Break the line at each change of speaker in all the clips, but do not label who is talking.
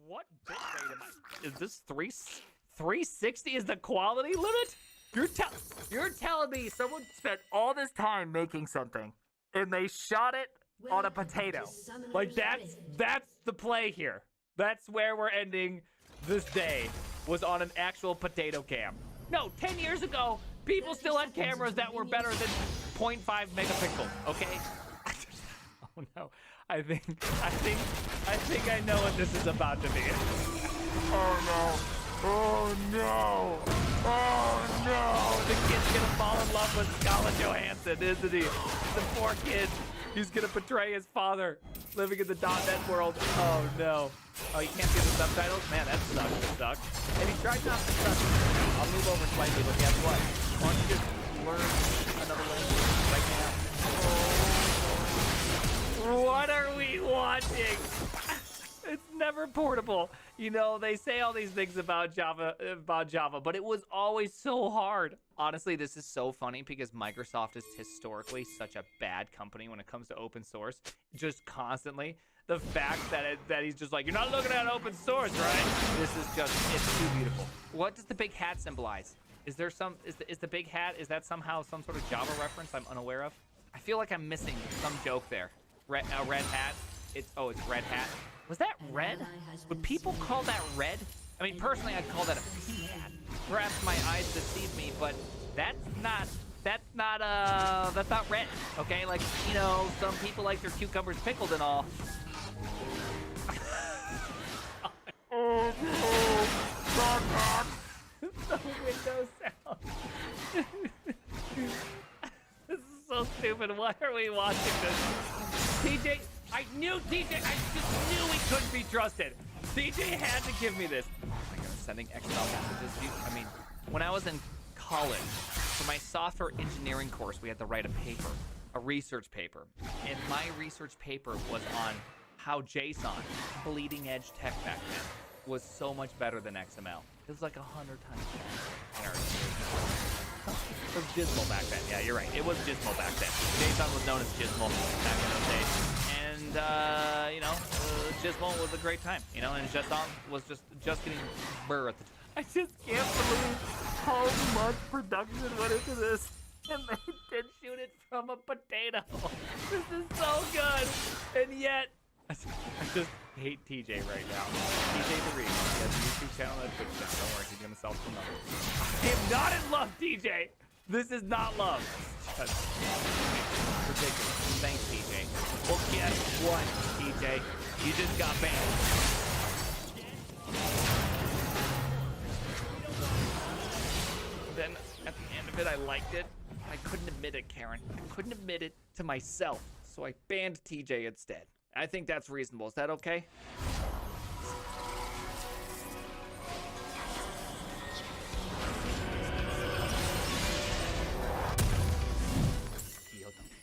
What bitrate am I? Is this 360 is the quality limit? You're telling me someone spent all this time making something and they shot it on a potato. Like that's the play here. That's where we're ending this day, was on an actual potato cam. No, 10 years ago, people still had cameras that were better than 0.5 megapixels, okay? Oh no. I think I know what this is about to be. Oh no. Oh no. Oh no. The kid's gonna fall in love with Scarlett Johansson, isn't he? The poor kid. He's gonna betray his father living in the .NET world. Oh no. Oh, you can't see the subtitles? Man, that sucks. And he tried not to touch it. I'll move over slightly, but guess what? Why don't you just learn another language right now? What are we watching? It's never portable. You know, they say all these things about Java, but it was always so hard. Honestly, this is so funny because Microsoft is historically such a bad company when it comes to open source. Just constantly. The fact that he's just like, you're not looking at open source, right? This is just, it's too beautiful. What does the big hat symbolize? Is there some, is the big hat, is that somehow some sort of Java reference I'm unaware of? I feel like I'm missing some joke there. Red hat. It's red hat. Was that red? Would people call that red? I mean, personally, I'd call that a pea hat. Perhaps my eyes deceive me, but that's not red. Okay, like, you know, some people like their cucumbers pickled and all. Oh no! The window sound. This is so stupid. Why are we watching this? TJ, I just knew he couldn't be trusted. TJ had to give me this. Oh my God, sending XML messages. I mean, when I was in college, for my software engineering course, we had to write a paper, a research paper. And my research paper was on how JSON, bleeding edge tech back then, was so much better than XML. It was like 100 times better. It was Gizmo back then. Yeah, you're right. It was Gizmo back then. JSON was known as Gizmo back in those days. And, you know, Gizmo was a great time, you know, and JSON was just getting birthed. I just can't believe how much production went into this. And they did shoot it from a potato. This is so good. And yet, I just hate TJ right now. TJ the Reed. He has a YouTube channel and a Twitch channel. Don't worry, he's gonna self-promote. I am not in love, TJ. This is not love. That's ridiculous. Thanks, TJ. Well, guess what, TJ? You just got banned. Then at the end of it, I liked it. I couldn't admit it, Karen. I couldn't admit it to myself, so I banned TJ instead. I think that's reasonable. Is that okay?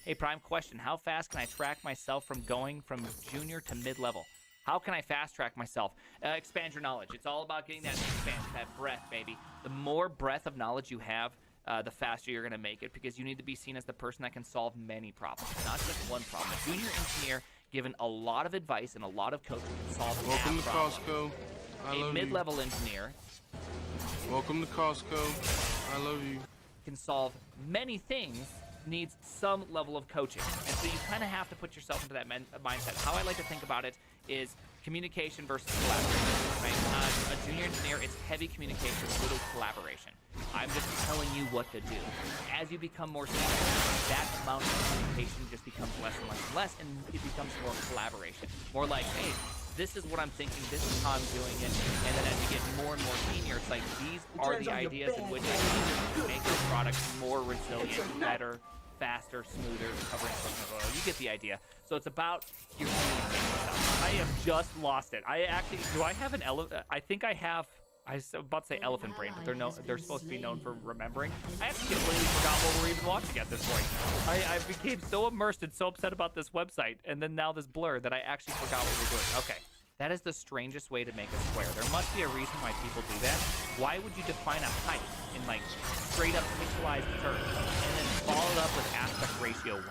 Hey, Prime, question. How fast can I track myself from going from junior to mid-level? How can I fast track myself? Expand your knowledge. It's all about getting that expansion, that breadth, baby. The more breadth of knowledge you have, the faster you're going to make it, because you need to be seen as the person that can solve many problems, not just one problem. A junior engineer, given a lot of advice and a lot of coaching, can solve
Welcome to
problem.
Costco. I love
A mid-level engineer.
Welcome to Costco. I love you.
Can solve many things, needs some level of coaching. And so you kind of have to put yourself into that mindset. How I like to think about it is communication versus collaboration, right? A junior engineer, it's heavy communication, little collaboration. I'm just telling you what to do. As you become more senior, that amount of communication just becomes less and less and less, and it becomes more collaboration. More like, hey, this is what I'm thinking, this is how I'm doing it, and then as you get more and more senior, it's like, these are the ideas in which I need to make your product more resilient, better, faster, smoother, covering customers oil. You get the idea. So it's about your communication stuff. I have just lost it. I actually, do I have an elephant? I think I have. I was about to say elephant brain, but they're supposed to be known for remembering. I actually completely forgot what we're even watching at this point. I became so immersed and so upset about this website, and then now this blur, that I actually forgot what we're doing. Okay. That is the strangest way to make a square. There must be a reason why people do that. Why would you define a height in like straight up pixelized terms and then follow it up with aspect ratio 1?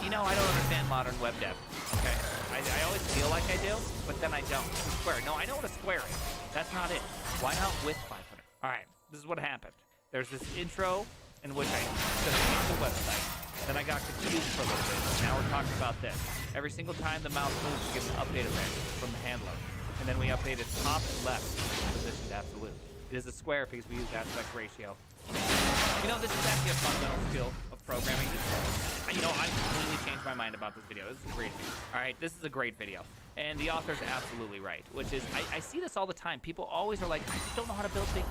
You know, I don't understand modern web dev. Okay, I always feel like I I do, but then I don't. Square. No, I know what a square is. That's not it. Why not with 500? All right, this is what happened. There's this intro in which I just changed the website. Then I got confused for a little bit. Now we're talking about this. Every single time the mouse moves, we get an update event from the handler. And then we updated top and left position to absolute. It is a square because we use aspect ratio. You know, this is actually a fundamental skill of programming. You know, I completely changed my mind about this video. This is a great video. All right, this is a great video. And the author's absolutely right, which is, I see this all the time. People always are like, I just don't know how to build big,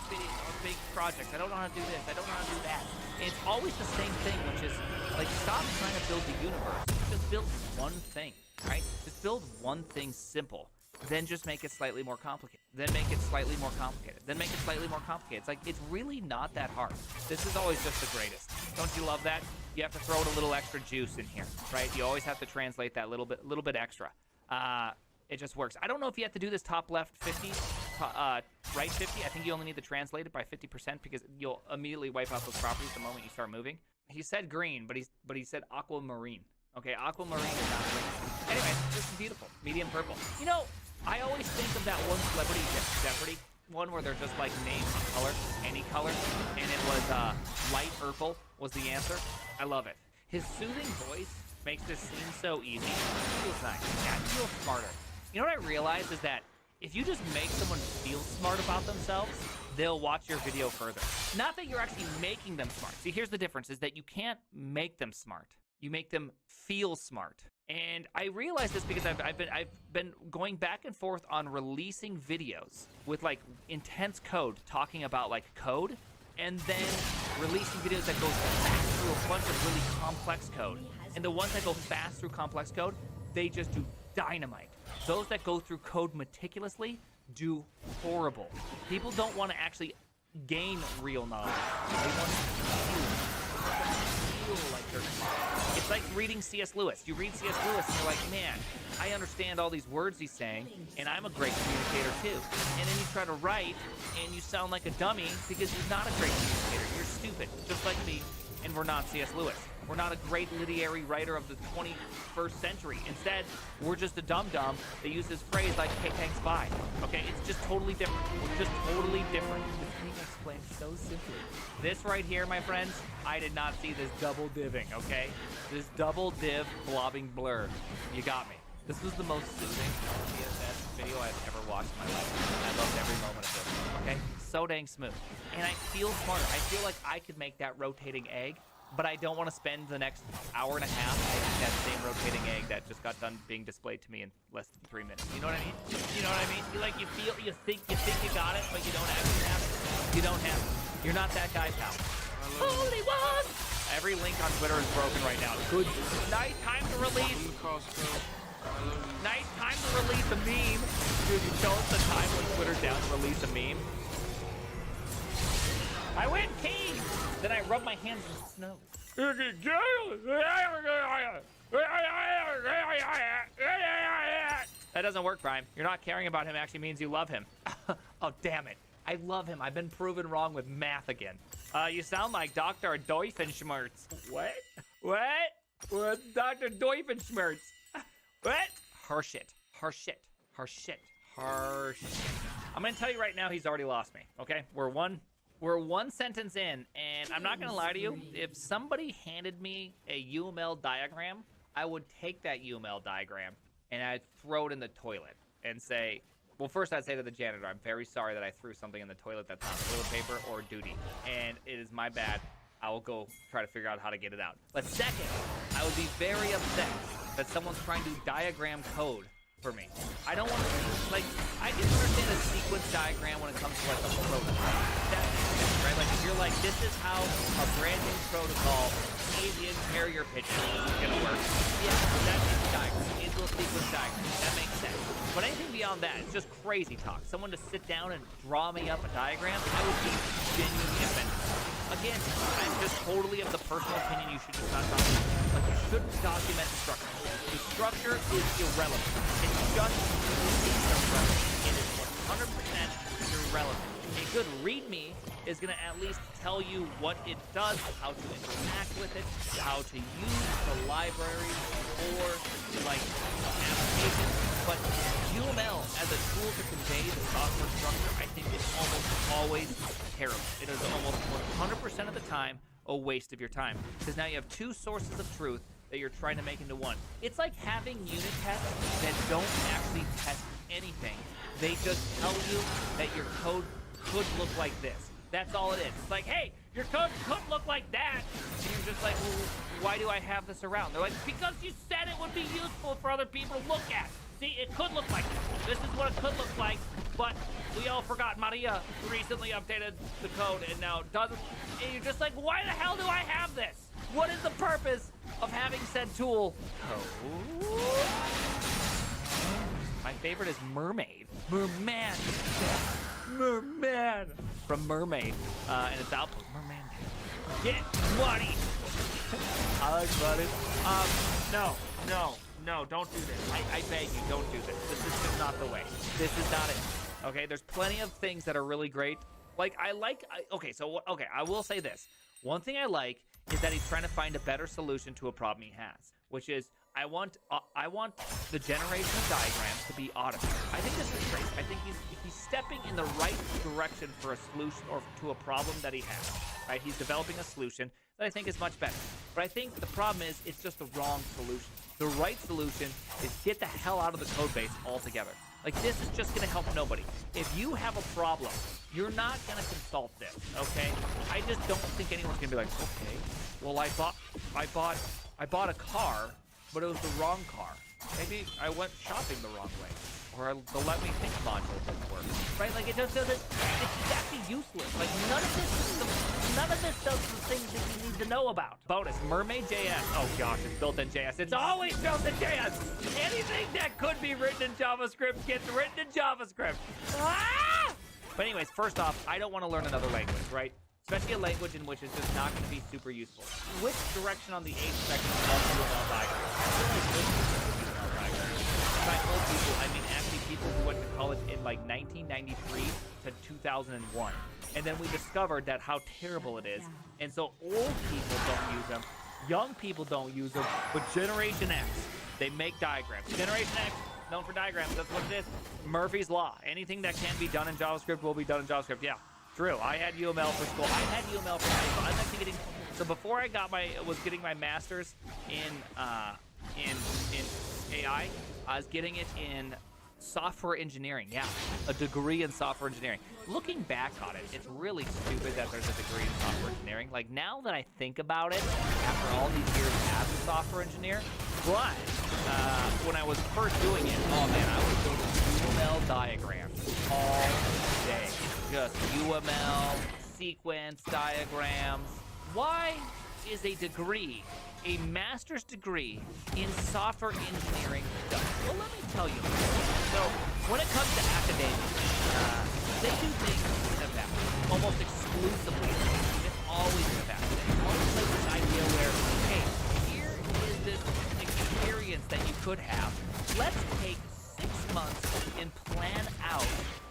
videos or big projects. I don't know how to do this. I don't know how to do that. And it's always the same thing, which is, like, stop trying to build the universe. Just build one thing, right? Just build one thing simple. Then just make it slightly more complicated. Then make it slightly more complicated. Then make it slightly more complicated. It's like, it's really not that hard. This is always just the greatest. Don't you love that? You have to throw in a little extra juice in here, right? You always have to translate that little bit extra. It just works. I don't know if you have to do this top left 50, right 50. I think you only need to translate it by 50% because you'll immediately wipe out those properties the moment you start moving. He said green, but he said aquamarine. Okay, aquamarine is not green. Anyway, this is beautiful. Medium purple. You know, I always think of that one Celebrity Jeopardy one where they're just like name a color, any color, and it was light purple was the answer. I love it. His soothing voice makes this seem so easy. It feels nice. Yeah, it feels smarter. You know what I realized is that if you just make someone feel smart about themselves, they'll watch your video further. Not that you're actually making them smart. See, here's the difference, is that you can't make them smart. You make them feel smart. And I realized this because I've been going back and forth on releasing videos with like intense code, talking about like code, and then releasing videos that go fast through a bunch of really complex code. And the ones that go fast through complex code, they just do dynamite. Those that go through code meticulously do horrible. People don't want to actually gain real knowledge. They want to feel like they're smart. It's like reading C.S. Lewis. You read C.S. Lewis and you're like, man, I understand all these words he's saying, and I'm a great communicator too. And then you try to write, and you sound like a dummy because you're not a great communicator. You're stupid, just like me, and we're not C.S. Lewis. We're not a great literary writer of the 21st century. Instead, we're just a dum-dum that uses phrase like, hey, thanks, bye. Okay, it's just totally different. We're just totally different. It's being explained so simply. This right here, my friends, I did not see this double divving, okay? This double div blobbing blur. You got me. This was the most soothing CSS video I've ever watched in my life. I loved every moment of it, okay? So dang smooth. And I feel smarter. I feel like I could make that rotating egg, but I don't want to spend the next hour and a half making that same rotating egg that just got done being displayed to me in less than 3 minutes. You know what I mean? You know what I mean? You think you got it, but you don't actually have it. You don't have it. You're not that guy, pal. Holy one! Every link on Twitter is broken right now. Good night, time to release. Nice time to release a meme. Dude, you show us the time when Twitter's down to release a meme. I win, king! Then I rub my hands in the snow. That doesn't work, Prime. You're not caring about him actually means you love him. Oh, damn it. I love him. I've been proven wrong with math again. You sound like Dr. Doifenschmerz. What? What? Dr. Doifenschmerz. What? Harshit. I'm gonna tell you right now, he's already lost me, okay? We're one sentence in, and I'm not gonna lie to you. If somebody handed me a UML diagram, I would take that UML diagram and I'd throw it in the toilet and say, well, first I'd say to the janitor, I'm very sorry that I threw something in the toilet that's not toilet paper or duty, and it is my bad. I will go try to figure out how to get it out. But second, I would be very upset that someone's trying to diagram code for me. I don't want to, like, I can understand a sequence diagram when it comes to like a protocol. That makes sense, right? Like if you're like, this is how a brand new protocol, avian carrier pigeon is gonna work. Yeah, that's a diagram. It's a sequence diagram. That makes sense. But anything beyond that, it's just crazy talk. Someone to sit down and draw me up a diagram, I would be genuinely offended. Again, I'm just totally of the personal opinion you should just not document. Like, you shouldn't document the structure. The structure is irrelevant. It's just irrelevant. It is 100% irrelevant. A good README is going to at least tell you what it does, how to interact with it, how to use the library or, like, applications. UML as a tool to convey the software structure, I think is almost always terrible. It is almost 100% of the time a waste of your time, because now you have two sources of truth that you're trying to make into one. It's like having unit tests that don't actually test anything. They just tell you that your code could look like this. That's all it is. It's like, hey, your code could look like that. And you're just like, well, why do I have this around? They're like, because you said it would be useful for other people to look at. See, it could look like this. This is what it could look like, but we all forgot Maria recently updated the code and now it doesn't. And you're just like, why the hell do I have this? What is the purpose of having said tool? Code. My favorite is Mermaid. Merman. Merman. From Mermaid. And it's Outpost. Merman. Get money. I like money. No, don't do this. I beg you, don't do this. This is just not the way. This is not it. Okay, there's plenty of things that are really great. Like, I will say this. One thing I like is that he's trying to find a better solution to a problem he has, which is I want the generation of diagrams to be automated. I think this is great. I think he's stepping in the right direction for a solution or to a problem that he has. Right? He's developing a solution that I think is much better. But I think the problem is it's just the wrong solution. The right solution is get the hell out of the code base altogether. Like, this is just gonna help nobody. If you have a problem, you're not gonna consult this, okay? I just don't think anyone's gonna be like, okay, well, I bought a car, but it was the wrong car. Maybe I went shopping the wrong way. Or the Let Me Think module didn't work, right? Like, it just doesn't, it's actually useless. Like, none of this does the things that you need to know about. Bonus, Mermaid JS. Oh gosh, it's built in JS. It's always built in JS. Anything that could be written in JavaScript gets written in JavaScript. Ah! But anyways, first off, I don't want to learn another language, right? Especially a language in which it's just not going to be super useful. Which direction on the H spectrum of UML diagram? I feel like this is UML diagram. By old people, I mean actually people who went to college in like 1993 to 2001. And then we discovered that how terrible it is. And so old people don't use them, young people don't use them, but Generation X, they make diagrams. Generation X, known for diagrams, that's what it is. Murphy's Law. Anything that can be done in JavaScript will be done in JavaScript. Yeah, true. I had UML for school. I had UML for school. I'm actually getting, so before I was getting my master's in AI, I was getting it in software engineering. Yeah, a degree in software engineering. Looking back on it, it's really stupid that there's a degree in software engineering. Like, now that I think about it, after all these years as a software engineer, but when I was first doing it, oh man, I was doing UML diagrams all day. Just UML, sequence diagrams. Why is a degree, a master's degree in software engineering done? Well, let me tell you. So, when it comes to academia, they do things in a vacuum, almost exclusively. It's always in a vacuum. It's always like this idea where, hey, here is this experience that you could have. Let's take 6 months and plan out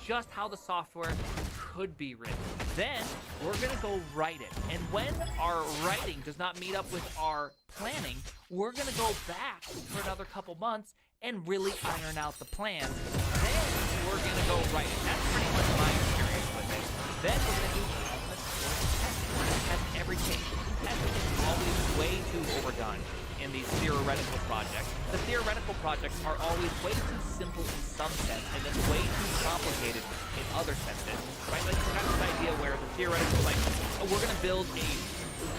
just how the software could be written. Then we're gonna go write it. And when our writing does not meet up with our planning, we're gonna go back for another couple months and really iron out the plans. Then we're gonna go write it. That's pretty much my experience with it. Then we're gonna do testing. We're gonna test every case. Testing is always way too overdone in these theoretical projects. The theoretical projects are always way too simple in some sense and then way too complicated in other senses, right? Like, kind of this idea where the theoretical, like, we're gonna build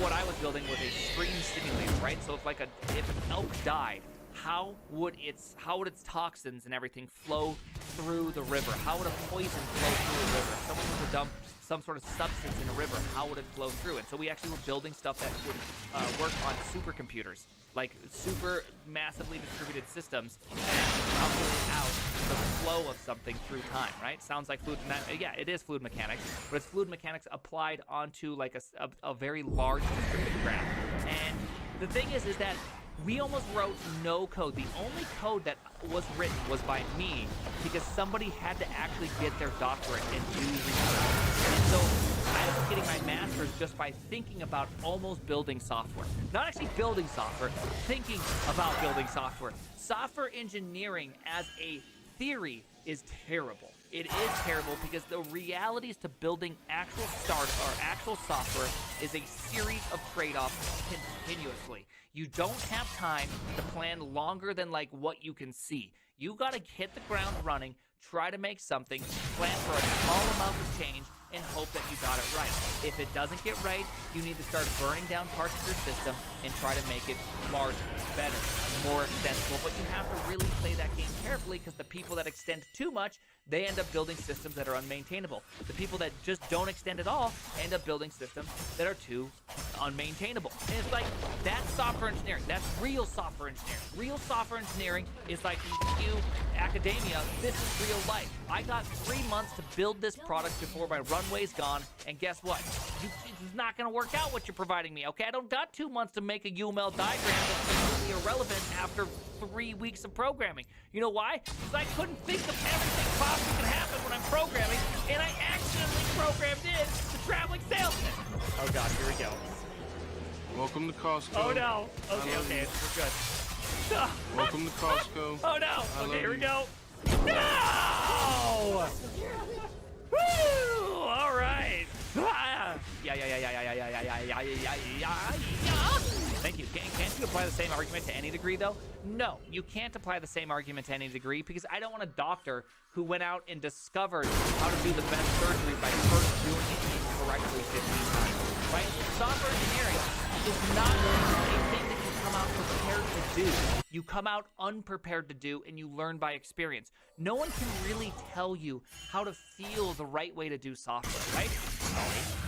what I was building was a stream simulator, right? So if if an elk died, how would its toxins and everything flow through the river? How would a poison flow through a river? If someone were to dump some sort of substance in a river, how would it flow through? And so we actually were building stuff that would work on supercomputers, like super massively distributed systems that calculate out the flow of something through time, right? Sounds like fluid mechanics. Yeah, it is fluid mechanics, but it's fluid mechanics applied onto like a very large distributed graph. And the thing is that we almost wrote no code. The only code that was written was by me because somebody had to actually get their doctorate and do research. And so I was getting my master's just by thinking about almost building software. Not actually building software, thinking about building software. Software engineering as a theory is terrible. It is terrible because the realities to building actual actual software is a series of trade-offs continuously. You don't have time to plan longer than like what you can see. You got to hit the ground running, try to make something, plan for a small amount of change, and hope that you got it right. If it doesn't get right, you need to start burning down parts of your system and try to make it larger, better, more extensible. But you have to really play that game carefully because the people that extend too much, they end up building systems that are unmaintainable. The people that just don't extend at all end up building systems that are too unmaintainable. And it's like, that's software engineering. That's real software engineering. Real software engineering is like you, academia, this is real life. I got 3 months to build this product before my runway's gone, and guess what? It's not gonna work out what you're providing me, okay? I don't got 2 months to make a UML diagram that's completely irrelevant after 3 weeks of programming. You know why? Because I couldn't think of everything possible can happen when I'm programming, and I accidentally programmed in the traveling salesman. Oh God, here we go.
Welcome to Costco.
Oh no. Okay, we're good.
Welcome to Costco.
Oh no.
I
Okay, here we
love
go. No! Woo! All right. Yeah. Thank you. Can't you apply the same argument to any degree, though? No, you can't apply the same argument to any degree because I don't want a doctor who went out and discovered how to do the best surgery by first doing it incorrectly 15 times, right? Software engineering is not a thing that you come out prepared to do. You come out unprepared to do, and you learn by experience. No one can really tell you how to feel the right way to do software, right?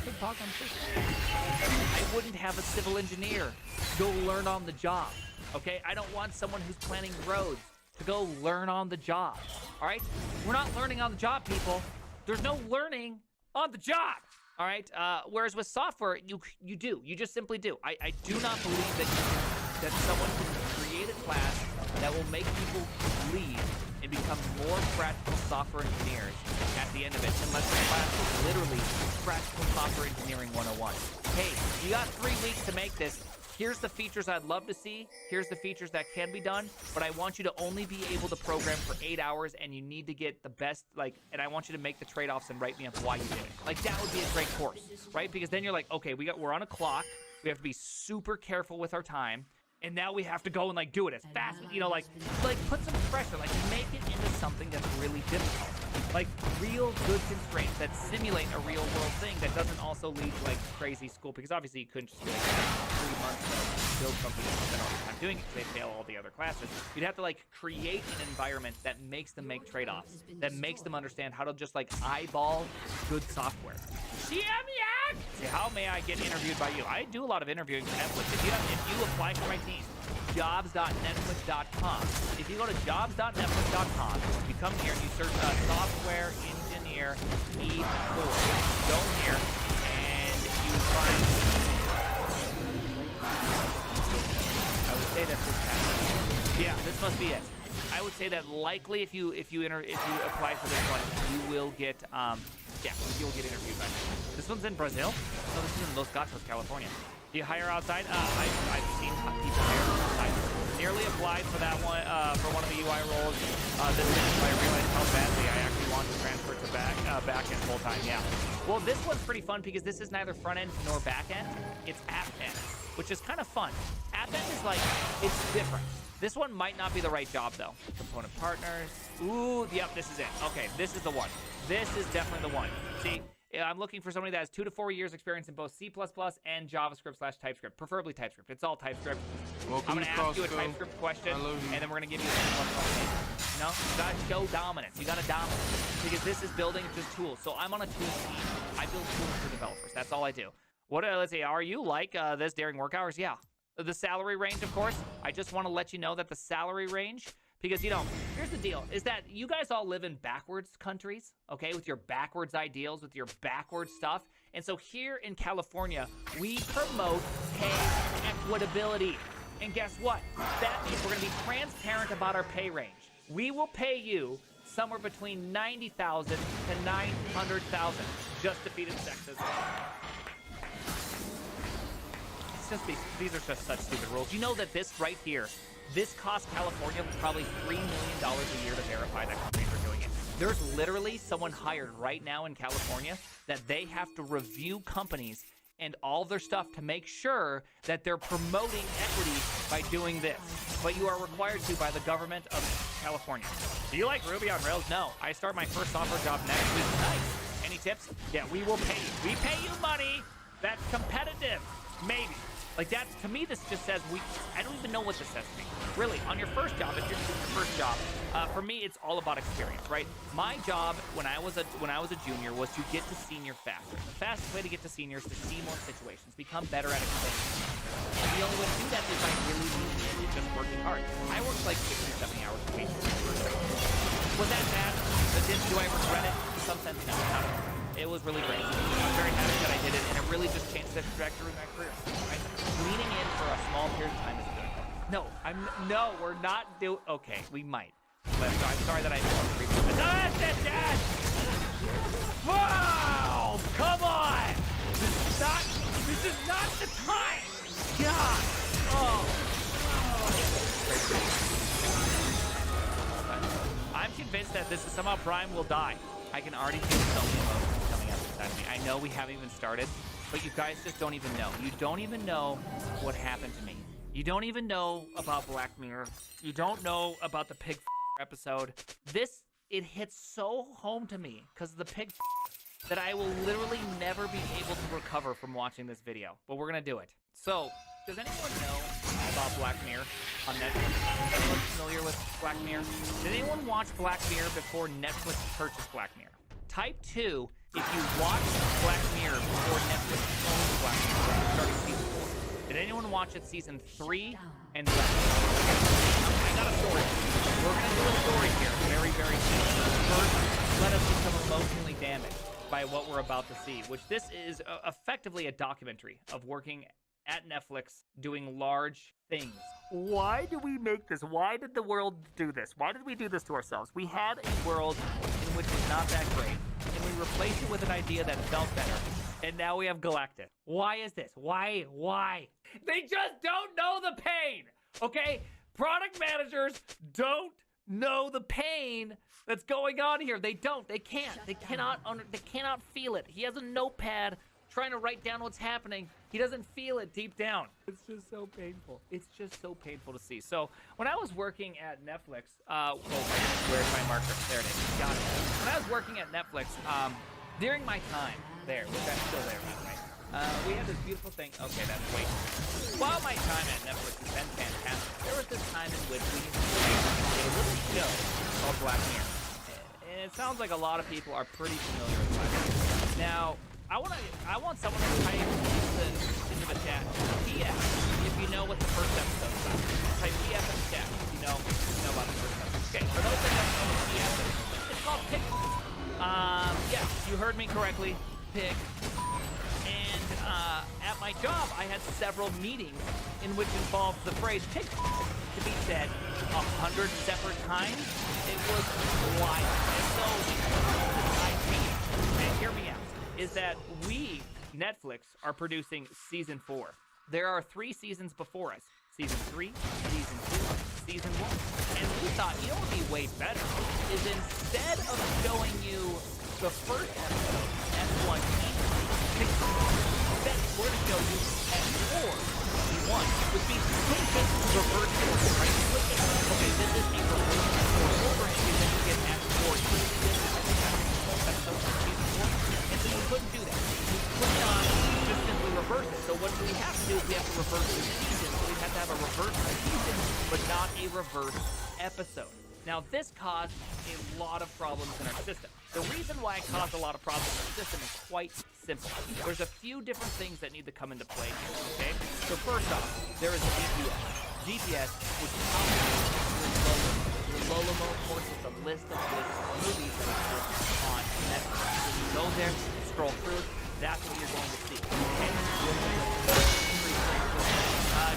Good talk on this. I wouldn't have a civil engineer go learn on the job, okay? I don't want someone who's planning roads to go learn on the job, all right? We're not learning on the job, people. There's no learning on the job, all right? Whereas with software, you do. You just simply do. I do not believe that someone can create a class that will make people leave and become more practical software engineers at the end of it, unless the class is literally Practical Software Engineering 101. Hey, you got 3 weeks to make this. Here's the features I'd love to see. Here's the features that can be done, but I want you to only be able to program for 8 hours, and you need to get the best, and I want you to make the trade-offs and write me up why you did it. Like, that would be a great course, right? Because then you're like, okay, we're on a clock. We have to be super careful with our time. And now we have to go and do it as fast, put some pressure, make it into something that's really difficult. Like real good constraints that simulate a real world thing that doesn't also lead to crazy school, because obviously you couldn't just do 3 months to build something and spend all your time doing it because they fail all the other classes. You'd have to create an environment that makes them make trade-offs, that makes them understand how to just eyeball good software. Say, how may I get interviewed by you? I do a lot of interviewing for Netflix. If you apply for my team, jobs.netflix.com. If you go to jobs.netflix.com, you come here and you search software engineer E4. Go here and you find. I would say that's this pattern. Yeah, this must be it. I would say that likely if you apply for this one, you will get you'll get interviewed by me. This one's in Brazil. No, this is in Los Gatos, California. Do you hire outside? I've seen people here. I nearly applied for that one, for one of the UI roles. This minute, I realized how badly I actually want to transfer to back end full time. Yeah. Well, this one's pretty fun because this is neither front end nor back end. It's app end, which is kind of fun. App end is it's different. This one might not be the right job though. Component partners. Ooh, yep, this is it. Okay, this is the one. This is definitely the one. See, I'm looking for somebody that has 2 to 4 years experience in both C++ and JavaScript/TypeScript, preferably TypeScript. It's all TypeScript.
Welcome
I'm going to ask you a TypeScript question, and then we're going to give you a C++. You got to show dominance. You got to dominate because this is building just tools. So I'm on a tools team. I build tools for developers. That's all I do. Let's see, are you this during work hours? Yeah. The salary range, of course. I just want to let you know that the salary range, because, here's the deal, is that you guys all live in backwards countries, okay, with your backwards ideals, with your backwards stuff. And so here in California, we promote pay equitability. And guess what? That means we're going to be transparent about our pay range. We will pay you somewhere between $90,000 to $900,000. Just defeated sexism. These are just such stupid rules. You know that this right here This costs California probably $3 million a year to verify that companies are doing it. There's literally someone hired right now in California that they have to review companies and all their stuff to make sure that they're promoting equity by doing this. But you are required to by the government of California. Do you like Ruby on Rails? No. I start my first software job next week. Nice. Any tips? Yeah, we will pay you. We pay you money. That's competitive. Maybe. Like that, to me, this just says I don't even know what this says to me. Really, on your first job, if you're doing your first job, for me, it's all about experience, right? My job when I was a junior was to get to senior faster. The fastest way to get to senior is to see more situations, become better at explaining. And the only way to do that is by really just working hard. I worked like 60 or 70 hours a week. Was that bad? Do I regret it? In some sense, no. Not at all. It was really great. I'm very happy that I did it, and it really just changed the trajectory of my career. Right? Leaning in for a small period of time is good. No, we're not okay, we might. But I'm sorry that I didn't. That's it, Dad! Wow! Come on! This is not the time! God! I'm convinced that this is somehow Prime will die. I can already feel so many emotions coming up inside of me. I know we haven't even started, but you guys just don't even know. You don't even know what happened to me. You don't even know about Black Mirror. You don't know about the pig episode. It hits so home to me because of the pig that I will literally never be able to recover from watching this video. But we're gonna do it. So, does anyone know about Black Mirror on Netflix? Is anyone familiar with Black Mirror? Did anyone watch Black Mirror before Netflix purchased Black Mirror? Type 2 if you watched Black Mirror before Netflix owned Black Mirror, starting season 4. Did anyone watch it season 3 and left? I got a story. We're gonna do a story here very, very soon. First, let us become emotionally damaged by what we're about to see, which this is effectively a documentary of working at Netflix doing large things. Why do we make this? Why did the world do this? Why did we do this to ourselves? We had a world in which was not that great, and we replaced it with an idea that felt better. And now we have Galactic. Why is this? Why? They just don't know the pain, okay? Product managers don't know the pain that's going on here. They don't. They can't. They cannot feel it. He has a notepad trying to write down what's happening. He doesn't feel it deep down. It's just so painful. It's just so painful to see. So when I was working at Netflix, where's my marker? There it is. Got it. When I was working at Netflix, during my time there, which I'm still there, by the way, we had this beautiful thing. Okay, that's wait. While my time at Netflix has been fantastic, there was this time in which we did a little show called Black Mirror. And it sounds like a lot of people are pretty familiar with Black Mirror. Now, I want someone to type into the chat PS if you know what the first episode is about. Type PS in the chat if you know about the first episode. Okay, for those that don't know what PS is, it's called Pig. Yes, you heard me correctly. Pig. And at my job, I had several meetings in which involved the phrase pig to be said 100 separate times. It was wild. And so the idea, and hear me out, is that we, Netflix, are producing season 4. There are 3 seasons before us. Season 3, season 2, season 1. And we thought, you know what would be way better is instead of showing you the first episode, S1, instead we're going to show you S4, E1, which means just reverse order, right? Okay, this is a reverse order, and then you get S4, episode from season 4. And so you couldn't do that. You could not just simply reverse it. So what we have to do is we have to reverse the season. So we have to have a reverse season, but not a reverse episode. Now, this caused a lot of problems in our system. The reason why it caused a lot of problems in our system is quite simple. There's a few different things that need to come into play here, okay? So first off, there is GPS. GPS, which is your Lola mode, of course, is a list of movies that are on Netflix. When you go there, scroll through, that's what you're going to see. Okay?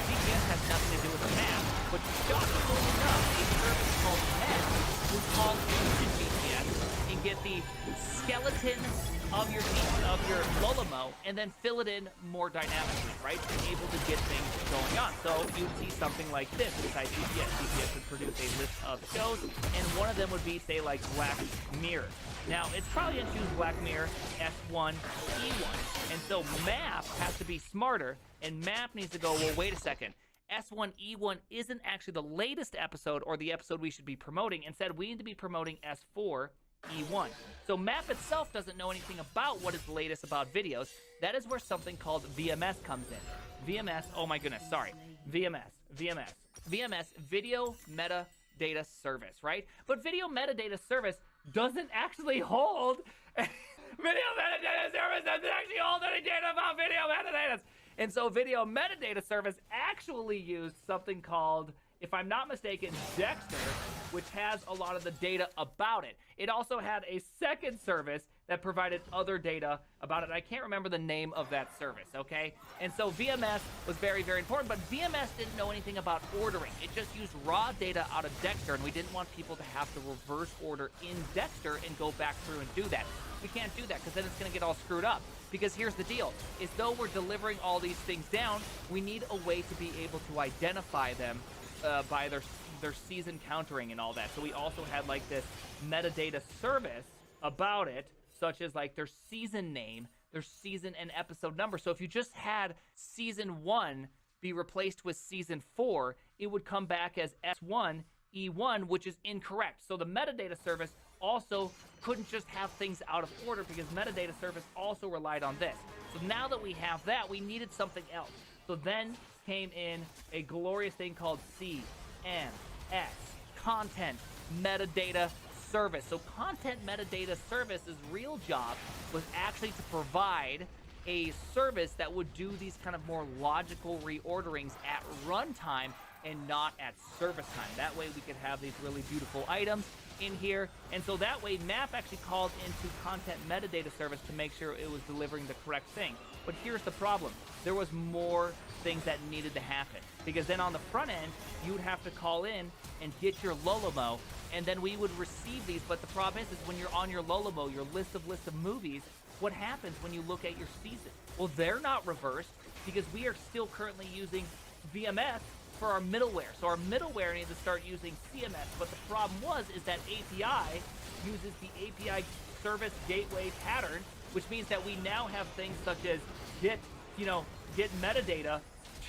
GPS has nothing to do with the map, but shockingly enough, a service called Net, who calls into GPS, get the skeleton of your Lolamo and then fill it in more dynamically, right? Be able to get things going on. So you'd see something like this inside CPS. CPS would produce a list of shows, and one of them would be, say, like Black Mirror. Now, it's probably going to choose Black Mirror S1, E1. And so Map has to be smarter, and Map needs to go, well, wait a second. S1, E1 isn't actually the latest episode or the episode we should be promoting. Instead, we need to be promoting S4, E1. So Map itself doesn't know anything about what is the latest about videos. That is where something called VMS comes in. VMS, oh my goodness, sorry. VMS, Video Metadata Service, right? But Video Metadata Service doesn't actually hold Video Metadata Service doesn't actually hold any data about video metadatas. And so Video Metadata Service actually used something called, if I'm not mistaken, Dexter, which has a lot of the data about it. It also had a second service that provided other data about it. I can't remember the name of that service, okay? And so VMS was very, very important, but VMS didn't know anything about ordering. It just used raw data out of Dexter, and we didn't want people to have to reverse order in Dexter and go back through and do that. We can't do that because then it's gonna get all screwed up. Because here's the deal, is though we're delivering all these things down, we need a way to be able to identify them by their season countering and all that. So we also had like this metadata service about it, such as like their season name, their season and episode number. So if you just had season 1 be replaced with season 4, it would come back as S1 E1, which is incorrect. So the metadata service also couldn't just have things out of order because metadata service also relied on this. So now that we have that, we needed something else. So then came in a glorious thing called CMS, Content Metadata Service. So Content Metadata Service's real job was actually to provide a service that would do these kind of more logical reorderings at runtime and not at service time. That way we could have these really beautiful items in here. And so that way Map actually called into Content Metadata Service to make sure it was delivering the correct thing. But here's the problem. There was more things that needed to happen. Because then on the front end, you would have to call in and get your Lolamo, and then we would receive these. But the problem is when you're on your Lolamo, your list of movies, what happens when you look at your season? Well, they're not reversed because we are still currently using VMS for our middleware. So our middleware needs to start using CMS. But the problem is that API uses the API service gateway pattern, which means that we now have things such as get metadata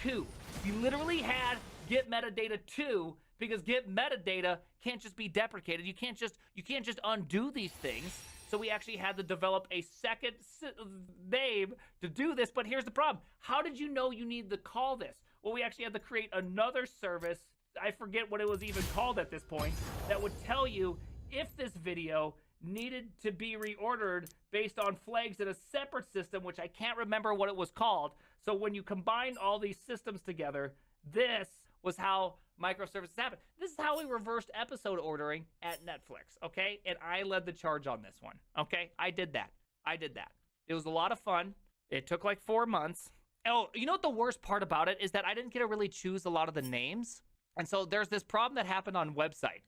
2. We literally had get metadata 2 because get metadata can't just be deprecated. You can't just undo these things. So we actually had to develop a second name to do this. But here's the problem. How did you know you need to call this? Well, we actually had to create another service. I forget what it was even called at this point, that would tell you if this video needed to be reordered based on flags in a separate system, which I can't remember what it was called. So when you combine all these systems together, this was how microservices happen. This is how we reversed episode ordering at Netflix, okay? And I led the charge on this one, okay? I did that. It was a lot of fun. It took like 4 months. Oh, you know what the worst part about it is that I didn't get to really choose a lot of the names. And so there's this problem that happened on website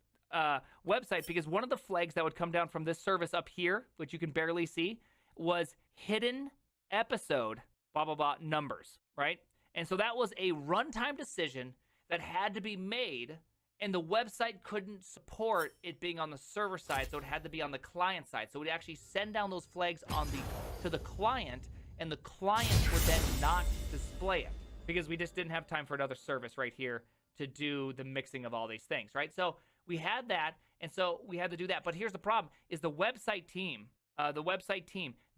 because one of the flags that would come down from this service up here, which you can barely see, was hidden episode, blah, blah, blah, numbers, right? And so that was a runtime decision that had to be made, and the website couldn't support it being on the server side, so it had to be on the client side. So we'd actually send down those flags to the client, and the client would then not display it because we just didn't have time for another service right here to do the mixing of all these things, right? So we had that, and so we had to do that. But here's the problem, is the website team,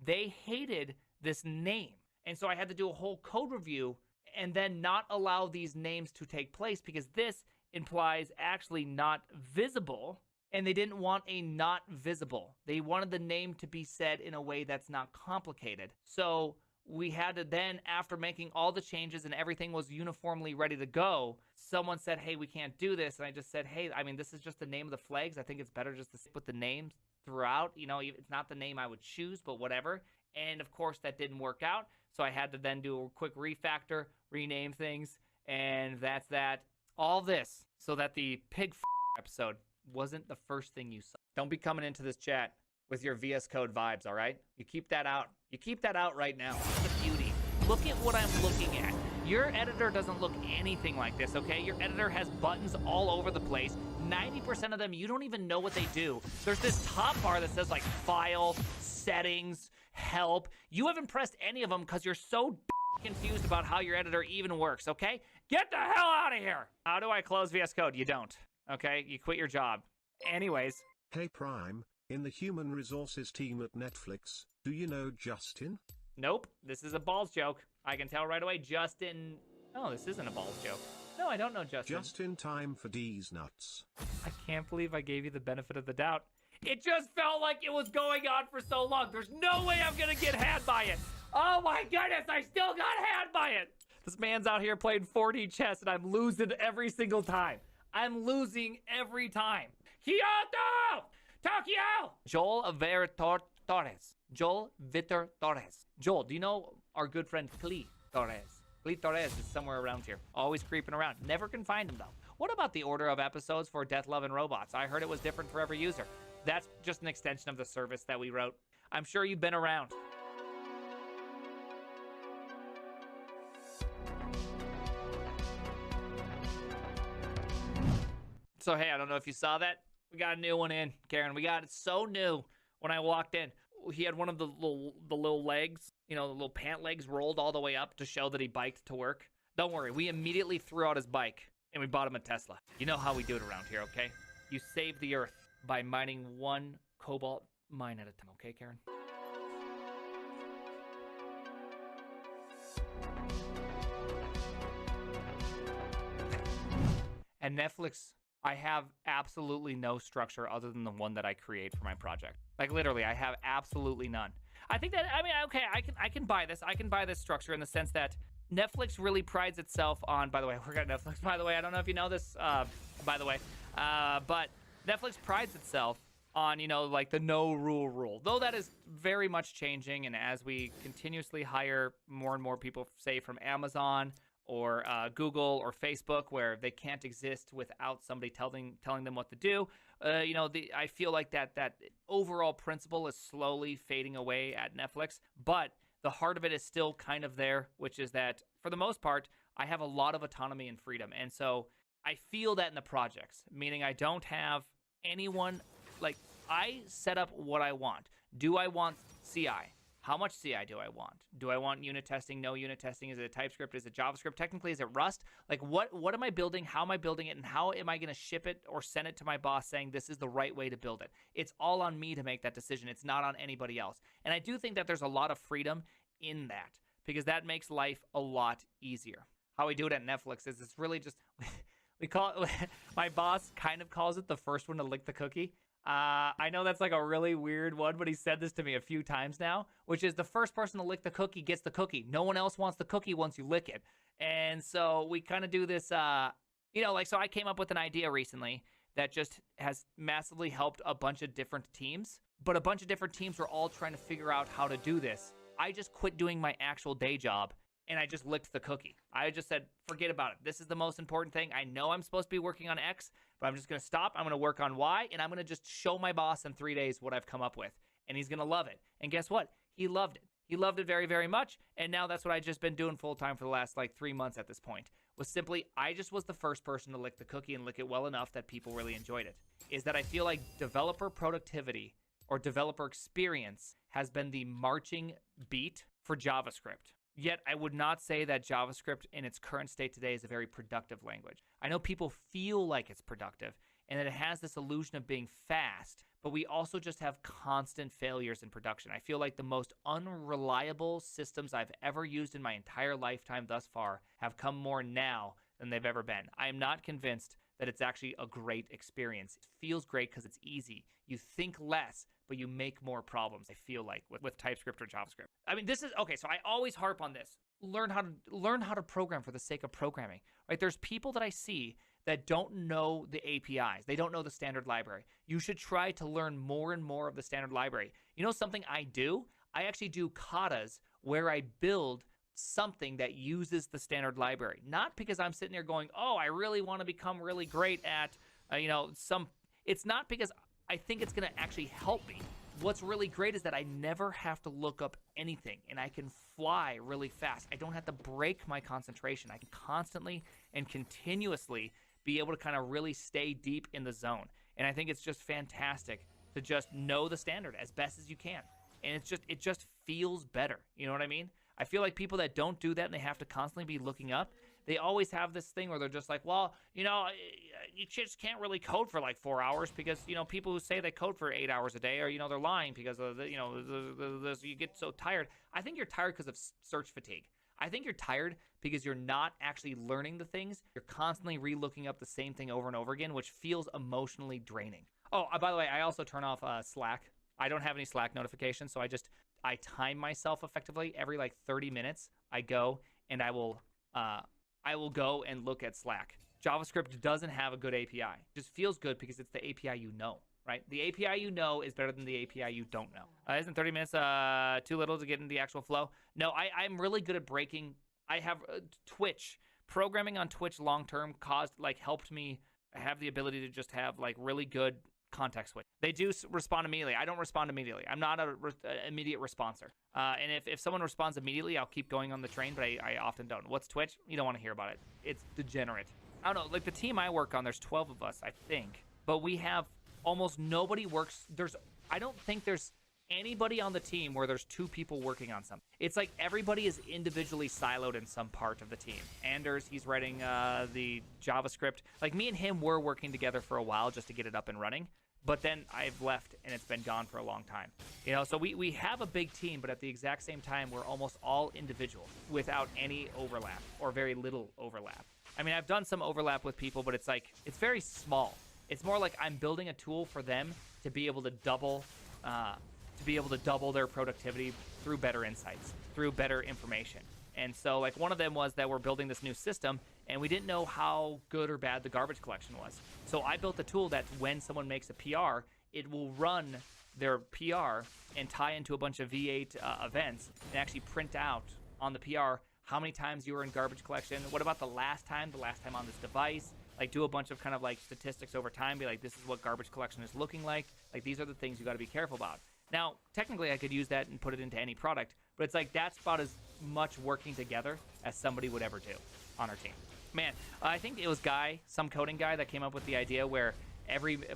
they hated this name. And so I had to do a whole code review and then not allow these names to take place because this implies actually not visible, and they didn't want a not visible. They wanted the name to be said in a way that's not complicated. So we had to then, after making all the changes and everything was uniformly ready to go, someone said, hey, we can't do this. And I just said, hey, I mean, this is just the name of the flags. I think it's better just to stick with the names throughout. You know, it's not the name I would choose, but whatever. And of course that didn't work out. So I had to then do a quick refactor, rename things, and that's that. All this so that the pig episode wasn't the first thing you saw. Don't be coming into this chat with your VS Code vibes, all right? You keep that out. You keep that out right now. It's the beauty. Look at what I'm looking at. Your editor doesn't look anything like this, okay? Your editor has buttons all over the place. 90% of them, you don't even know what they do. There's this top bar that says like file, settings, help. You haven't pressed any of them because you're so confused about how your editor even works, okay? Get the hell out of here. How do I close VS Code? You don't, okay? You quit your job. Anyways.
Hey Prime, in the human resources team at Netflix, do you know Justin?
Nope, this is a balls joke. I can tell right away. Justin. Oh, this isn't a balls joke. No, I don't know Justin.
Just in time for D's nuts.
I can't believe I gave you the benefit of the doubt. It just felt like it was going on for so long. There's no way I'm gonna get had by it. Oh my goodness, I still got had by it. This man's out here playing 4D chess and I'm losing every single time. I'm losing every time. Kyoto! Tokyo! Joel Ver Torres. Joel Vitor Torres. Joel, do you know our good friend Clee Torres? Clee Torres is somewhere around here. Always creeping around. Never can find him though. What about the order of episodes for Death, Love, and Robots? I heard it was different for every user. That's just an extension of the service that we wrote. I'm sure you've been around. So hey, I don't know if you saw that. We got a new one in, Karen. We got it so new when I walked in. He had one of the little legs, you know, the little pant legs rolled all the way up to show that he biked to work. Don't worry, we immediately threw out his bike and we bought him a Tesla. You know how we do it around here, okay? You save the earth by mining one cobalt mine at a time, okay, Karen? And Netflix, I have absolutely no structure other than the one that I create for my project. Like literally, I have absolutely none. I think that, I mean, okay, I can buy this. I can buy this structure in the sense that Netflix really prides itself on, by the way, we're at Netflix, by the way, I don't know if you know this, by the way, but Netflix prides itself on, you know, like the no rule, though that is very much changing. And as we continuously hire more and more people, say from Amazon or Google or Facebook, where they can't exist without somebody telling them what to do. You know, I feel like that overall principle is slowly fading away at Netflix, but the heart of it is still kind of there, which is that for the most part, I have a lot of autonomy and freedom. And so I feel that in the projects, meaning I don't have anyone, like I set up what I want. Do I want CI? How much CI do I want? Do I want unit testing? No unit testing? Is it a TypeScript? Is it JavaScript? Technically, is it Rust? Like what am I building? How am I building it? And how am I going to ship it or send it to my boss saying this is the right way to build it? It's all on me to make that decision. It's not on anybody else. And I do think that there's a lot of freedom in that because that makes life a lot easier. How we do it at Netflix is it's really just, we call it, my boss kind of calls it the first one to lick the cookie. I know that's like a really weird one, but he said this to me a few times now, which is the first person to lick the cookie gets the cookie. No one else wants the cookie once you lick it. And so we kind of do this, you know, like, so I came up with an idea recently that just has massively helped a bunch of different teams, but a bunch of different teams were all trying to figure out how to do this. I just quit doing my actual day job and I just licked the cookie. I just said, forget about it. This is the most important thing. I know I'm supposed to be working on X, but I'm just going to stop. I'm going to work on Y, and I'm going to just show my boss in 3 days what I've come up with, and he's going to love it. And guess what? He loved it. He loved it very, very much, and now that's what I've just been doing full-time for the last, 3 months at this point, was simply I just was the first person to lick the cookie and lick it well enough that people really enjoyed it, is that I feel like developer productivity or developer experience has been the marching beat for JavaScript. Yet I would not say that JavaScript in its current state today is a very productive language. I know people feel like it's productive and that it has this illusion of being fast, but we also just have constant failures in production. I feel like the most unreliable systems I've ever used in my entire lifetime thus far have come more now than they've ever been. I am not convinced that it's actually a great experience. It feels great because it's easy. You think less, but you make more problems, I feel like, with TypeScript or JavaScript. I mean, this is, okay, so I always harp on this. Learn how to program for the sake of programming, right? There's people that I see that don't know the APIs. They don't know the standard library. You should try to learn more and more of the standard library. You know something I do? I actually do katas where I build something that uses the standard library. Not because I'm sitting there going, oh, I really want to become really great at, it's not because I think it's going to actually help me. what's really great is that I never have to look up anything, and I can fly really fast. I don't have to break my concentration. I can constantly and continuously be able to kind of really stay deep in the zone. And I think it's just fantastic to just know the standard as best as you can. And it just feels better. You know what I mean? I feel like people that don't do that and they have to constantly be looking up, they always have this thing where they're just like, well, you know, you just can't really code for like 4 hours because, you know, people who say they code for 8 hours a day are, you know, they're lying because of the, you know, you get so tired. I think you're tired because of search fatigue. I think you're tired because you're not actually learning the things. You're constantly re-looking up the same thing over and over again, which feels emotionally draining. Oh, by the way, I also turn off Slack. I don't have any Slack notifications, so I time myself effectively. Every like 30 minutes, I go and I will go and look at Slack. JavaScript doesn't have a good API. It just feels good because it's the API you know, right? The API you know is better than the API you don't know. Isn't 30 minutes too little to get into the actual flow? No, I'm really good at breaking. I have Twitch. Programming on Twitch long-term helped me have the ability to just have like really good context switch. They do respond immediately. I don't respond immediately. I'm not an immediate responder. And if someone responds immediately, I'll keep going on the train, but I often don't. What's Twitch? You don't want to hear about it. It's degenerate. I don't know. Like the team I work on, there's 12 of us, I think. But we have almost nobody works. I don't think there's anybody on the team where there's 2 people working on something. It's like everybody is individually siloed in some part of the team. Anders, he's writing the JavaScript. Like me and him were working together for a while just to get it up and running. But then I've left and it's been gone for a long time. You know, so we have a big team, but at the exact same time, we're almost all individual without any overlap or very little overlap. I mean, I've done some overlap with people, but it's very small. It's more like I'm building a tool for them to be able to double their productivity through better insights, through better information. And so like one of them was that we're building this new system and we didn't know how good or bad the garbage collection was. So I built a tool that when someone makes a PR, it will run their PR and tie into a bunch of V8 events and actually print out on the PR how many times you were in garbage collection. What about the last time on this device? Like do a bunch of kind of like statistics over time, be like, this is what garbage collection is looking like. Like these are the things you got to be careful about. Now, technically I could use that and put it into any product, but it's like that's about as much working together as somebody would ever do on our team. Man, I think it was some coding guy that came up with the idea where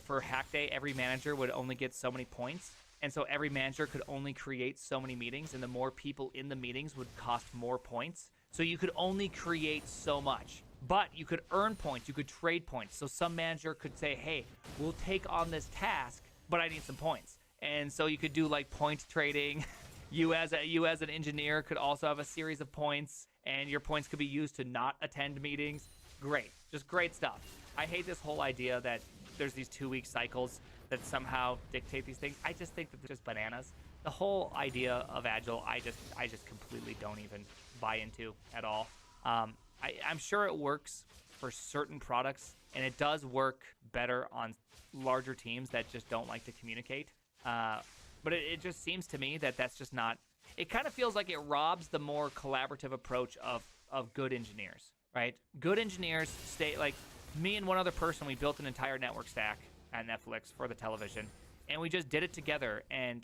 for hack day, every manager would only get so many points. And so every manager could only create so many meetings, and the more people in the meetings would cost more points. So you could only create so much, but you could earn points, you could trade points. So some manager could say, hey, we'll take on this task, but I need some points. And so you could do like point trading. You as an engineer could also have a series of points, and your points could be used to not attend meetings. Great, just great stuff. I hate this whole idea that there's these 2-week cycles that somehow dictate these things. I just think that they're just bananas. The whole idea of Agile, I just completely don't even buy into at all. I'm sure it works for certain products, and it does work better on larger teams that just don't like to communicate. But it just seems to me that that's just not. It kind of feels like it robs the more collaborative approach of good engineers, right? Good engineers stay like me and one other person. We built an entire network stack at Netflix for the television, and we just did it together. And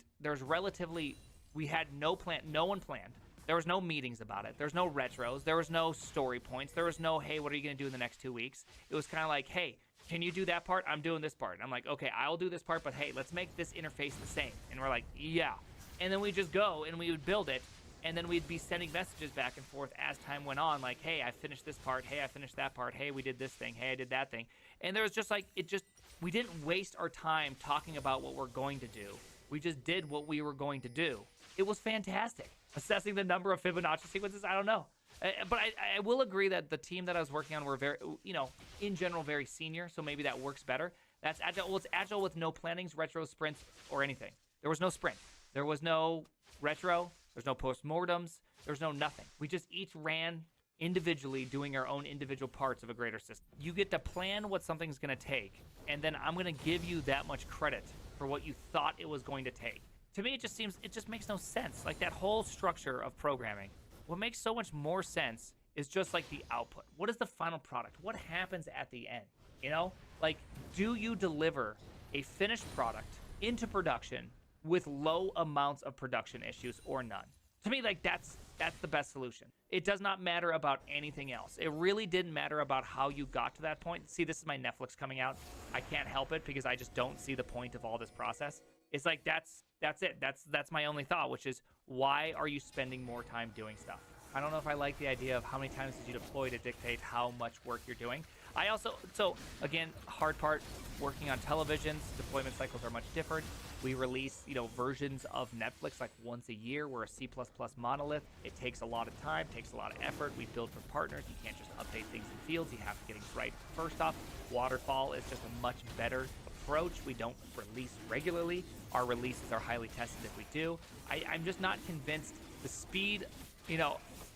we had no plan. No one planned. There was no meetings about it. There's no retros. There was no story points. There was no, hey, what are you going to do in the next 2 weeks? It was kind of like, hey, can you do that part? I'm doing this part. And I'm like, okay, I'll do this part, but hey, let's make this interface the same. And we're like, yeah. And then we just go and we would build it. And then we'd be sending messages back and forth as time went on. Like, hey, I finished this part. Hey, I finished that part. Hey, we did this thing. Hey, I did that thing. And there was just like, we didn't waste our time talking about what we're going to do. We just did what we were going to do. It was fantastic. Assessing the number of Fibonacci sequences, I don't know. But I will agree that the team that I was working on were very, in general, very senior. So maybe that works better. That's Agile. Well, it's Agile with no plannings, retro, sprints, or anything. There was no sprint. There was no retro. There's no postmortems. There's no nothing. We just each ran individually doing our own individual parts of a greater system. You get to plan what something's going to take, and then I'm going to give you that much credit for what you thought it was going to take. To me, it just makes no sense. Like that whole structure of programming. What makes so much more sense is just like the output. What is the final product? What happens at the end? Like, do you deliver a finished product into production with low amounts of production issues or none. To me, like that's the best solution. It does not matter about anything else. It really didn't matter about how you got to that point. See, this is my Netflix coming out. I can't help it because I just don't see the point of all this process. It's like that's it. That's my only thought, which is why are you spending more time doing stuff? I don't know if I like the idea of how many times did you deploy to dictate how much work you're doing. I also, so again, hard part, working on televisions, deployment cycles are much different. We release, versions of Netflix like once a year. We're a C++ monolith. It takes a lot of time, takes a lot of effort. We build for partners. You can't just update things in fields. You have to get things right first off. Waterfall is just a much better approach. We don't release regularly. Our releases are highly tested if we do. I'm just not convinced the speed,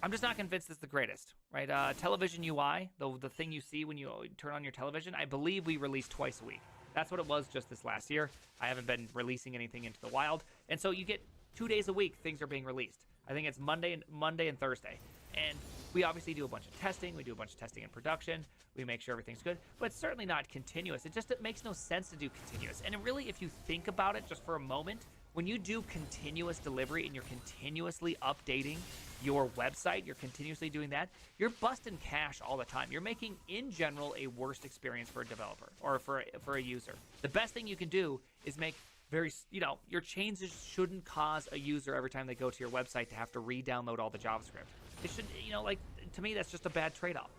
I'm just not convinced it's the greatest, right? Television UI, the thing you see when you turn on your television, I believe we release twice a week. That's what it was just this last year. I haven't been releasing anything into the wild. And so you get 2 days a week, things are being released. I think it's Monday and Thursday. And we obviously do a bunch of testing. We do a bunch of testing in production. We make sure everything's good, but it's certainly not continuous. It makes no sense to do continuous. And it really, if you think about it just for a moment, when you do continuous delivery and you're continuously updating your website, you're continuously doing that, you're busting cache all the time. You're making, in general, a worse experience for a developer or for a user. The best thing you can do is make your changes shouldn't cause a user every time they go to your website to have to re-download all the JavaScript. It should, to me, that's just a bad trade-off.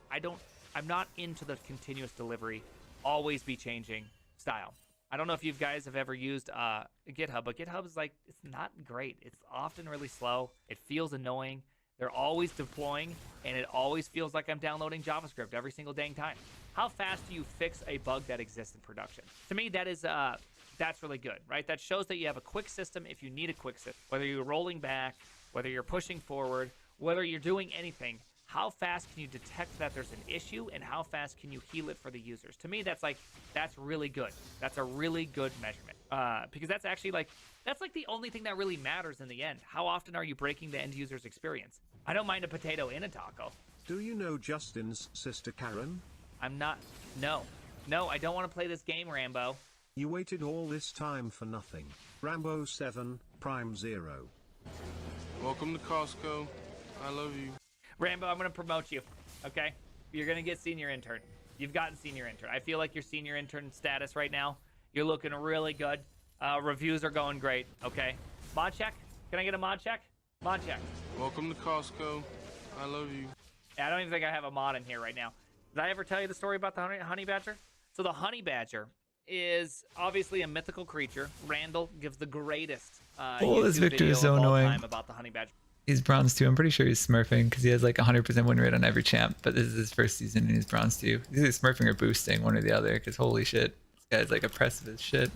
I'm not into the continuous delivery, always be changing style. I don't know if you guys have ever used GitHub, but GitHub is it's not great. It's often really slow. It feels annoying. They're always deploying, and it always feels like I'm downloading JavaScript every single dang time. How fast do you fix a bug that exists in production? To me, that's really good, right? That shows that you have a quick system if you need a quick system. Whether you're rolling back, whether you're pushing forward, whether you're doing anything, how fast can you detect that there's an issue, and how fast can you heal it for the users? To me, that's really good. That's a really good measurement because that's actually that's the only thing that really matters in the end. How often are you breaking the end user's experience? I don't mind a potato in a taco.
Do you know Justin's sister Karen?
I'm not. No, I don't want to play this game, Rambo.
You waited all this time for nothing. Rambo 7, Prime 0.
Welcome to Costco. I love you.
Rambo, I'm going to promote you, okay? You're going to get senior intern. You've gotten senior intern. I feel like you're senior intern status right now. You're looking really good. Reviews are going great, okay? Mod check? Can I get a mod check? Mod check.
Welcome to Costco. I love you.
I don't even think I have a mod in here right now. Did I ever tell you the story about the honey badger? So the honey badger is obviously a mythical creature. Randall gives the greatest
this Victor is so annoying.
time about the honey badger.
He's bronze 2. I'm pretty sure he's smurfing because he has 100% win rate on every champ. But this is his first season and he's bronze 2. He's either smurfing or boosting, one or the other. Because holy shit, this guy's oppressive as shit.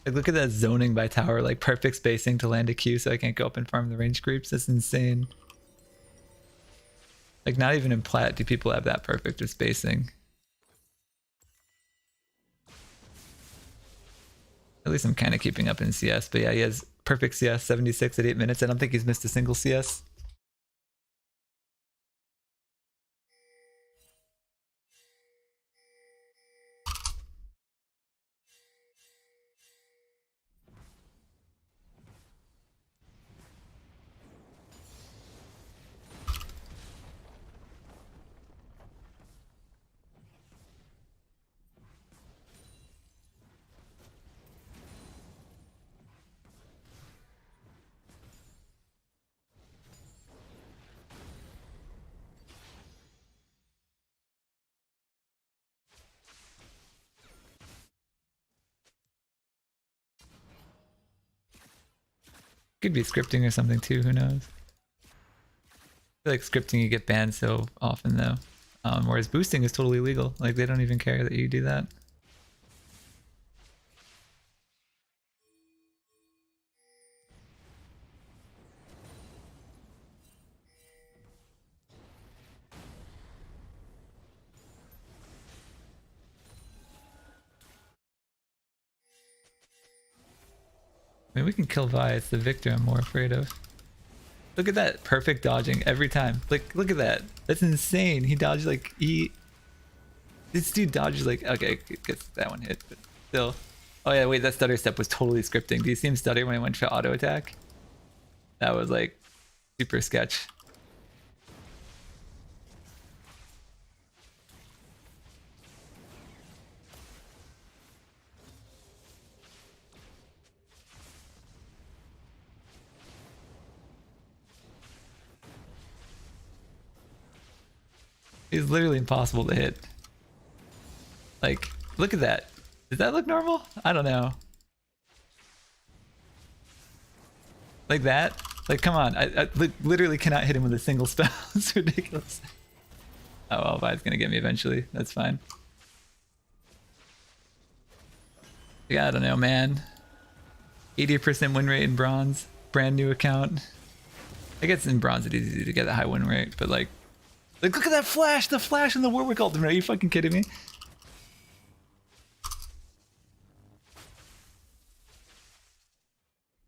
Look at that zoning by tower, perfect spacing to land a Q so I can't go up and farm the range creeps. That's insane. Not even in plat do people have that perfect of spacing. At least I'm kind of keeping up in CS, but yeah, he has perfect CS, 76 at 8 minutes. I don't think he's missed a single CS. Could be scripting or something too, who knows? I feel like scripting you get banned so often though. Whereas boosting is totally legal. They don't even care that you do that. I mean, we can kill Vi. It's the Victor I'm more afraid of. Look at that perfect dodging every time. Look at that. That's insane. He dodged This dude dodges okay, gets that one hit, but still. Oh yeah, wait, that stutter step was totally scripting. Do you see him stutter when he went for auto attack? That was like super sketch. He's literally impossible to hit. Like, look at that. Does that look normal? I don't know. Like that? Like, come on. I literally cannot hit him with a single spell. It's ridiculous. Oh, well, Vi's gonna get me eventually. That's fine. Yeah, I don't know, man. 80% win rate in bronze. Brand new account. I guess in bronze it's easy to get a high win rate, but like look at that flash! The flash in the Warwick ultimate. Are you fucking kidding me?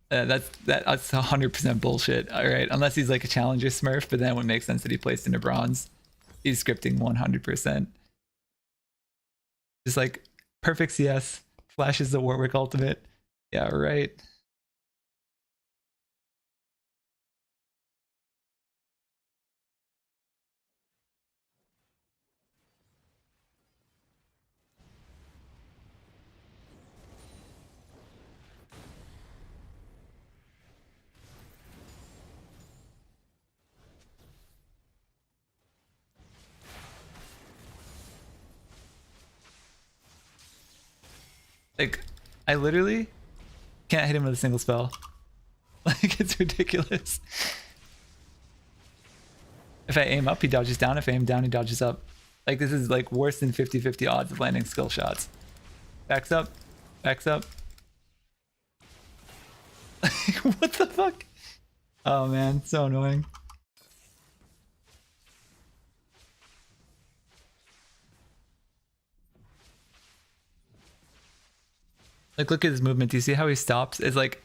That's 100% bullshit. All right, unless he's like a challenger smurf, but then it would make sense that he placed into bronze. He's scripting 100%. Just like perfect CS, flashes the Warwick ultimate. Yeah, right. Like, I literally can't hit him with a single spell. Like, it's ridiculous. If I aim up, he dodges down. If I aim down, he dodges up. Like, this is like worse than 50-50 odds of landing skill shots. Backs up. Backs up. What the fuck? Oh man, so annoying. Like, look at his movement. Do you see how he stops? It's like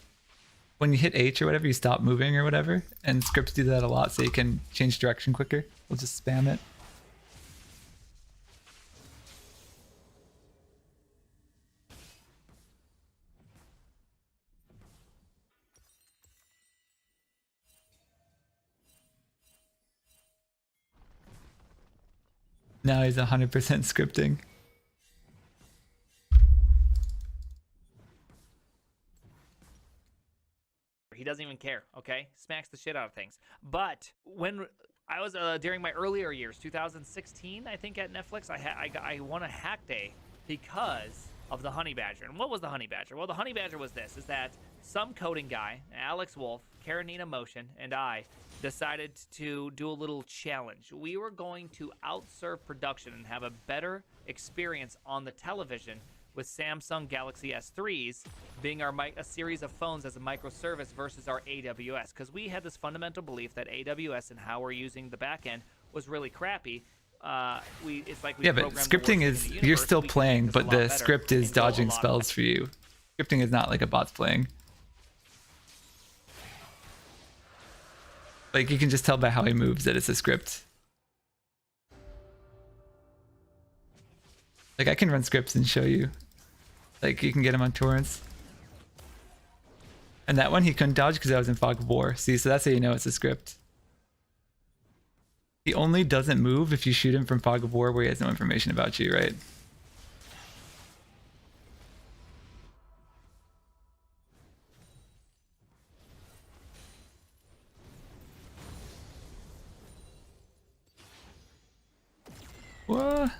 when you hit H or whatever, you stop moving or whatever. And scripts do that a lot, so you can change direction quicker. We'll just spam it. Now he's 100% scripting.
He doesn't even care, okay? Smacks the shit out of things. But when I was during my earlier years, 2016, I think at Netflix, I won a hack day because of the Honey Badger. And what was the Honey Badger? Well, the Honey Badger was this: is that some coding guy, Alex Wolf, Karenina Motion, and I decided to do a little challenge. We were going to outserve production and have a better experience on the television with Samsung Galaxy S3s being a series of phones as a microservice versus our AWS, because we had this fundamental belief that AWS and how we're using the backend was really crappy. It's like we
yeah, but scripting is you're still playing, but the script is dodging spells for you. Scripting is not like a bot's playing. Like, you can just tell by how he moves that it's a script. Like, I can run scripts and show you. Like, you can get him on torrents. And that one he couldn't dodge because I was in Fog of War. See, so that's how you know it's a script. He only doesn't move if you shoot him from Fog of War where he has no information about you, right? What?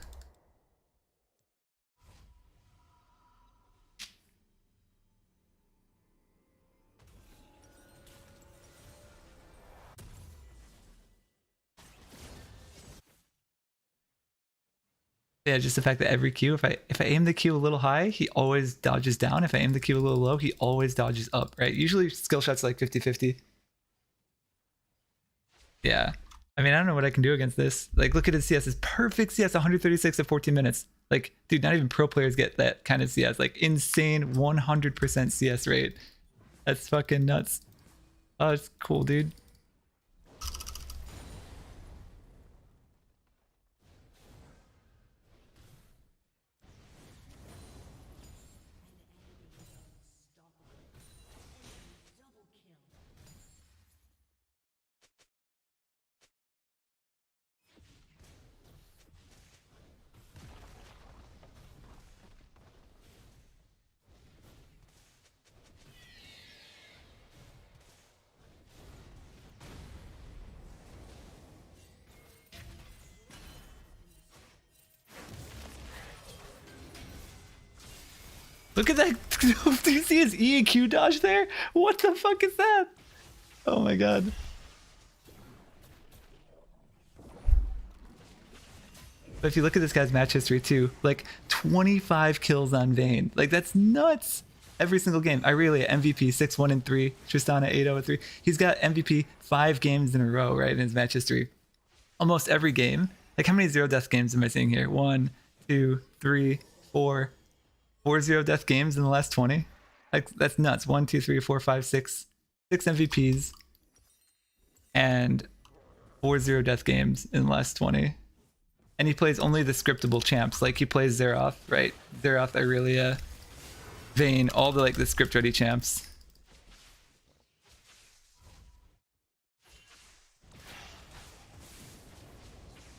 Yeah, just the fact that every Q, if I aim the Q a little high, he always dodges down. If I aim the Q a little low, he always dodges up, right? Usually skill shots like 50-50. Yeah. I mean, I don't know what I can do against this. Like, look at his CS. It's perfect CS, 136 at 14 minutes. Like, dude, not even pro players get that kind of CS. Like, insane 100% CS rate. That's fucking nuts. Oh, it's cool, dude. Look at that. Do you see his E and Q dodge there? What the fuck is that? Oh my god. But if you look at this guy's match history too, like 25 kills on Vayne. Like that's nuts. Every single game. Irelia, MVP, 6-1-3. Tristana, 8-0-3. He's got MVP 5 games in a row, right, in his match history. Almost every game. Like how many 0-death games am I seeing here? 1, 2, 3, 4. 4 0-death games in the last 20. Like that's nuts. 1, 2, 3, 4, 5, 6. 6 MVPs. And 4 0-death games in the last 20. And he plays only the scriptable champs. Like he plays Xerath, right? Xerath, Irelia, Vayne, all the like the script ready champs.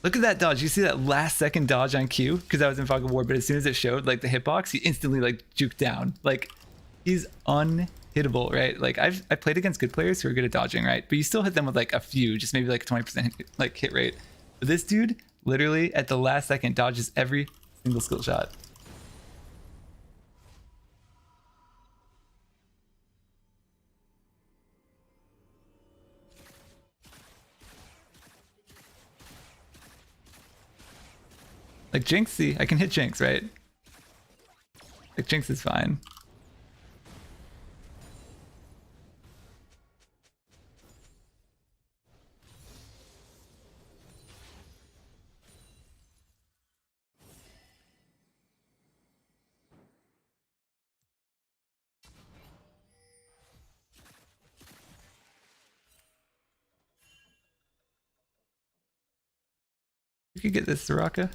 Look at that dodge. You see that last second dodge on Q? Because I was in Fog of War, but as soon as it showed like the hitbox, he instantly like juked down. Like he's unhittable, right? Like I played against good players who are good at dodging, right? But you still hit them with like a few, just maybe like 20% like hit rate. But this dude literally at the last second dodges every single skill shot. Like Jinx, see, I can hit Jinx, right? Like Jinx is fine. You could get this Soraka.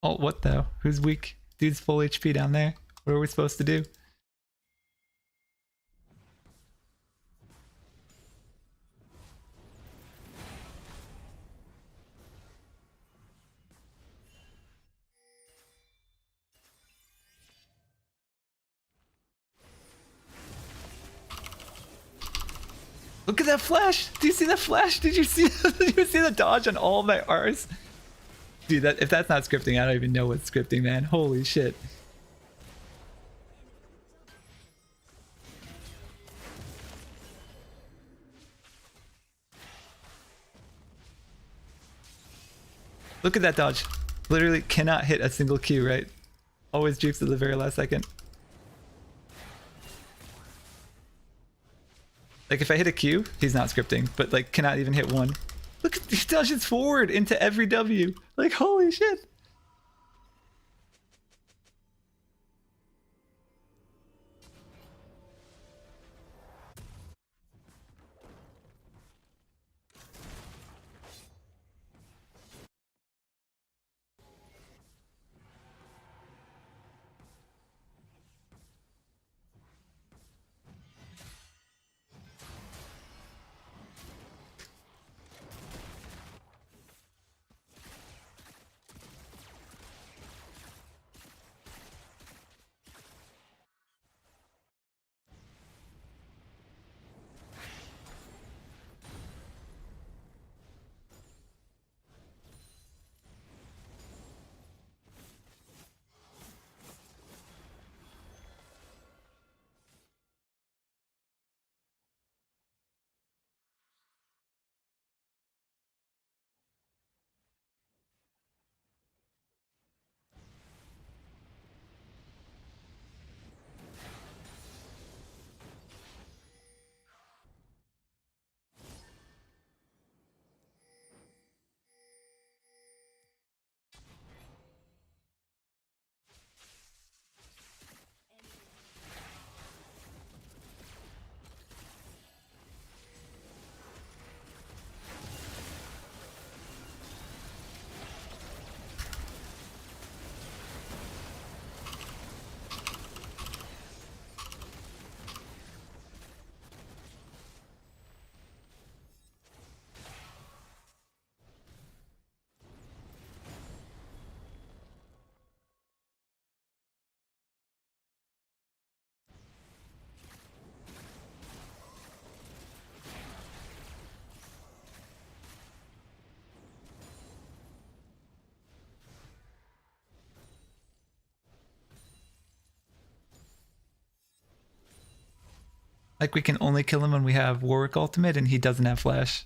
Oh, what though? Who's weak? Dude's full HP down there. What are we supposed to do? Look at that flash! Do you see that flash? Did you see the dodge on all my R's? Dude, that if that's not scripting, I don't even know what's scripting, man. Holy shit. Look at that dodge. Literally cannot hit a single Q, right? Always jukes at the very last second. Like if I hit a Q, he's not scripting, but like cannot even hit one. Look at these dodges forward into every W. Like holy shit. Like we can only kill him when we have Warwick ultimate and he doesn't have flash.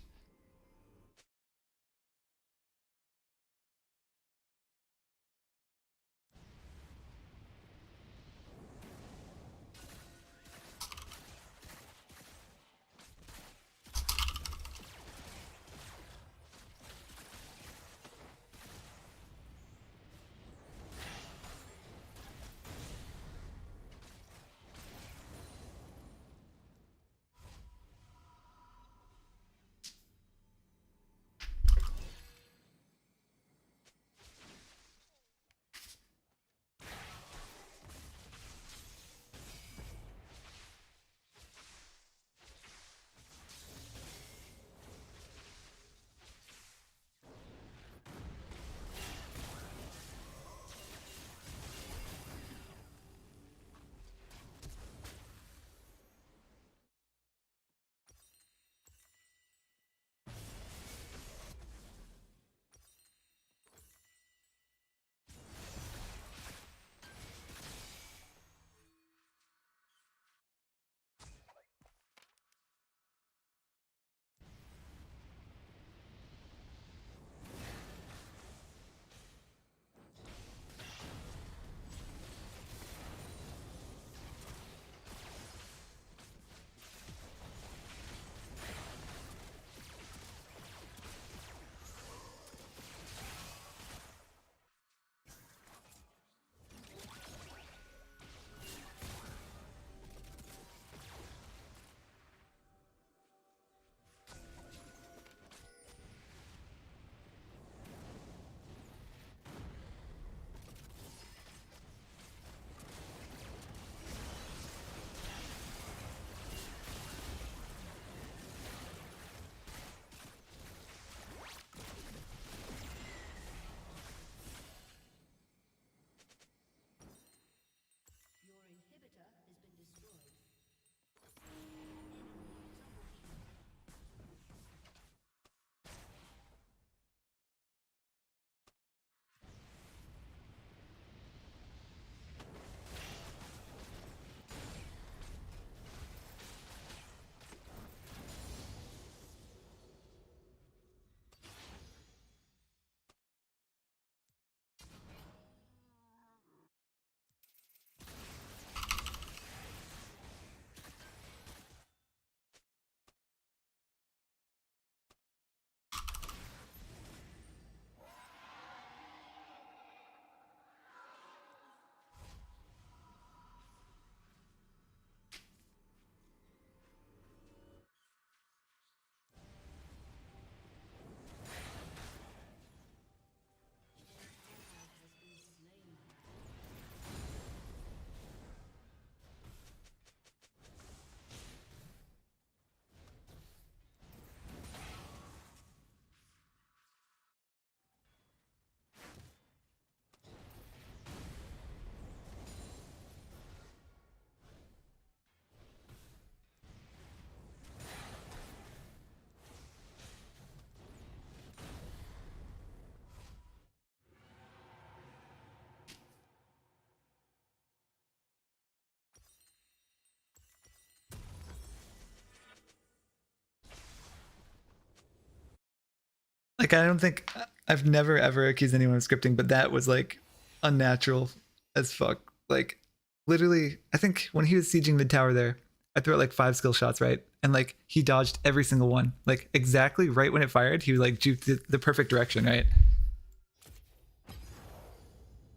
Like I don't think I've never ever accused anyone of scripting, but that was like unnatural as fuck. Like literally, I think when he was sieging mid tower there, I threw out like 5 skill shots, right? And like he dodged every single one. Like exactly right when it fired, he was like juked the perfect direction, right?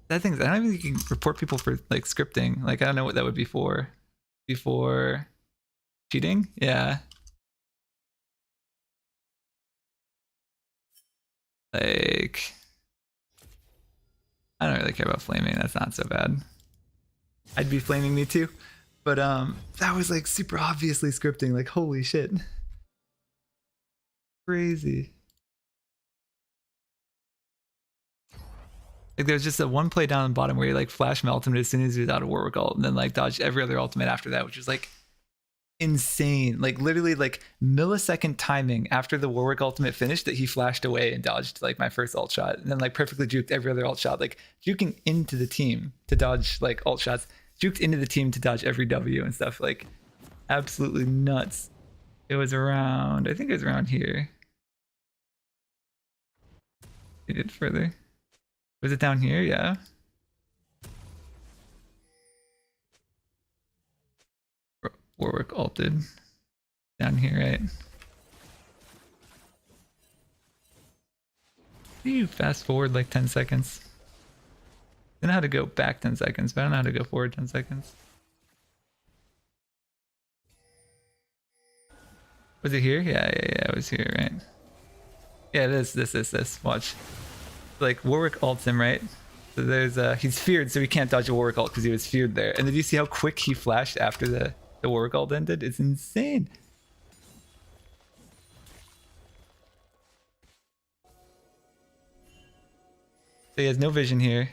That thing, I don't even think you can report people for like scripting. Like I don't know what that would be for. Before cheating? Yeah. Like I don't really care about flaming. That's not so bad. I'd be flaming me too. But that was like super obviously scripting. Like holy shit. Crazy. Like there's just a one play down the bottom where he like flashed my ultimate as soon as he was out of Warwick ult, and then like dodged every other ultimate after that, which was like insane. Like literally like millisecond timing after the Warwick ultimate finished that he flashed away and dodged like my first ult shot, and then like perfectly juked every other ult shot, like juking into the team to dodge like ult shots, juked into the team to dodge every W and stuff. Like absolutely nuts. It was around, I think it was around here. It did further. Was it down here? Yeah. Warwick ulted. Down here, right? You fast forward like 10 seconds. I know how to go back 10 seconds, but I don't know how to go forward 10 seconds. Was it here? Yeah, it was here, right? Yeah, this. Watch. Like, Warwick ults him, right? So there's, he's feared, so he can't dodge a Warwick ult because he was feared there. And did you see how quick he flashed after the Warwick ult ended? It's insane. So he has no vision here.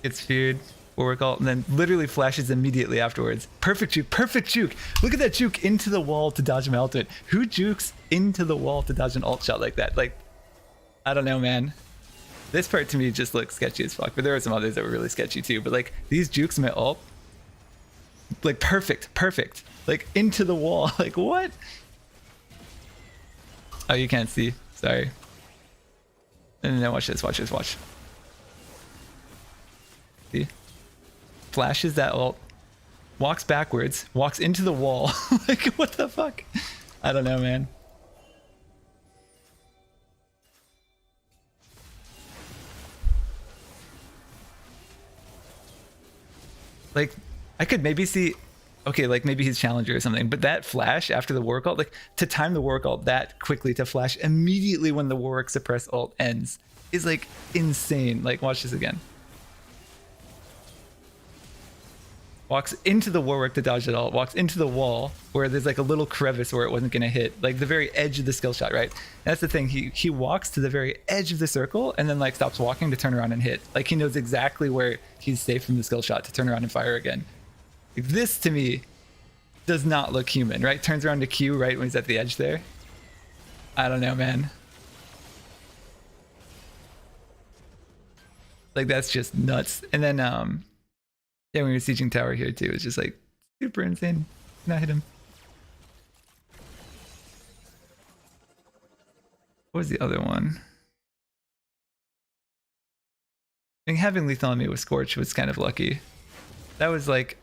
Gets feared, Warwick ult, and then literally flashes immediately afterwards. Perfect juke, perfect juke. Look at that juke into the wall to dodge my ultimate. Who jukes into the wall to dodge an ult shot like that? Like, I don't know, man. This part to me just looks sketchy as fuck, but there are some others that were really sketchy too. But like, these jukes my ult, like perfect. Like into the wall, like what? Oh, you can't see, sorry. No, watch this. See? Flashes that ult, walks backwards, walks into the wall. Like, what the fuck? I don't know, man. Like, I could maybe see, okay, like maybe he's challenger or something, but that flash after the Warwick ult, like to time the Warwick ult that quickly to flash immediately when the Warwick suppress ult ends is like insane. Like, watch this again. Walks into the Warwick to dodge it all, walks into the wall where there's like a little crevice where it wasn't gonna hit, like the very edge of the skill shot, right? And that's the thing, he walks to the very edge of the circle and then like stops walking to turn around and hit. Like he knows exactly where he's safe from the skill shot to turn around and fire again. Like, this to me does not look human, right? Turns around to Q right when he's at the edge there. I don't know, man. Like that's just nuts. And then yeah, when we were sieging tower here too, it's just like super insane. Not hit him. What was the other one? I think having lethal on me with Scorch was kind of lucky. That was like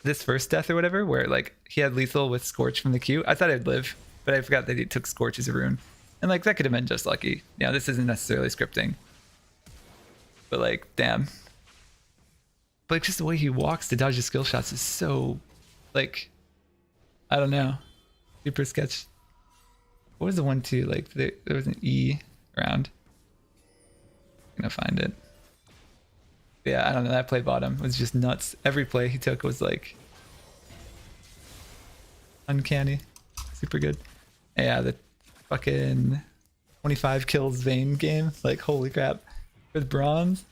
this first death or whatever, where like he had lethal with Scorch from the Q. I thought I'd live, but I forgot that he took Scorch as a rune. And like that could have been just lucky. Yeah, this isn't necessarily scripting. But like, damn. But like, just the way he walks to dodge his skill shots is so, like, I don't know, super sketch. What was the one too? Like there was an E around. I'm gonna find it. Yeah, I don't know. That play bottom was just nuts. Every play he took was like uncanny, super good. Yeah, the fucking 25 kills Vayne game. Like, holy crap, with bronze.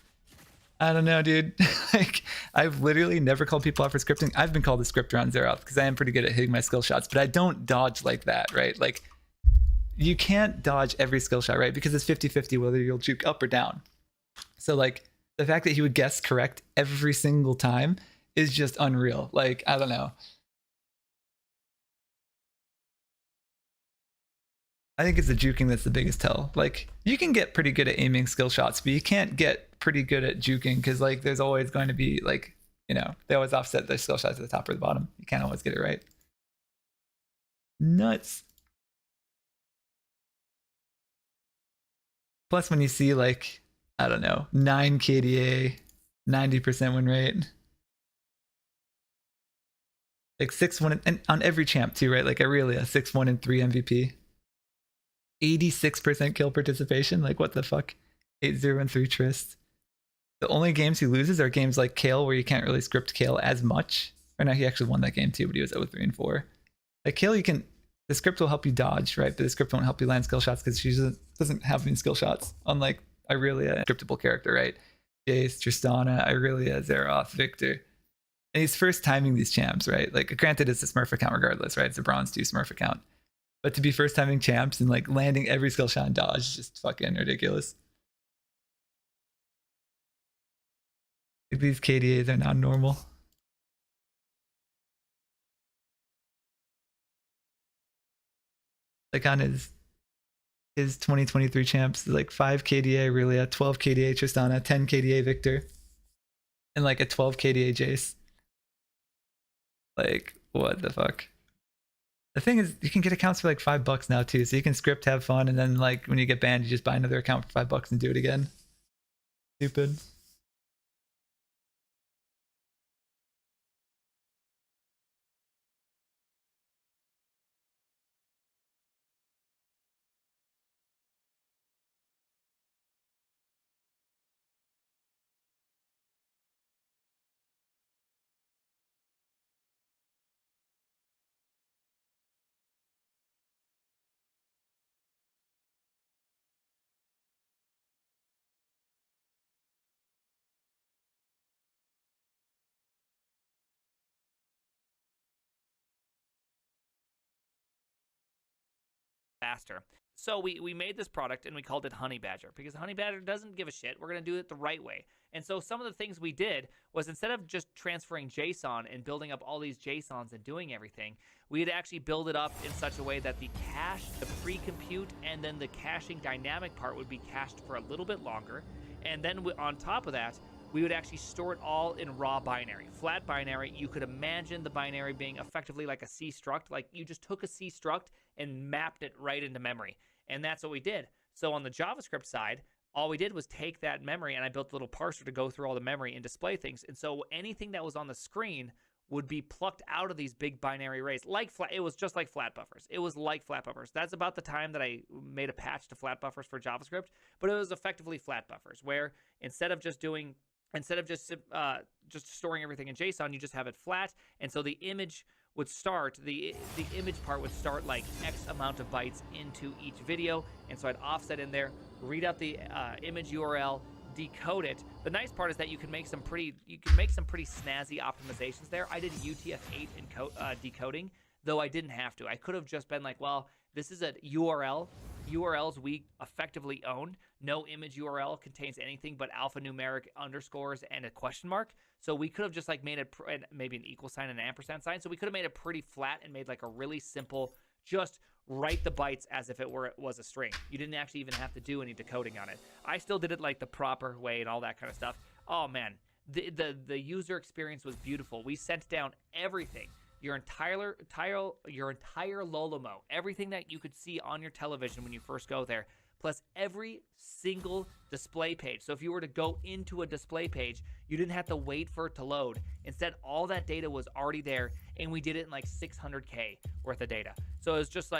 I don't know, dude. Like, I've literally never called people out for scripting. I've been called a scripter on Zeroth because I am pretty good at hitting my skill shots, but I don't dodge like that, right? Like, you can't dodge every skill shot, right? Because it's 50-50 whether you'll juke up or down. So, like, the fact that he would guess correct every single time is just unreal. Like, I don't know. I think it's the juking that's the biggest tell. Like, you can get pretty good at aiming skill shots, but you can't get pretty good at juking because like there's always going to be like, you know, they always offset the skill shots at the top or the bottom. You can't always get it right. Nuts. Plus when you see like, I don't know, 9 KDA, 90% win rate. Like 6-1 and on every champ too, right? Like Aurelia, 6-1 and 3 MVP. 86% kill participation. Like what the fuck? 8-0 and 3 Trist. The only games he loses are games like Kale where you can't really script Kale as much. Or no, he actually won that game too, but he was 0-3 and 4. Like Kale, you can, the script will help you dodge, right? But the script won't help you land skill shots because she doesn't have any skill shots. Unlike Aurelia, scriptable character, right? Jace, Tristana, Aurelia, Zeroth, Victor. And he's first timing these champs, right? Like granted, it's a Smurf account regardless, right? It's a bronze 2 Smurf account. But to be first timing champs and like landing every skill shot and dodge is just fucking ridiculous. Like, these KDAs are not normal. Like on his 2023 champs, like 5 KDA Aurelia, 12 KDA Tristana, 10 KDA Victor, and like a 12 KDA Jace. Like, what the fuck? The thing is, you can get accounts for like $5 now too, so you can script, have fun, and then like when you get banned, you just buy another account for $5 and do it again. Stupid.
Faster. So we made this product and we called it Honey Badger because Honey Badger doesn't give a shit. We're going to do it the right way. And so some of the things we did was instead of just transferring JSON and building up all these JSONs and doing everything, we'd actually build it up in such a way that the cache, the pre-compute, and then the caching dynamic part would be cached for a little bit longer. And then on top of that, we would actually store it all in raw binary, flat binary. You could imagine the binary being effectively like a C struct, like you just took a C struct and mapped it right into memory. And that's what we did. So on the JavaScript side, all we did was take that memory and I built a little parser to go through all the memory and display things. And so anything that was on the screen would be plucked out of these big binary arrays. It was just like flat buffers. It was like flat buffers. That's about the time that I made a patch to flat buffers for JavaScript, but it was effectively flat buffers where instead of just storing everything in JSON, you just have it flat. And so the image would start, the image part would start like X amount of bytes into each video. And so I'd offset in there, read out the image URL, decode it. The nice part is that you can make some pretty snazzy optimizations there. I did UTF-8 decoding, though I didn't have to. I could have just been like, well, this is a URL. URLs we effectively own. No image URL contains anything but alphanumeric underscores and a question mark. So we could have just like made it maybe an equal sign and an ampersand sign. So we could have made it pretty flat and made like a really simple, just write the bytes as if it was a string. You didn't actually even have to do any decoding on it. I still did it like the proper way and all that kind of stuff. Oh man, the user experience was beautiful. We sent down everything. Your entire Lolomo, everything that you could see on your television when you first go there, plus every single display page. So if you were to go into a display page, you didn't have to wait for it to load. Instead, all that data was already there, and we did it in like 600K worth of data. So it was just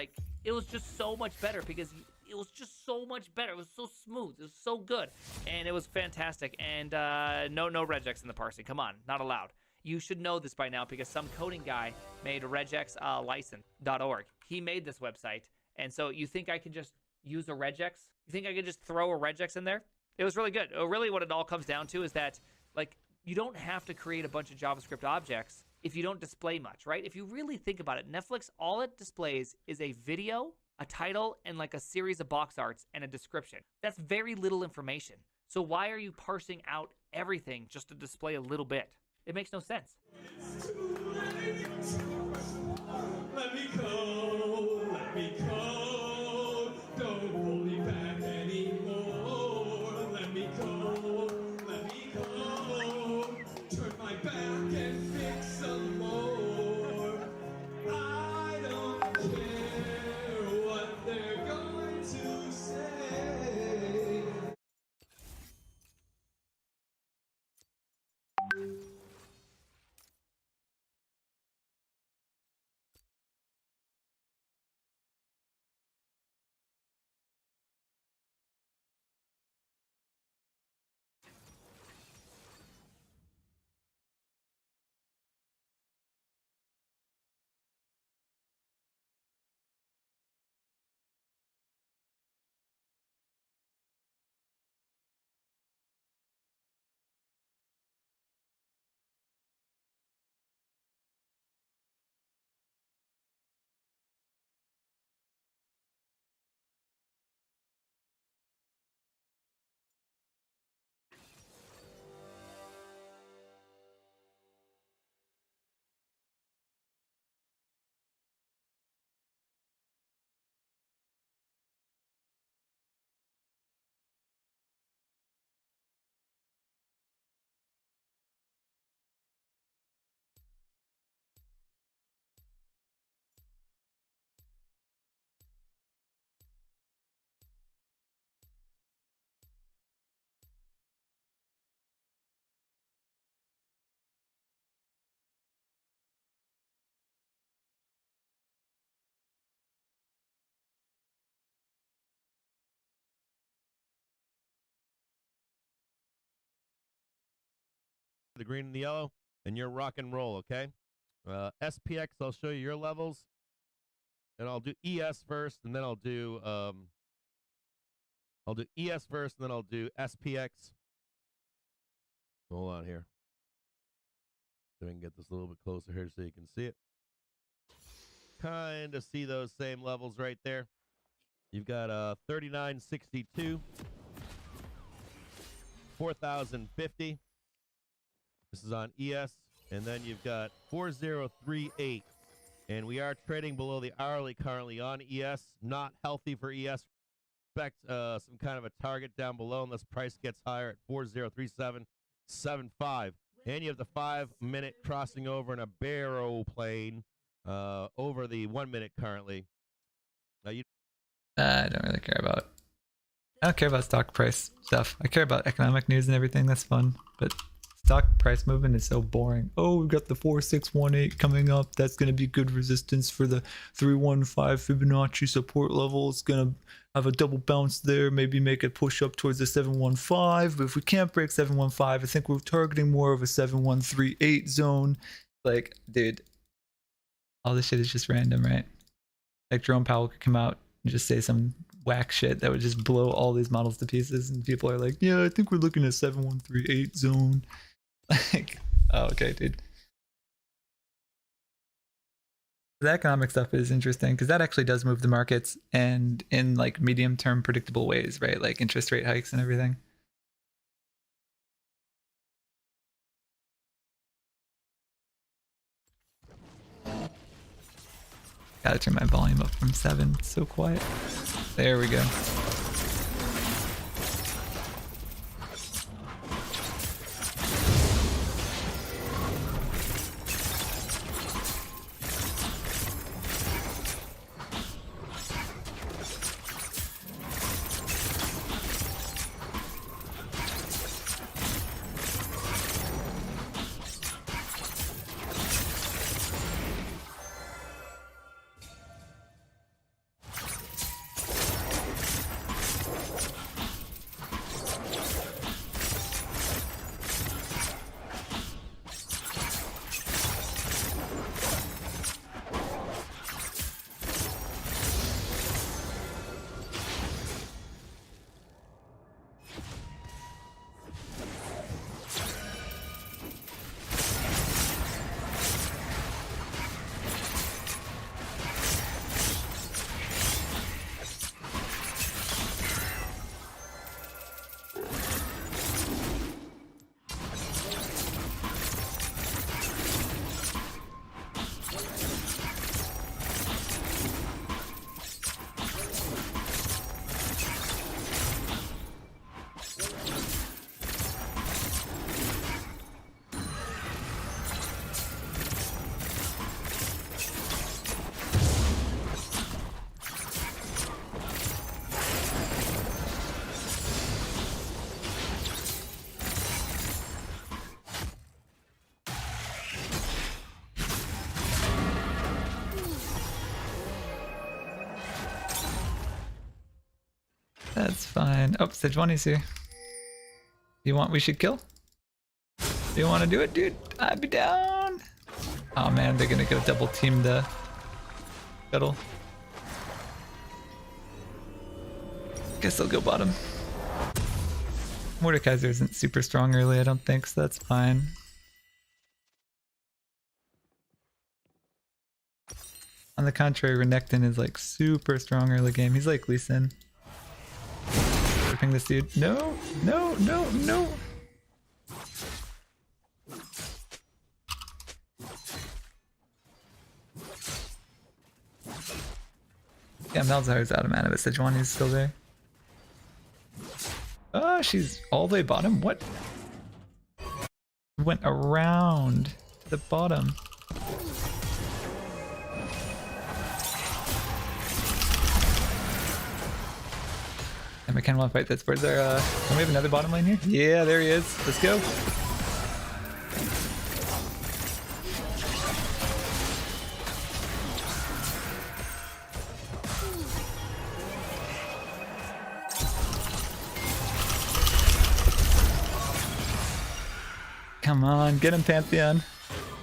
so much better because it was just so much better. It was so smooth. It was so good, and it was fantastic. And no regex in the parsing. Come on, not allowed. You should know this by now because some coding guy made regexlicense.org. He made this website. And so you think I can just use a regex? You think I can just throw a regex in there? It was really good. Really what it all comes down to is that like you don't have to create a bunch of JavaScript objects if you don't display much, right? If you really think about it, Netflix, all it displays is a video, a title, and like a series of box arts and a description. That's very little information. So why are you parsing out everything just to display a little bit? It makes no sense.
Let me go, let me go. Don't hold me back anymore. Let me go, let me go. Turn my back and fix some more. I don't care what they're going to say.
the green and the yellow, and you're rock and roll, okay? SPX, I'll show you your levels. And I'll do ES first, and then I'll do ES first, and then I'll do SPX. Hold on here. So we can get this a little bit closer here so you can see it. Kind of see those same levels right there. You've got 3962, 4050. This is on ES. And then you've got 4038. And we are trading below the hourly currently on ES. Not healthy for ES. Expect some kind of a target down below unless price gets higher at 4037.75. And you have the 5-minute crossing over in a barrow plane over the 1 minute currently. Now
I don't really care about. I don't care about stock price stuff. I care about economic news and everything. That's fun, but stock price movement is so boring. Oh, we've got the 4618 coming up. That's going to be good resistance for the 315 Fibonacci support level. It's going to have a double bounce there. Maybe make it push up towards the 715. But if we can't break 715, I think we're targeting more of a 7138 zone. Like, dude, all this shit is just random, right? Like Jerome Powell could come out and just say some whack shit that would just blow all these models to pieces, and people are like, yeah, I think we're looking at 7138 zone. Like, oh, okay, dude. The economic stuff is interesting because that actually does move the markets, and in like medium term predictable ways, right? Like interest rate hikes and everything. Gotta turn my volume up from 7. It's so quiet. There we go. That's fine. Oh, Sejuani's here. You want we should kill? Do you want to do it, dude? I'd be down. Oh man, they're gonna go double team the Scuttle. Guess they'll go bottom. Mordekaiser isn't super strong early, I don't think, so that's fine. On the contrary, Renekton is like super strong early game. He's like Lee Sin. Ping this dude. No, no, no, no. Yeah, Malzahar's out of mana, but Sejuani's still there. Oh, she's all the way bottom? What? Went around the bottom. And I kind of want to fight this. Where's our, can we have another bottom lane here? Yeah, there he is. Let's go. Come on, get him, Pantheon.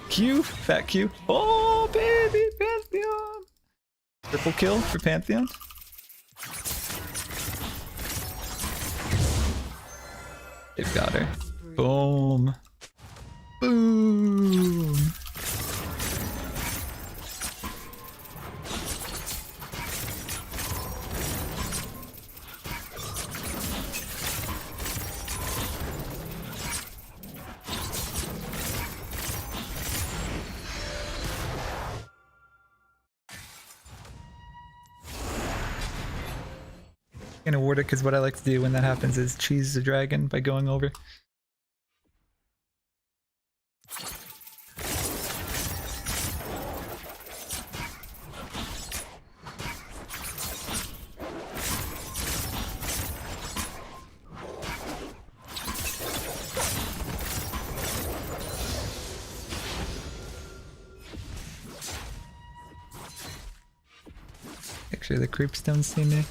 Q, fat Q. Oh, baby, Pantheon. Triple kill for Pantheon. They've got her. Boom. Boom. In a Wardic is what I like to do when that happens is cheese the dragon by going over. Make sure the creeps don't see me.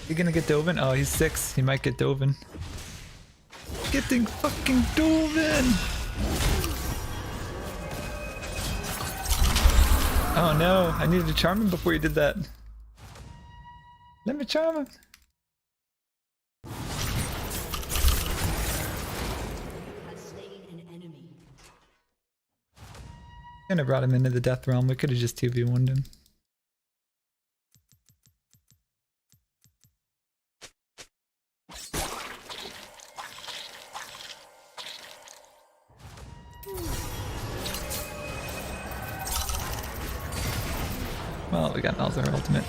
He gonna get Dovin? Oh, he's 6. He might get Dovin. Getting fucking Dovin! Oh no, I needed to charm him before you did that. Let me charm him. Couldn't have brought him into the death realm. We could have just 2v1'd him. Well, we got Malzahar ultimate.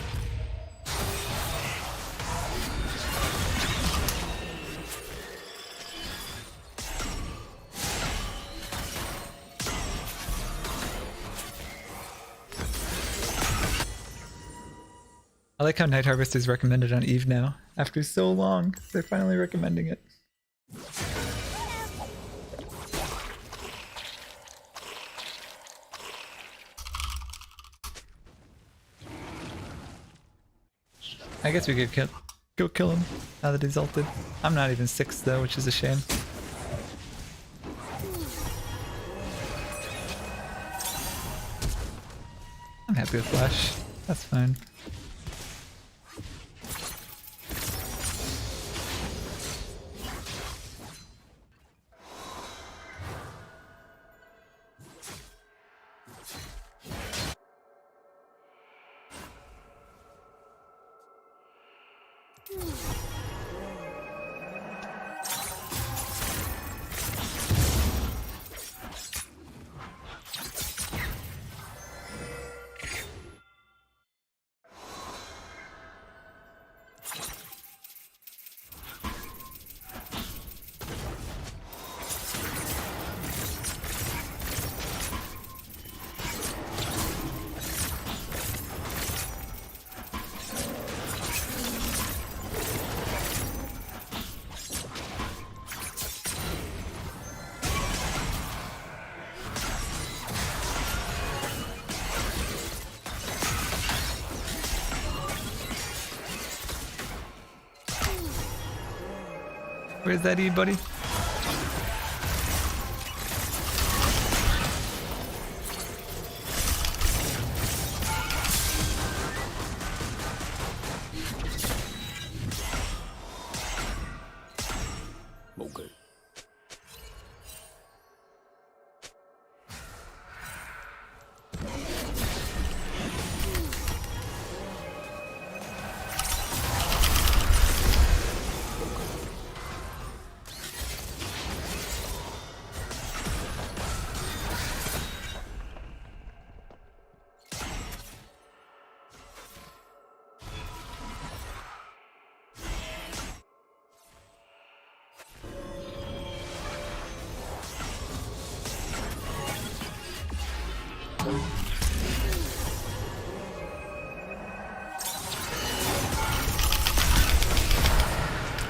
I like how Night Harvest is recommended on Eve now. After so long, they're finally recommending it. I guess we could go kill him now that he's ulted. I'm not even 6 though, which is a shame. I'm happy with Flash. That's fine. Where's that E, buddy?
Okay.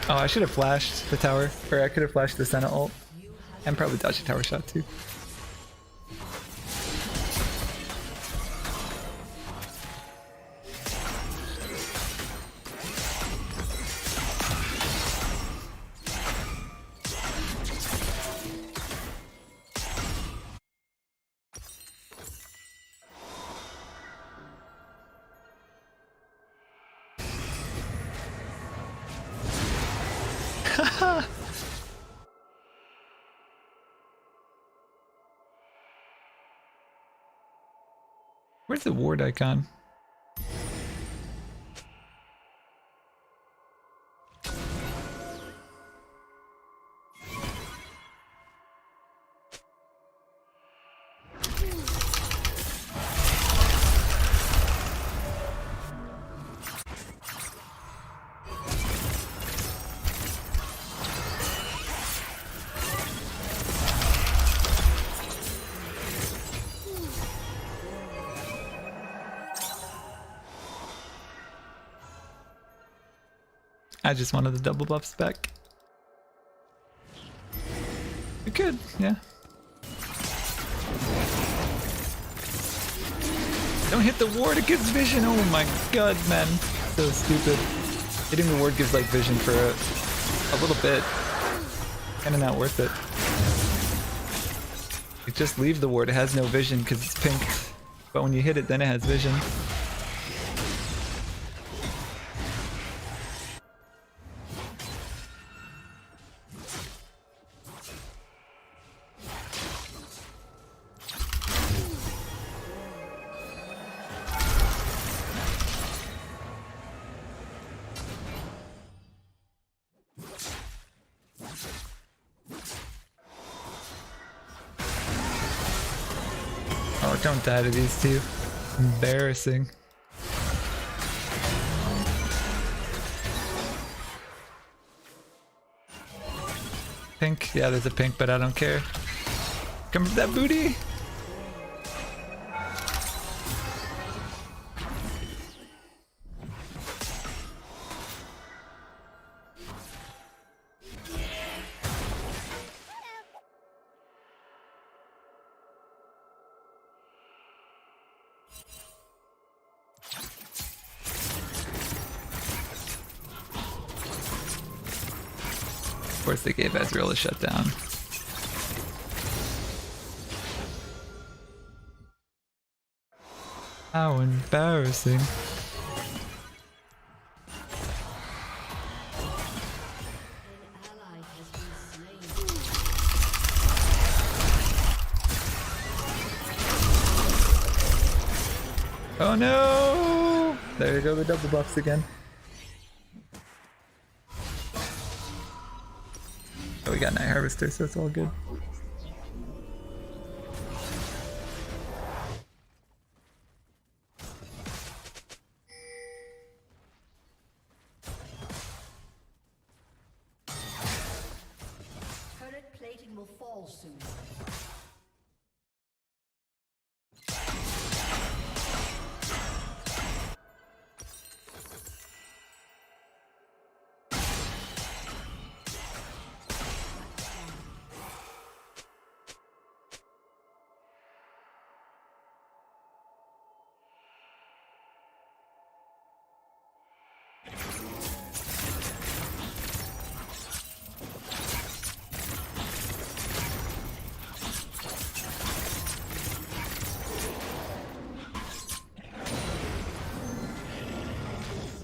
Oh, I should have flashed the tower, or I could have flashed the Senna ult, and probably dodged a tower shot too. Where's the ward icon? I just wanted the double buffs back. We could, yeah. Don't hit the ward, it gives vision. Oh my god, man. So stupid. Hitting the ward gives like vision for a little bit. Kinda not worth it. You just leave the ward, it has no vision because it's pink. But when you hit it, then it has vision. Oh, don't die to these two. Embarrassing. Pink? Yeah, there's a pink, but I don't care. Come for that booty! Of course they gave Ezreal a shutdown. How embarrassing. Oh no! There you go, the double buffs again. Oh, we got Night Harvester, so it's all good.
Turret plating will fall soon.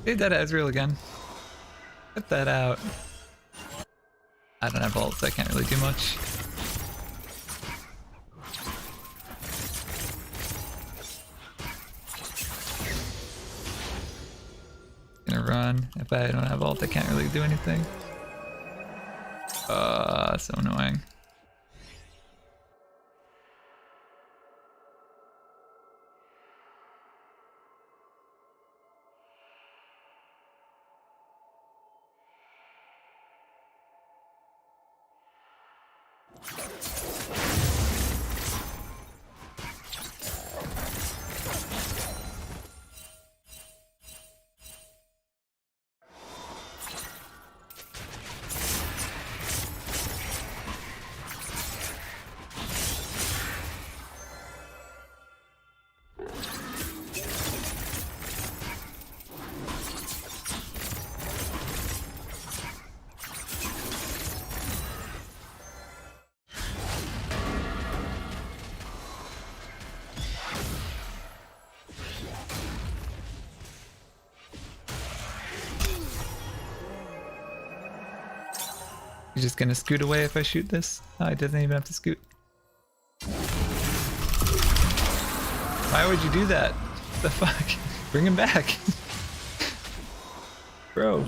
Did that Ezreal again. Get that out. I don't have ult, so I can't really do much. Gonna run. If I don't have ult, I can't really do anything. So annoying. He's just gonna scoot away if I shoot this. Oh, he doesn't even have to scoot. Why would you do that? The fuck? Bring him back. Bro.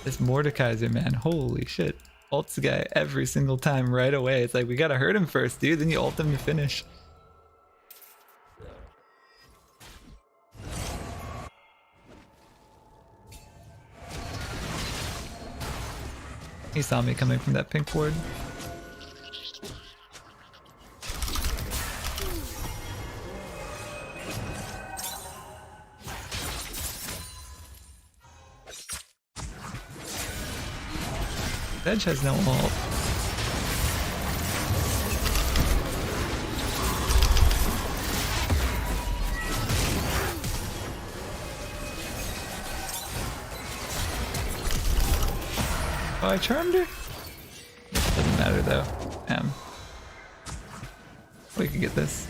This Mordekaiser, man, holy shit. Ults the guy every single time right away. It's like, we gotta hurt him first, dude, then you ult him to finish. He saw me coming from that pink ward. Edge has no ult. Oh, I charmed her? Doesn't matter though. We can get this.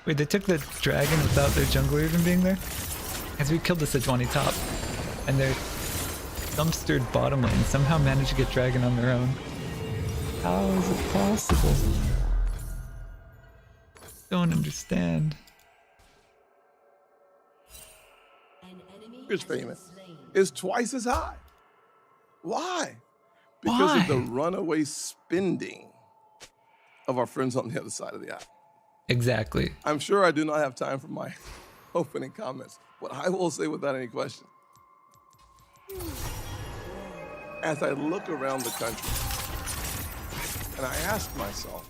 Wait, they took the dragon without their jungler even being there? As we killed the Sejuani top, and their dumpstered bottom lane somehow managed to get dragon on their own. How is it possible? Don't understand.
Average payment is twice as high. Why? Because of the runaway spending of our friends on the other side of the aisle.
Exactly.
I'm sure I do not have time for my opening comments, but I will say without any question, as I look around the country and I ask myself,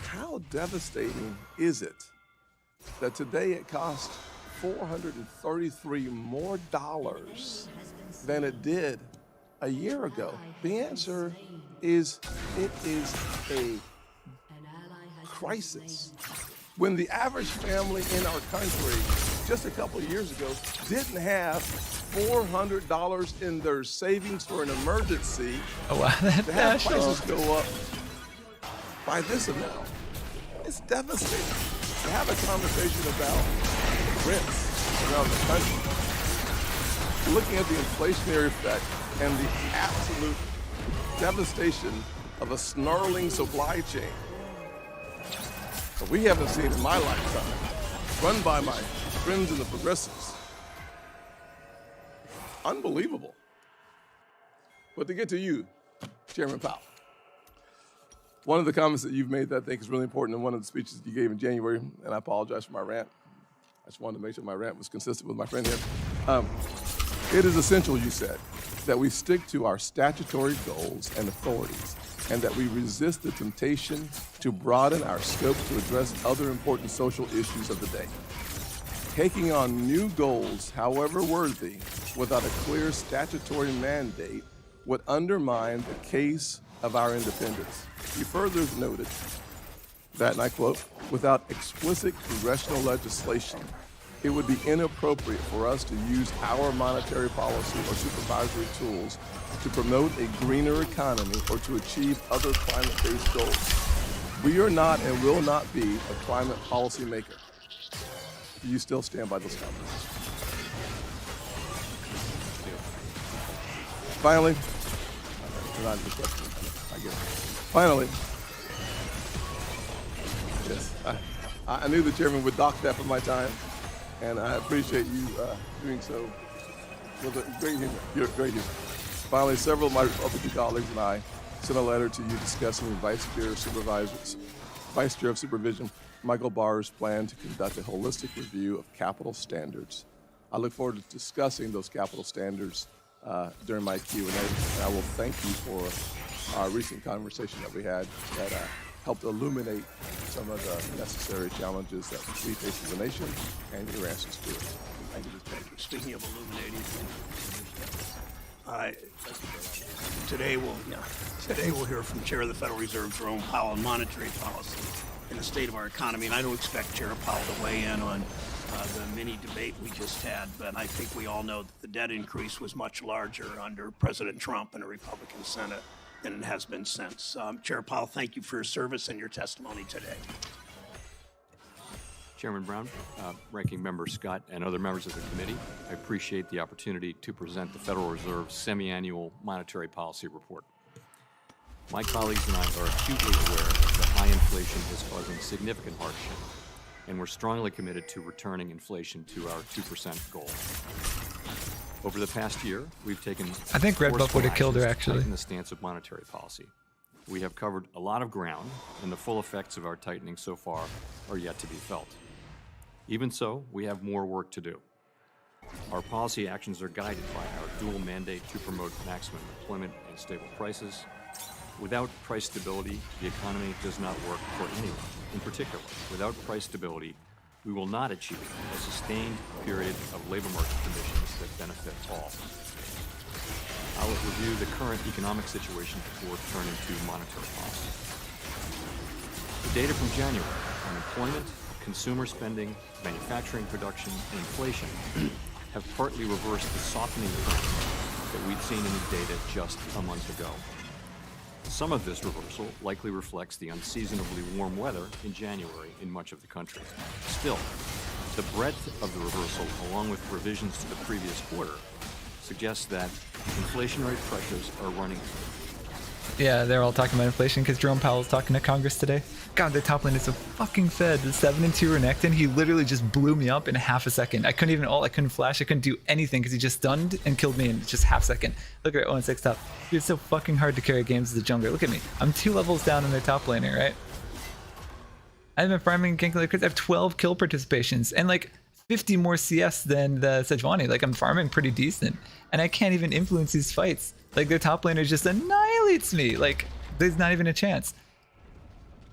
how devastating is it that today it costs $433 more than it did a year ago? The answer is it is a crisis. When the average family in our country just a couple of years ago didn't have $400 in their savings for an emergency,
oh wow, that
to have prices go up by this amount, it's devastating. To have a conversation about rents around the country, looking at the inflationary effect and the absolute devastation of a snarling supply chain that we haven't seen in my lifetime, run by my friends in the progressives. Unbelievable. But to get to you, Chairman Powell, one of the comments that you've made that I think is really important in one of the speeches you gave in January, and I apologize for my rant. I just wanted to make sure my rant was consistent with my friend here. It is essential, you said, that we stick to our statutory goals and authorities, and that we resist the temptation to broaden our scope to address other important social issues of the day. Taking on new goals, however worthy, without a clear statutory mandate would undermine the case of our independence. He further noted that, and I quote, without explicit congressional legislation, it would be inappropriate for us to use our monetary policy or supervisory tools to promote a greener economy or to achieve other climate-based goals. We are not and will not be a climate policy maker. Do you still stand by those comments? Finally, finally, yes, I knew the chairman would dock that for my time, and I appreciate you doing so with a great humor. You're great humor. Finally, several of my Republican colleagues and I sent a letter to you discussing Vice Chair of Supervision Michael Barr's plan to conduct a holistic review of capital standards. I look forward to discussing those capital standards during my Q&A. And I will thank you for our recent conversation that we had that helped illuminate some of the necessary challenges that we face as a nation and your answers to it. Thank you.
Speaking of illuminating, today we'll hear from Chair of the Federal Reserve Jerome Powell on monetary policy and the state of our economy. And I don't expect Chair Powell to weigh in on the mini debate we just had, but I think we all know that the debt increase was much larger under President Trump and a Republican Senate than it has been since. Chair Powell, thank you for your service and your testimony today.
Chairman Brown, Ranking Member Scott, and other members of the committee, I appreciate the opportunity to present the Federal Reserve's semi-annual monetary policy report. My colleagues and I are acutely aware that high inflation is causing significant hardship, and we're strongly committed to returning inflation to our 2% goal. Over the past year, we've taken
I think Red Buff would have killed her, actually.
the stance of monetary policy. We have covered a lot of ground, and the full effects of our tightening so far are yet to be felt. Even so, we have more work to do. Our policy actions are guided by our dual mandate to promote maximum employment and stable prices. Without price stability, the economy does not work for anyone. In particular, without price stability, we will not achieve a sustained period of labor market conditions that benefit all. I'll review the current economic situation before turning to monetary policy. The data from January on employment, consumer spending, manufacturing production, and inflation have partly reversed the softening trend that we'd seen in the data just a month ago. Some of this reversal likely reflects the unseasonably warm weather in January in much of the country. Still, the breadth of the reversal, along with revisions to the previous quarter, suggests that inflationary pressures are running.
Yeah, they're all talking about inflation because Jerome Powell's talking to Congress today. God, the top lane is so fucking fed. The 7-2 Renekton, he literally just blew me up in half a second. I couldn't even ult, I couldn't flash, I couldn't do anything because he just stunned and killed me in just half a second. Look at 0-6 top. Dude, it's so fucking hard to carry games as a jungler. Look at me. I'm 2 levels down in their top laner, right? I've been farming gank because I have 12 kill participations and like 50 more CS than the Sejuani. Like I'm farming pretty decent and I can't even influence these fights. Like their top laner just annihilates me. Like there's not even a chance.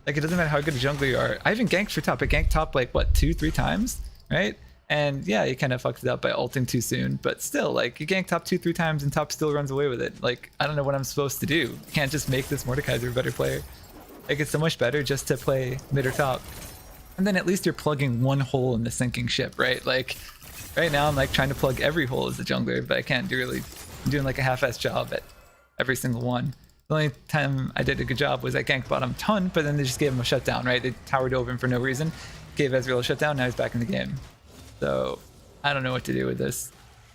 Like it doesn't matter how good a jungler you are. I even ganked for top. I ganked top like what 2-3 times, right? And yeah, you kind of fucked it up by ulting too soon. But still, like you gank top 2-3 times and top still runs away with it. Like I don't know what I'm supposed to do. You can't just make this Mordekaiser a better player. Like it's so much better just to play mid or top. And then at least you're plugging one hole in the sinking ship, right? Like right now I'm like trying to plug every hole as a jungler, but I can't do really. I'm doing like a half-assed job at every single one. The only time I did a good job was I ganked bottom a ton, but then they just gave him a shutdown, right? They towered over him for no reason, gave Ezreal a shutdown, now he's back in the game. So I don't know what to do with this.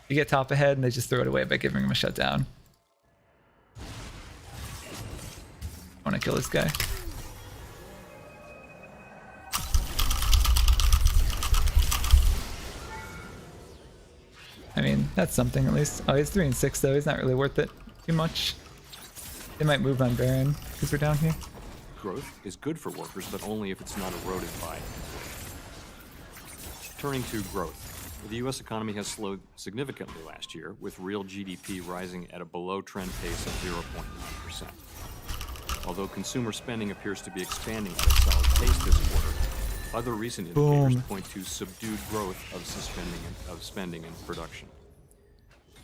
You get top ahead and they just throw it away by giving him a shutdown. I want to kill this guy. I mean, that's something at least. Oh, he's 3-6 though. He's not really worth it too much. They might move on Baron because we're down here.
Growth is good for workers, but only if it's not eroded by. Turning to growth. The U.S. economy has slowed significantly last year, with real GDP rising at a below-trend pace of 0.9%. Although consumer spending appears to be expanding at a solid pace this quarter, other recent indicators point to subdued growth of spending and production.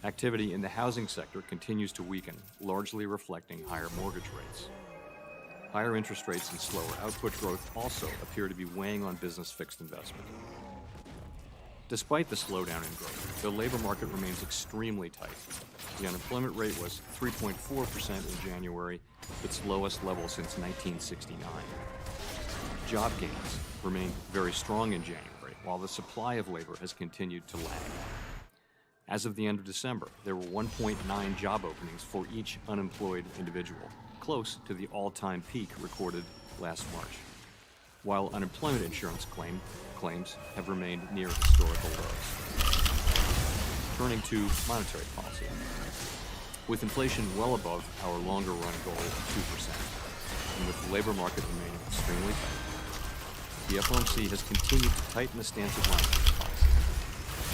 Activity in the housing sector continues to weaken, largely reflecting higher mortgage rates. Higher interest rates and slower output growth also appear to be weighing on business fixed investment. Despite the slowdown in growth, the labor market remains extremely tight. The unemployment rate was 3.4% in January, its lowest level since 1969. Job gains remained very strong in January, while the supply of labor has continued to lag. As of the end of December, there were 1.9 job openings for each unemployed individual, close to the all-time peak recorded last March, while unemployment insurance claims have remained near historical lows. Turning to monetary policy. With inflation well above our longer run goal of 2%, and with the labor market remaining extremely tight, the FOMC has continued to tighten the stance of monetary policy,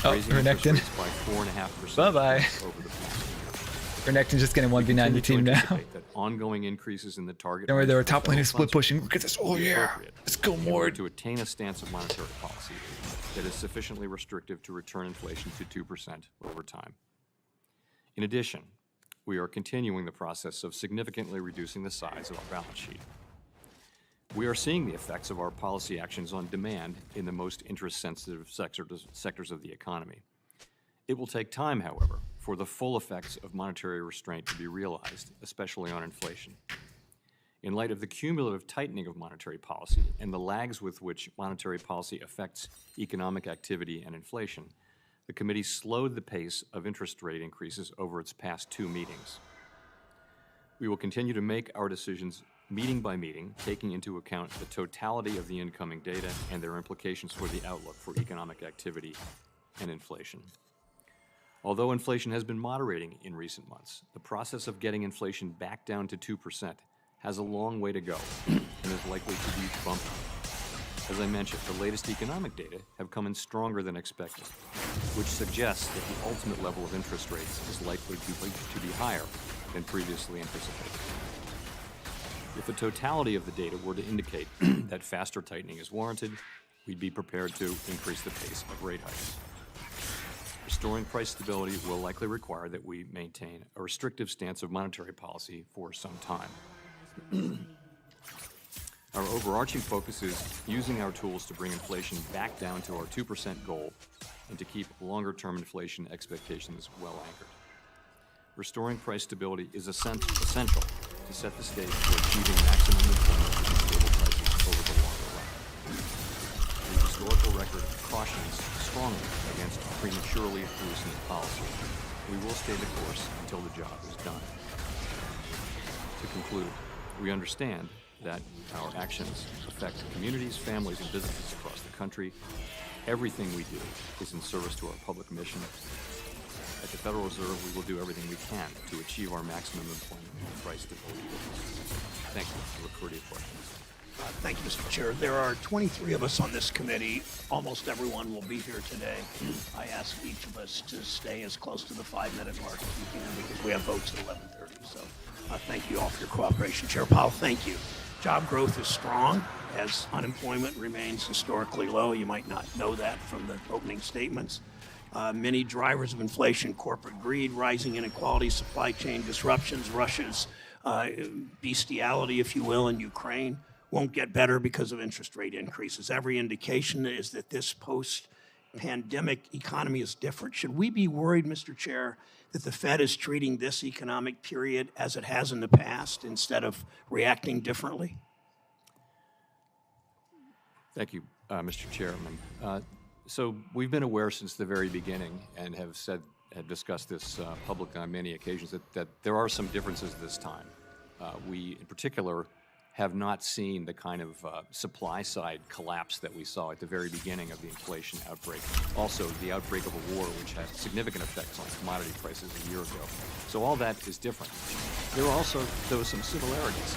raising interest
Renekton.
rates by 4.5%
Bye-bye.
over the past year.
Renekton's just getting 1v9 the team now.
That ongoing increases in the target.
Don't worry, they were
range for
top lane
federal
is split
funds
pushing. Look at this. Oh
will be
yeah.
appropriate
Let's go
in
more.
order to attain a stance of monetary policy that is sufficiently restrictive to return inflation to 2% over time. In addition, we are continuing the process of significantly reducing the size of our balance sheet. We are seeing the effects of our policy actions on demand in the most interest-sensitive sectors of the economy. It will take time, however, for the full effects of monetary restraint to be realized, especially on inflation. In light of the cumulative tightening of monetary policy and the lags with which monetary policy affects economic activity and inflation, the committee slowed the pace of interest rate increases over its past 2 meetings. We will continue to make our decisions meeting by meeting, taking into account the totality of the incoming data and their implications for the outlook for economic activity and inflation. Although inflation has been moderating in recent months, the process of getting inflation back down to 2% has a long way to go and is likely to be bumpy. As I mentioned, the latest economic data have come in stronger than expected, which suggests that the ultimate level of interest rates is likely to be higher than previously anticipated. If the totality of the data were to indicate that faster tightening is warranted, we'd be prepared to increase the pace of rate hikes. Restoring price stability will likely require that we maintain a restrictive stance of monetary policy for some time. Our overarching focus is using our tools to bring inflation back down to our 2% goal and to keep longer-term inflation expectations well anchored. Restoring price stability is essential to set the stage for achieving maximum employment and stable prices over the longer run. The historical record cautions strongly against prematurely loosening policy. We will stay the course until the job is done. To conclude, we understand that our actions affect communities, families, and businesses across the country. Everything we do is in service to our public mission. At the Federal Reserve, we will do everything we can to achieve our maximum employment and price stability goals. Thank you. I look forward to your questions.
Thank you, Mr. Chair. There are 23 of us on this committee. Almost everyone will be here today. I ask each of us to stay as close to the 5-minute mark as we can because we have votes at 11:30. So thank you all for your cooperation. Chair Powell, thank you. Job growth is strong as unemployment remains historically low. You might not know that from the opening statements. Many drivers of inflation, corporate greed, rising inequality, supply chain disruptions, Russia's bestiality, if you will, in Ukraine, won't get better because of interest rate increases. Every indication is that this post-pandemic economy is different. Should we be worried, Mr. Chair, that the Fed is treating this economic period as it has in the past instead of reacting differently?
Thank you, Mr. Chairman. So we've been aware since the very beginning and have discussed this publicly on many occasions that there are some differences this time. We, in particular, have not seen the kind of supply side collapse that we saw at the very beginning of the inflation outbreak. Also, the outbreak of a war, which had significant effects on commodity prices a year ago. So all that is different. There are also, though, some similarities.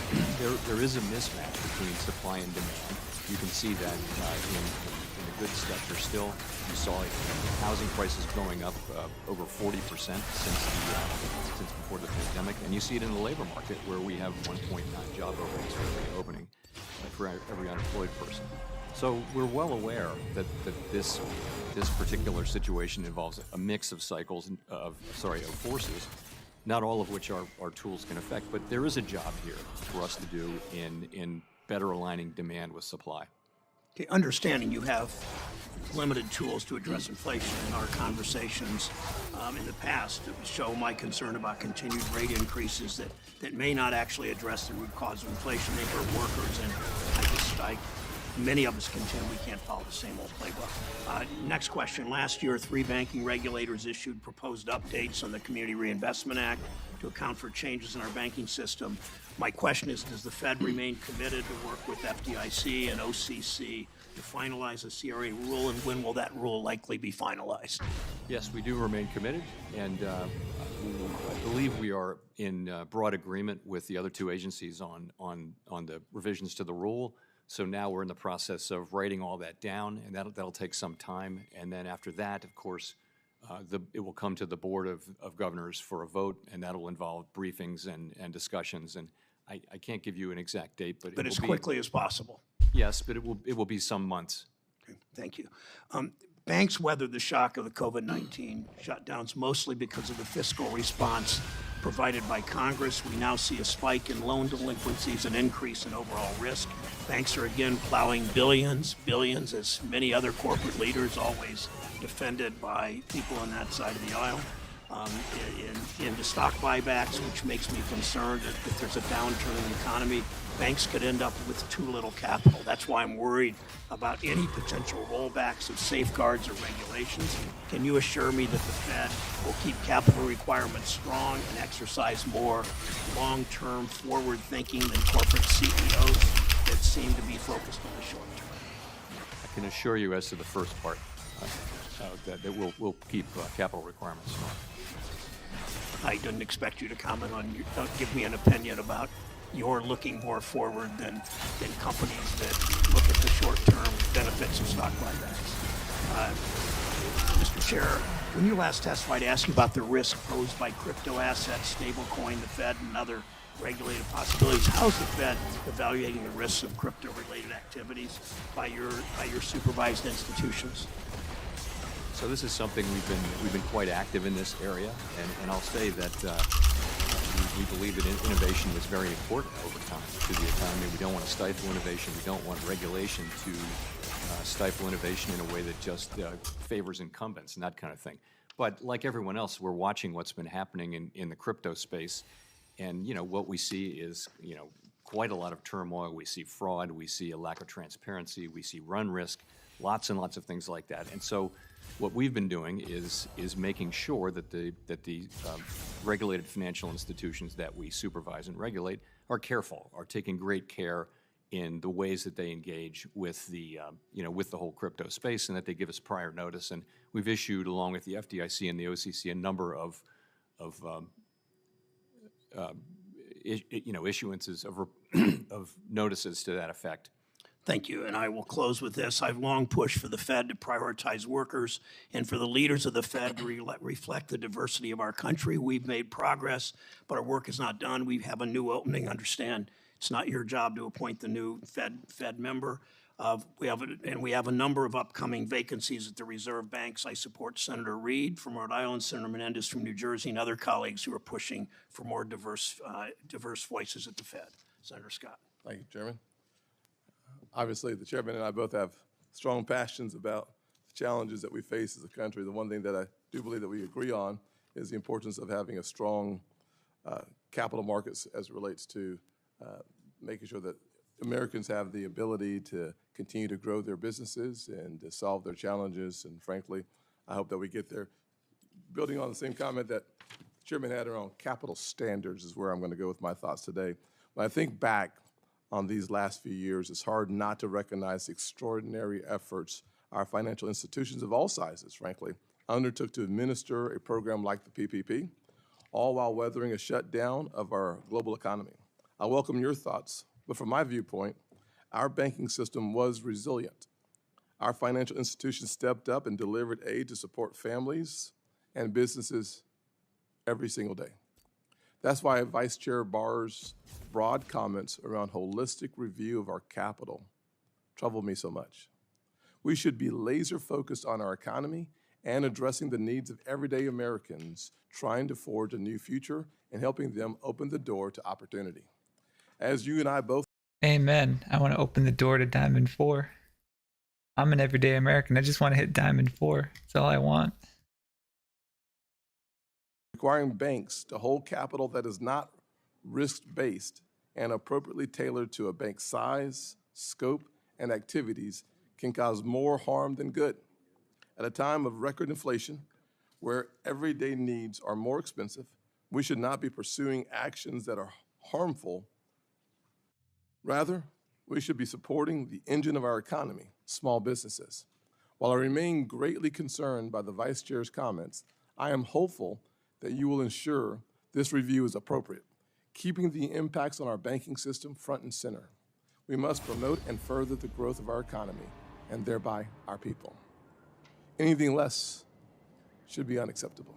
There is a mismatch between supply and demand. You can see that in the goods sector still. You saw housing prices going up over 40% since before the pandemic, and you see it in the labor market where we have 1.9 job openings for every opening for every unemployed person. So we're well aware that this particular situation involves a mix of of forces, not all of which our tools can affect, but there is a job here for us to do in better aligning demand with supply.
Okay, understanding you have limited tools to address inflation. In our conversations in the past show my concern about continued rate increases that may not actually address the root cause of inflation. They hurt workers, and many of us contend we can't follow the same old playbook. Next question. Last year, 3 banking regulators issued proposed updates on the Community Reinvestment Act to account for changes in our banking system. My question is, does the Fed remain committed to work with FDIC and OCC to finalize a CRA rule, and when will that rule likely be finalized?
Yes, we do remain committed, and I believe we are in broad agreement with the other two agencies on the revisions to the rule. So now we're in the process of writing all that down, and that'll take some time. And then after that, of course, it will come to the Board of Governors for a vote, and that'll involve briefings and discussions. And I can't give you an exact date, but
But as quickly as possible.
Yes, but it will be some months.
Okay, thank you. Banks weathered the shock of the COVID-19 shutdowns mostly because of the fiscal response provided by Congress. We now see a spike in loan delinquencies, an increase in overall risk. Banks are again plowing billions, as many other corporate leaders, always defended by people on that side of the aisle, into stock buybacks, which makes me concerned that if there's a downturn in the economy, banks could end up with too little capital. That's why I'm worried about any potential rollbacks of safeguards or regulations. Can you assure me that the Fed will keep capital requirements strong and exercise more long-term forward thinking than corporate CEOs that seem to be focused on the short term?
I can assure you as to the first part that we'll keep capital requirements strong.
I didn't expect you to comment on, give me an opinion about you're looking more forward than companies that look at the short-term benefits of stock buybacks. Mr. Chair, when you last testified, I asked you about the risk posed by crypto assets, stablecoin, the Fed, and other regulated possibilities. How is the Fed evaluating the risks of crypto-related activities by your supervised institutions?
So this is something we've been quite active in this area, and I'll say that we believe that innovation is very important over time to the economy. We don't want to stifle innovation. We don't want regulation to stifle innovation in a way that just favors incumbents and that kind of thing. But like everyone else, we're watching what's been happening in the crypto space, and what we see is quite a lot of turmoil. We see fraud. We see a lack of transparency. We see run risk. Lots and lots of things like that. And so what we've been doing is making sure that the regulated financial institutions that we supervise and regulate are careful, are taking great care in the ways that they engage with the with the whole crypto space, and that they give us prior notice. And we've issued, along with the FDIC and the OCC, a number of issuances of notices to that effect.
Thank you, and I will close with this. I've long pushed for the Fed to prioritize workers and for the leaders of the Fed to reflect the diversity of our country. We've made progress, but our work is not done. We have a new opening. Understand, it's not your job to appoint the new Fed member. We have a number of upcoming vacancies at the Reserve Banks. I support Senator Reid from Rhode Island, Senator Menendez from New Jersey, and other colleagues who are pushing for more diverse voices at the Fed. Senator Scott.
Thank you, Chairman. Obviously, the chairman and I both have strong passions about the challenges that we face as a country. The one thing that I do believe that we agree on is the importance of having a strong capital markets as it relates to making sure that Americans have the ability to continue to grow their businesses and to solve their challenges. And frankly, I hope that we get there. Building on the same comment that the chairman had around capital standards is where I'm going to go with my thoughts today. When I think back on these last few years, it's hard not to recognize the extraordinary efforts our financial institutions of all sizes, frankly, undertook to administer a program like the PPP, all while weathering a shutdown of our global economy. I welcome your thoughts, but from my viewpoint, our banking system was resilient. Our financial institutions stepped up and delivered aid to support families and businesses every single day. That's why Vice Chair Barr's broad comments around holistic review of our capital trouble me so much. We should be laser focused on our economy and addressing the needs of everyday Americans trying to forge a new future and helping them open the door to opportunity. As you and I both—
Amen. I want to open the door to Diamond 4. I'm an everyday American. I just want to hit Diamond 4. That's all I want.
Requiring banks to hold capital that is not risk-based and appropriately tailored to a bank's size, scope, and activities can cause more harm than good. At a time of record inflation, where everyday needs are more expensive, we should not be pursuing actions that are harmful. Rather, We should be supporting the engine of our economy, small businesses. While I remain greatly concerned by the Vice Chair's comments, I am hopeful that you will ensure this review is appropriate, keeping the impacts on our banking system front and center. We must promote and further the growth of our economy and thereby our people. Anything less should be unacceptable.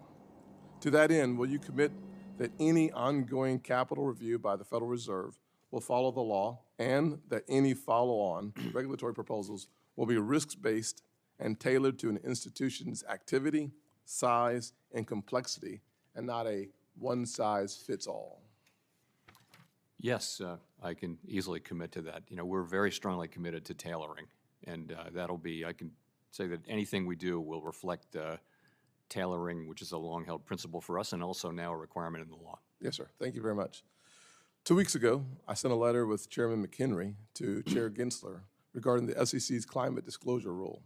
To that end, will you commit that any ongoing capital review by the Federal Reserve will follow the law and that any follow-on regulatory proposals will be risk-based and tailored to an institution's activity, size, and complexity, and not a one-size-fits-all?
Yes, I can easily commit to that. You know, we're very strongly committed to tailoring, and that'll be, I can say that anything we do will reflect tailoring, which is a long-held principle for us and also now a requirement in the law.
Yes, sir. Thank you very much. 2 weeks ago, I sent a letter with Chairman McHenry to Chair Gensler regarding the SEC's climate disclosure rule,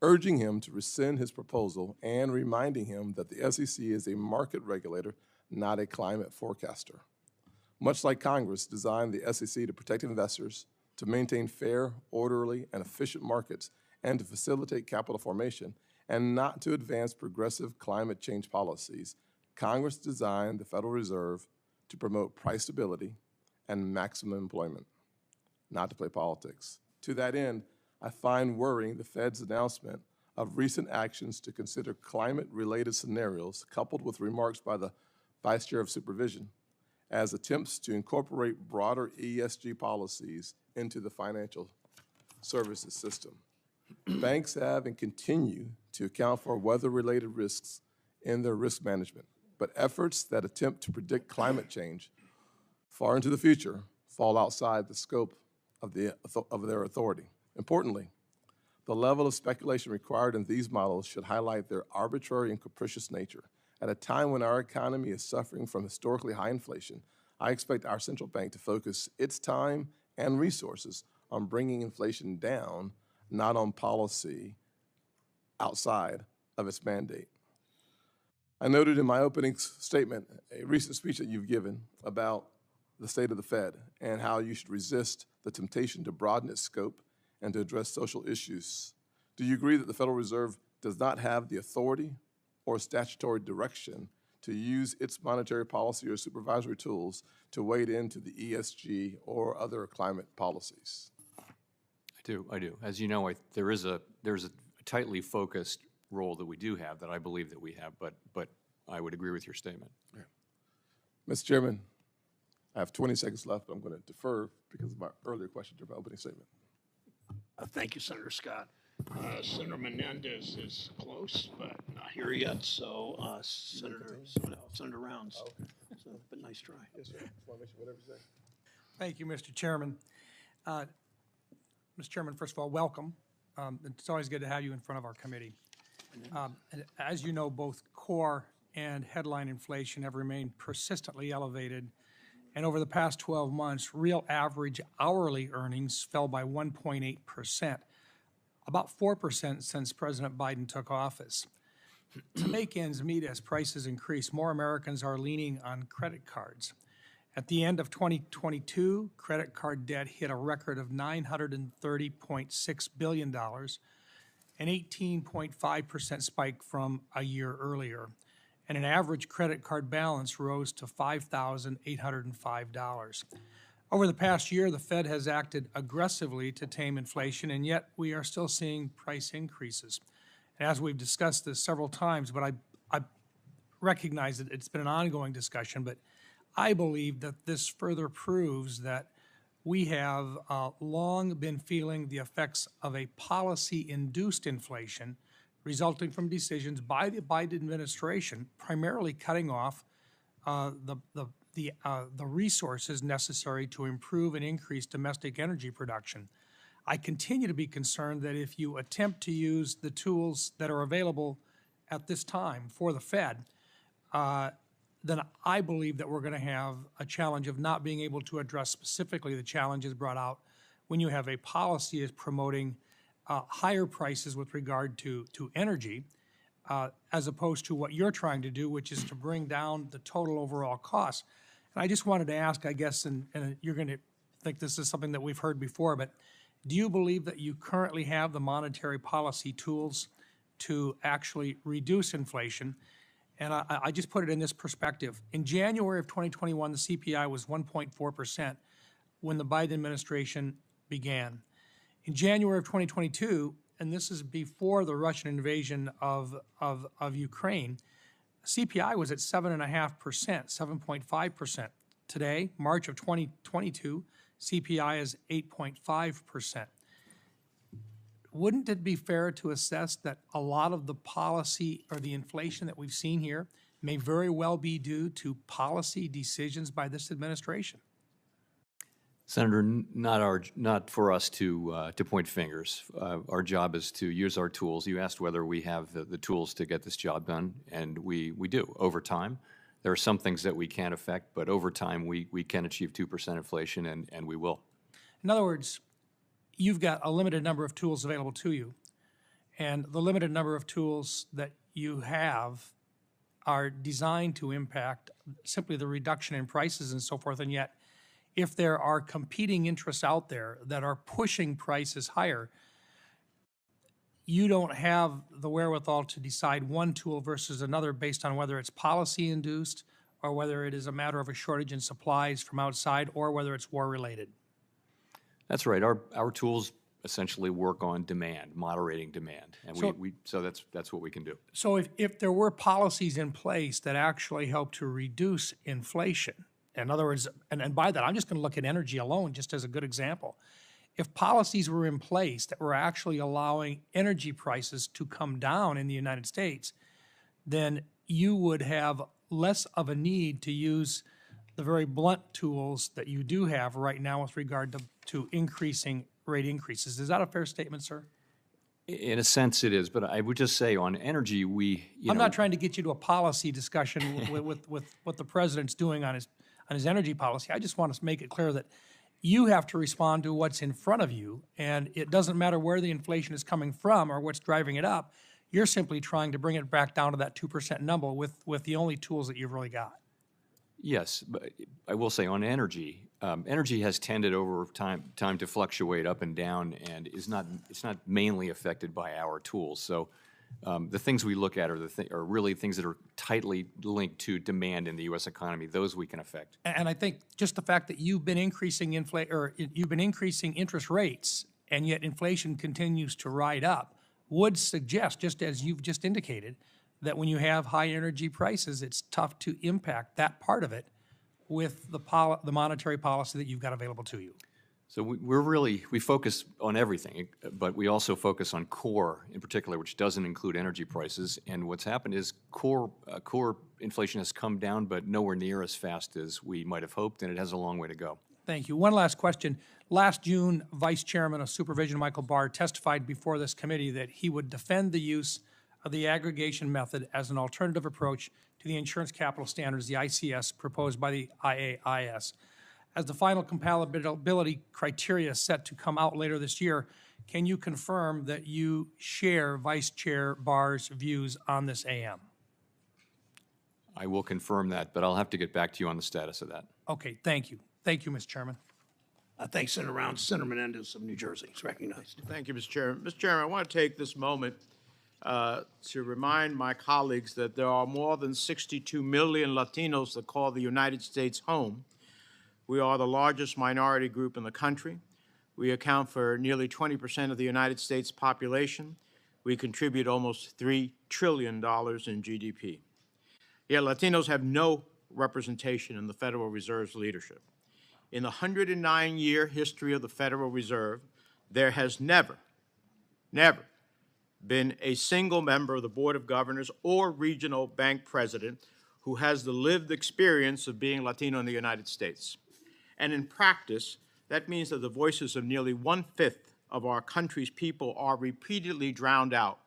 urging him to rescind his proposal and reminding him that the SEC is a market regulator, not a climate forecaster. Much like Congress designed the SEC to protect investors, to maintain fair, orderly, and efficient markets, and to facilitate capital formation, and not to advance progressive climate change policies, Congress designed the Federal Reserve to promote price stability and maximum employment, not to play politics. To that end, I find worrying the Fed's announcement of recent actions to consider climate-related scenarios, coupled with remarks by the Vice Chair of Supervision, as attempts to incorporate broader ESG policies into the financial services system. Banks have and continue to account for weather-related risks in their risk management, but efforts that attempt to predict climate change far into the future fall outside the scope of their authority. Importantly, the level of speculation required in these models should highlight their arbitrary and capricious nature. At a time when our economy is suffering from historically high inflation, I expect our central bank to focus its time and resources on bringing inflation down, not on policy outside of its mandate. I noted in my opening statement a recent speech that you've given about the state of the Fed and how you should resist the temptation to broaden its scope and to address social issues. Do you agree that the Federal Reserve does not have the authority or statutory direction to use its monetary policy or supervisory tools to wade into the ESG or other climate policies?
I do. As you know, there's a tightly focused role that we do have that I believe that we have, but I would agree with your statement.
Yeah. Mr. Chairman, I have 20 seconds left, but I'm going to defer because of my earlier question to my opening statement.
Thank you, Senator Scott. Senator Menendez is close, but not here yet. So Senator Rounds. Oh, okay. So, but nice try.
Yes, sir. Just want to make sure whatever you say.
Thank you, Mr. Chairman. Mr. Chairman, first of all, welcome. It's always good to have you in front of our committee. And as you know, both core and headline inflation have remained persistently elevated. And over the past 12 months, real average hourly earnings fell by 1.8%, about 4% since President Biden took office. To make ends meet as prices increase, more Americans are leaning on credit cards. At the end of 2022, credit card debt hit a record of $930.6 billion, an 18.5% spike from a year earlier, and an average credit card balance rose to $5,805. Over the past year, the Fed has acted aggressively to tame inflation, and yet we are still seeing price increases. And as we've discussed this several times, but I recognize that it's been an ongoing discussion, but I believe that this further proves that we have long been feeling the effects of a policy-induced inflation resulting from decisions by the Biden administration, primarily cutting off the resources necessary to improve and increase domestic energy production. I continue to be concerned that if you attempt to use the tools that are available at this time for the Fed, then I believe that we're going to have a challenge of not being able to address specifically the challenges brought out when you have a policy is promoting higher prices with regard to energy, as opposed to what you're trying to do, which is to bring down the total overall cost. And I just wanted to ask, I guess, and you're going to think this is something that we've heard before, but do you believe that you currently have the monetary policy tools to actually reduce inflation? And I just put it in this perspective. In January of 2021, the CPI was 1.4% when the Biden administration began. In January of 2022, and this is before the Russian invasion of Ukraine, CPI was at 7.5%, 7.5%. Today, March of 2022, CPI is 8.5%. Wouldn't it be fair to assess that a lot of the policy or the inflation that we've seen here may very well be due to policy decisions by this administration?
Senator, not for us to point fingers. Our job is to use our tools. You asked whether we have the tools to get this job done, and we do over time. There are some things that we can't affect, but over time we can achieve 2% inflation, and we will.
In other words, you've got a limited number of tools available to you, and the limited number of tools that you have are designed to impact simply the reduction in prices and so forth, and yet if there are competing interests out there that are pushing prices higher, you don't have the wherewithal to decide one tool versus another based on whether it's policy induced or whether it is a matter of a shortage in supplies from outside or whether it's war related.
That's right. Our tools essentially work on demand, moderating demand, and so that's what we can do.
So if there were policies in place that actually help to reduce inflation, in other words, and by that I'm just going to look at energy alone just as a good example. If policies were in place that were actually allowing energy prices to come down in the United States, then you would have less of a need to use the very blunt tools that you do have right now with regard to increasing rate increases. Is that a fair statement, sir?
In a sense, it is, but I would just say on energy,
I'm not trying to get you to a policy discussion with what the president's doing on his energy policy. I just want to make it clear that you have to respond to what's in front of you, and it doesn't matter where the inflation is coming from or what's driving it up. You're simply trying to bring it back down to that 2% number with the only tools that you've really got.
Yes, but I will say on energy, energy has tended over time to fluctuate up and down, and it's not mainly affected by our tools. So the things we look at are really things that are tightly linked to demand in the U.S. economy. Those we can affect.
And I think just the fact that you've been increasing interest rates, and yet inflation continues to ride up, would suggest, just as you've just indicated, that when you have high energy prices, it's tough to impact that part of it with the monetary policy that you've got available to you.
So we focus on everything, but we also focus on core in particular, which doesn't include energy prices. And what's happened is core inflation has come down, but nowhere near as fast as we might have hoped, and it has a long way to go.
Thank you. One last question. Last June, Vice Chairman of Supervision Michael Barr testified before this committee that he would defend the use of the aggregation method as an alternative approach to the insurance capital standards, the ICS, proposed by the IAIS. As the final compatibility criteria set to come out later this year, can you confirm that you share Vice Chair Barr's views on this AM?
I will confirm that, but I'll have to get back to you on the status of that.
Okay, thank you. Thank you, Mr. Chairman.
Thanks, Senator Rounds. Senator Menendez of New Jersey is recognized.
Thank you, Mr. Chairman. Mr. Chairman, I want to take this moment to remind my colleagues that there are more than 62 million Latinos that call the United States home. We are the largest minority group in the country. We account for nearly 20% of the United States population. We contribute almost $3 trillion in GDP. Yet Latinos have no representation in the Federal Reserve's leadership. In the 109-year history of the Federal Reserve, there has never been a single member of the Board of Governors or regional bank president who has the lived experience of being Latino in the United States. And in practice, that means that the voices of nearly 1/5 of our country's people are repeatedly drowned out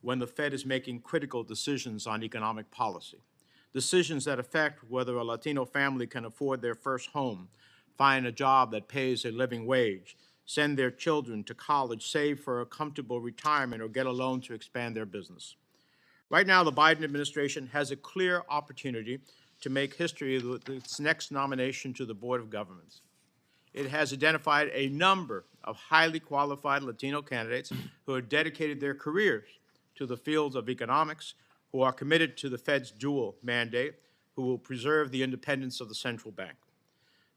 when the Fed is making critical decisions on economic policy. Decisions that affect whether a Latino family can afford their first home, find a job that pays a living wage, send their children to college, save for a comfortable retirement, or get a loan to expand their business. Right now, the Biden administration has a clear opportunity to make history with its next nomination to the Board of Governors. It has identified a number of highly qualified Latino candidates who have dedicated their careers to the fields of economics, who are committed to the Fed's dual mandate, who will preserve the independence of the central bank.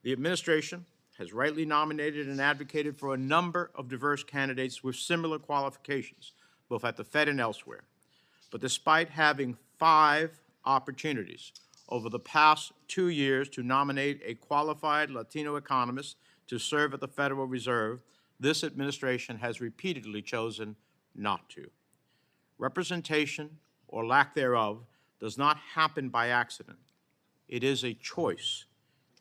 The administration has rightly nominated and advocated for a number of diverse candidates with similar qualifications, both at the Fed and elsewhere. But despite having 5 opportunities over the past 2 years to nominate a qualified Latino economist to serve at the Federal Reserve, this administration has repeatedly chosen not to. Representation, or lack thereof, does not happen by accident. It is a choice,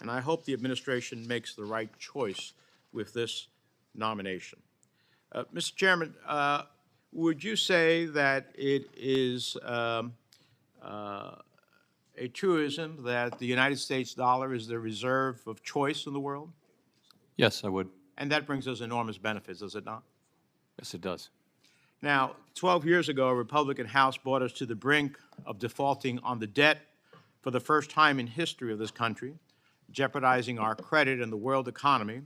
and I hope the administration makes the right choice with this nomination. Mr. Chairman, would you say that it is a truism that the United States dollar is the reserve of choice in the world?
Yes, I would.
And that brings us enormous benefits, does it not?
Yes, it does.
Now, 12 years ago, a Republican House brought us to the brink of defaulting on the debt for the first time in history of this country, jeopardizing our credit and the world economy.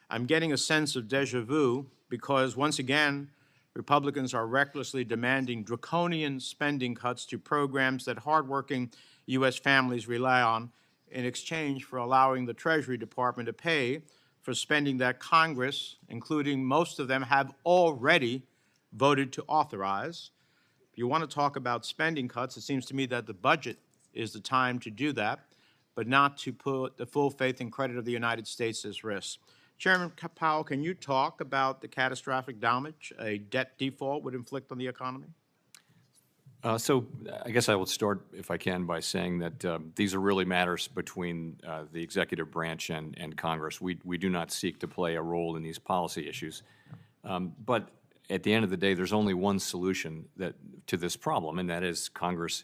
I'm getting a sense of déjà vu because, once again, Republicans are recklessly demanding draconian spending cuts to programs that hardworking U.S. families rely on in exchange for allowing the Treasury Department to pay for spending that Congress, including most of them, have already voted to authorize. If you want to talk about spending cuts, it seems to me that the budget is the time to do that, but not to put the full faith and credit of the United States at risk. Chairman Powell, can you talk about the catastrophic damage a debt default would inflict on the economy?
So I guess I will start, if I can, by saying that these are really matters between the executive branch and Congress. We do not seek to play a role in these policy issues. But at the end of the day, there's only one solution to this problem, and that is Congress.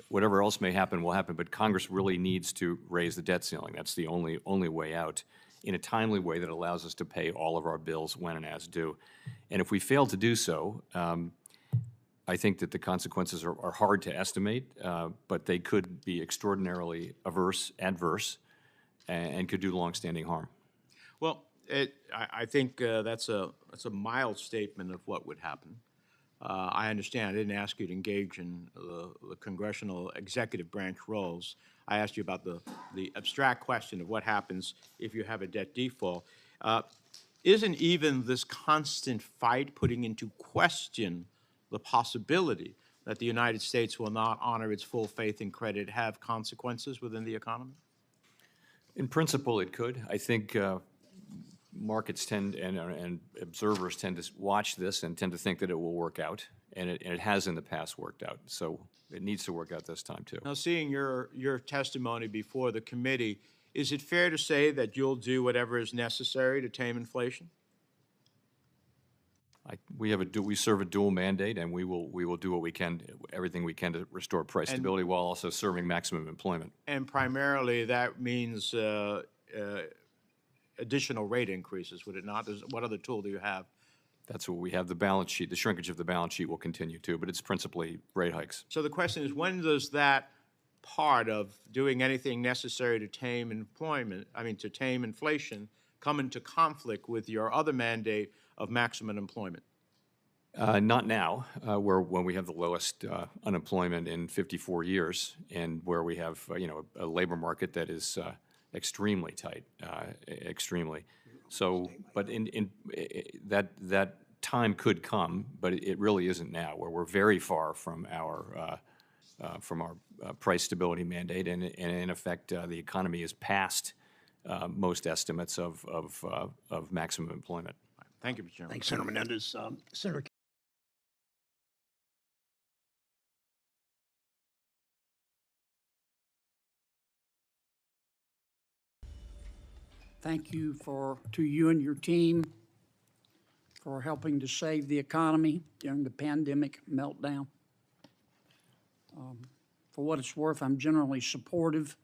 Whatever else may happen will happen, but Congress really needs to raise the debt ceiling. That's the only way out, in a timely way that allows us to pay all of our bills when and as due. And if we fail to do so, I think that the consequences are hard to estimate, but they could be extraordinarily adverse, and could do longstanding harm.
Well, I think that's a mild statement of what would happen. I understand. I didn't ask you to engage in the congressional executive branch roles. I asked you about the abstract question of what happens if you have a debt default. Isn't even this constant fight putting into question the possibility that the United States will not honor its full faith and credit have consequences within the economy?
In principle, it could. I think markets tend and observers tend to watch this and tend to think that it will work out, and it has in the past worked out. So it needs to work out this time too.
Now, seeing your testimony before the committee, is it fair to say that you'll do whatever is necessary to tame inflation?
We serve a dual mandate, and we will do what we can, everything we can to restore price stability while also serving maximum employment.
And primarily that means additional rate increases, would it not? What other tool do you have?
That's what we have. The balance sheet, the shrinkage of the balance sheet will continue too, but it's principally rate hikes.
So the question is, when does that part of doing anything necessary to tame to tame inflation, come into conflict with your other mandate of maximum employment?
Not now, when we have the lowest unemployment in 54 years, and where we have a labor market that is extremely tight, extremely. So, but that time could come, but it really isn't now, where we're very far from our price stability mandate, and in effect, the economy is past most estimates of maximum employment.
Thank you, Mr. Chairman.
Thanks, Senator Menendez. Senator.
Thank you to you and your team for helping to save the economy during the pandemic meltdown. For what it's worth, I'm generally supportive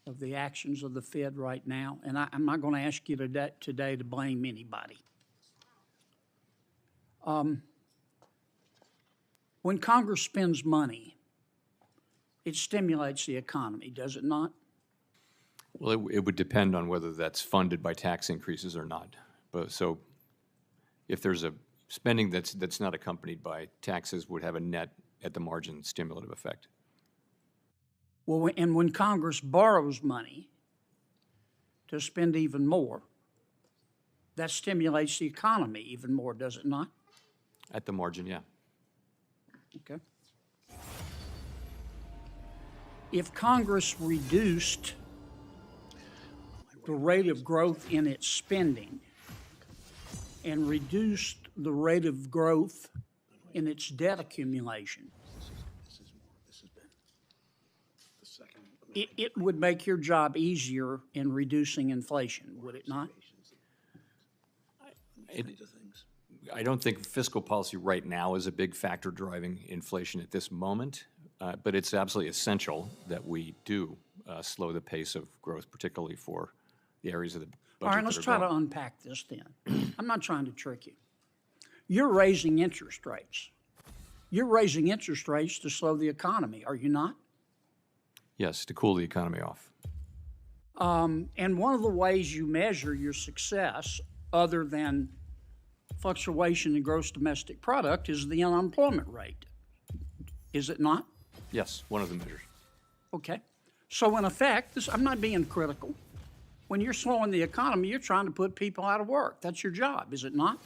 of the actions of the Fed right now, and I'm not going to ask you today to blame anybody. When Congress spends money, it stimulates the economy, does it not?
Well, it would depend on whether that's funded by tax increases or not. But so if there's a spending that's not accompanied by taxes would have a net at the margin stimulative effect.
Well, and when Congress borrows money to spend even more, that stimulates the economy even more, does it not?
At the margin, yeah.
Okay. If Congress reduced the rate of growth in its spending and reduced the rate of growth in its debt accumulation, it would make your job easier in reducing inflation, would it not?
I don't think fiscal policy right now is a big factor driving inflation at this moment, but it's absolutely essential that we do slow the pace of growth, particularly for the areas of the budget.
All right, let's try to unpack this then. I'm not trying to trick you. You're raising interest rates. You're raising interest rates to slow the economy, are you not?
Yes, to cool the economy off.
And one of the ways you measure your success, other than fluctuation in gross domestic product, is the unemployment rate. Is it not?
Yes, one of the measures.
Okay. So in effect, I'm not being critical. When you're slowing the economy, you're trying to put people out of work. That's your job, is it not?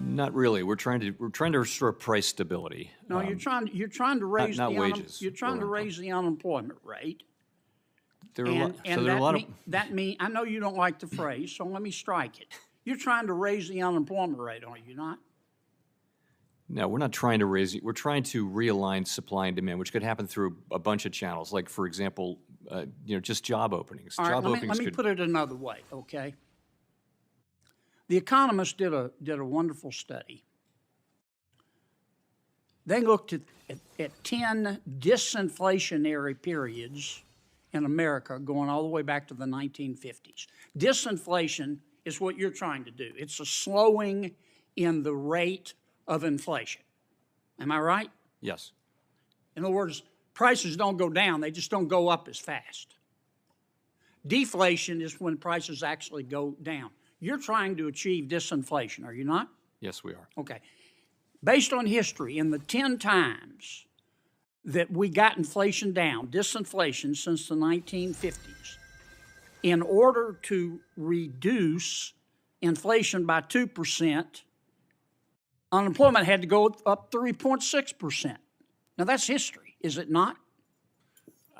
Not really. We're trying to restore price stability.
No, you're trying to raise
not wages.
You're trying to raise the unemployment rate.
There are
That mean I know you don't like the phrase, so let me strike it. You're trying to raise the unemployment rate, are you not?
No, we're not trying to raise it. We're trying to realign supply and demand, which could happen through a bunch of channels. Like, for example, just job openings.
All right, let me put it another way, okay? The Economist did a wonderful study. They looked at 10 disinflationary periods in America going all the way back to the 1950s. Disinflation is what you're trying to do. It's a slowing in the rate of inflation. Am I right?
Yes.
In other words, prices don't go down, they just don't go up as fast. Deflation is when prices actually go down. You're trying to achieve disinflation, are you not?
Yes, we are.
Okay. Based on history, in the 10 times that we got inflation down, disinflation since the 1950s, in order to reduce inflation by 2%, unemployment had to go up 3.6%. Now that's history, is it not?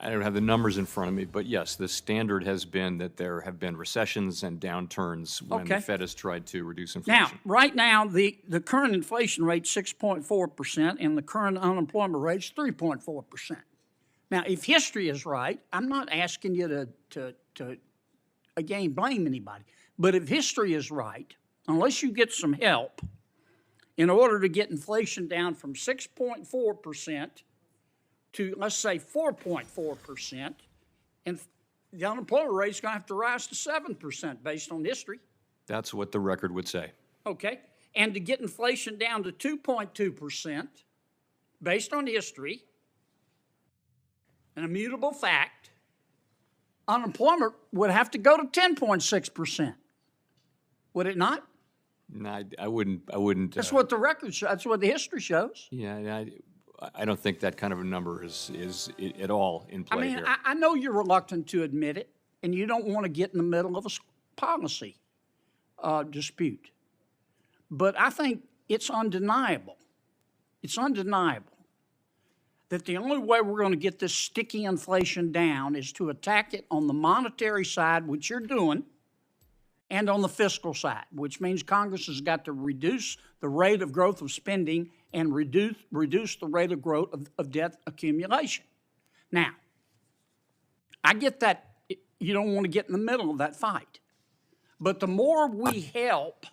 I don't have the numbers in front of me, but yes, the standard has been that there have been recessions and downturns when the Fed has tried to reduce inflation.
Now, right now, the current inflation rate is 6.4%, and the current unemployment rate is 3.4%. Now, if history is right, I'm not asking you to again, blame anybody, but if history is right, unless you get some help, in order to get inflation down from 6.4% to, let's say, 4.4%, and the unemployment rate is going to have to rise to 7% based on history.
That's what the record would say.
Okay. And to get inflation down to 2.2% based on history, an immutable fact, unemployment would have to go to 10.6%. Would it not?
No, I wouldn't.
That's what the record shows. That's what the history shows.
Yeah, I don't think that kind of a number is at all in play here.
I know you're reluctant to admit it, and you don't want to get in the middle of a policy dispute. But I think it's undeniable. It's undeniable that the only way we're going to get this sticky inflation down is to attack it on the monetary side, which you're doing, and on the fiscal side, which means Congress has got to reduce the rate of growth of spending and reduce the rate of growth of debt accumulation. Now, I get that you don't want to get in the middle of that fight. But the more we help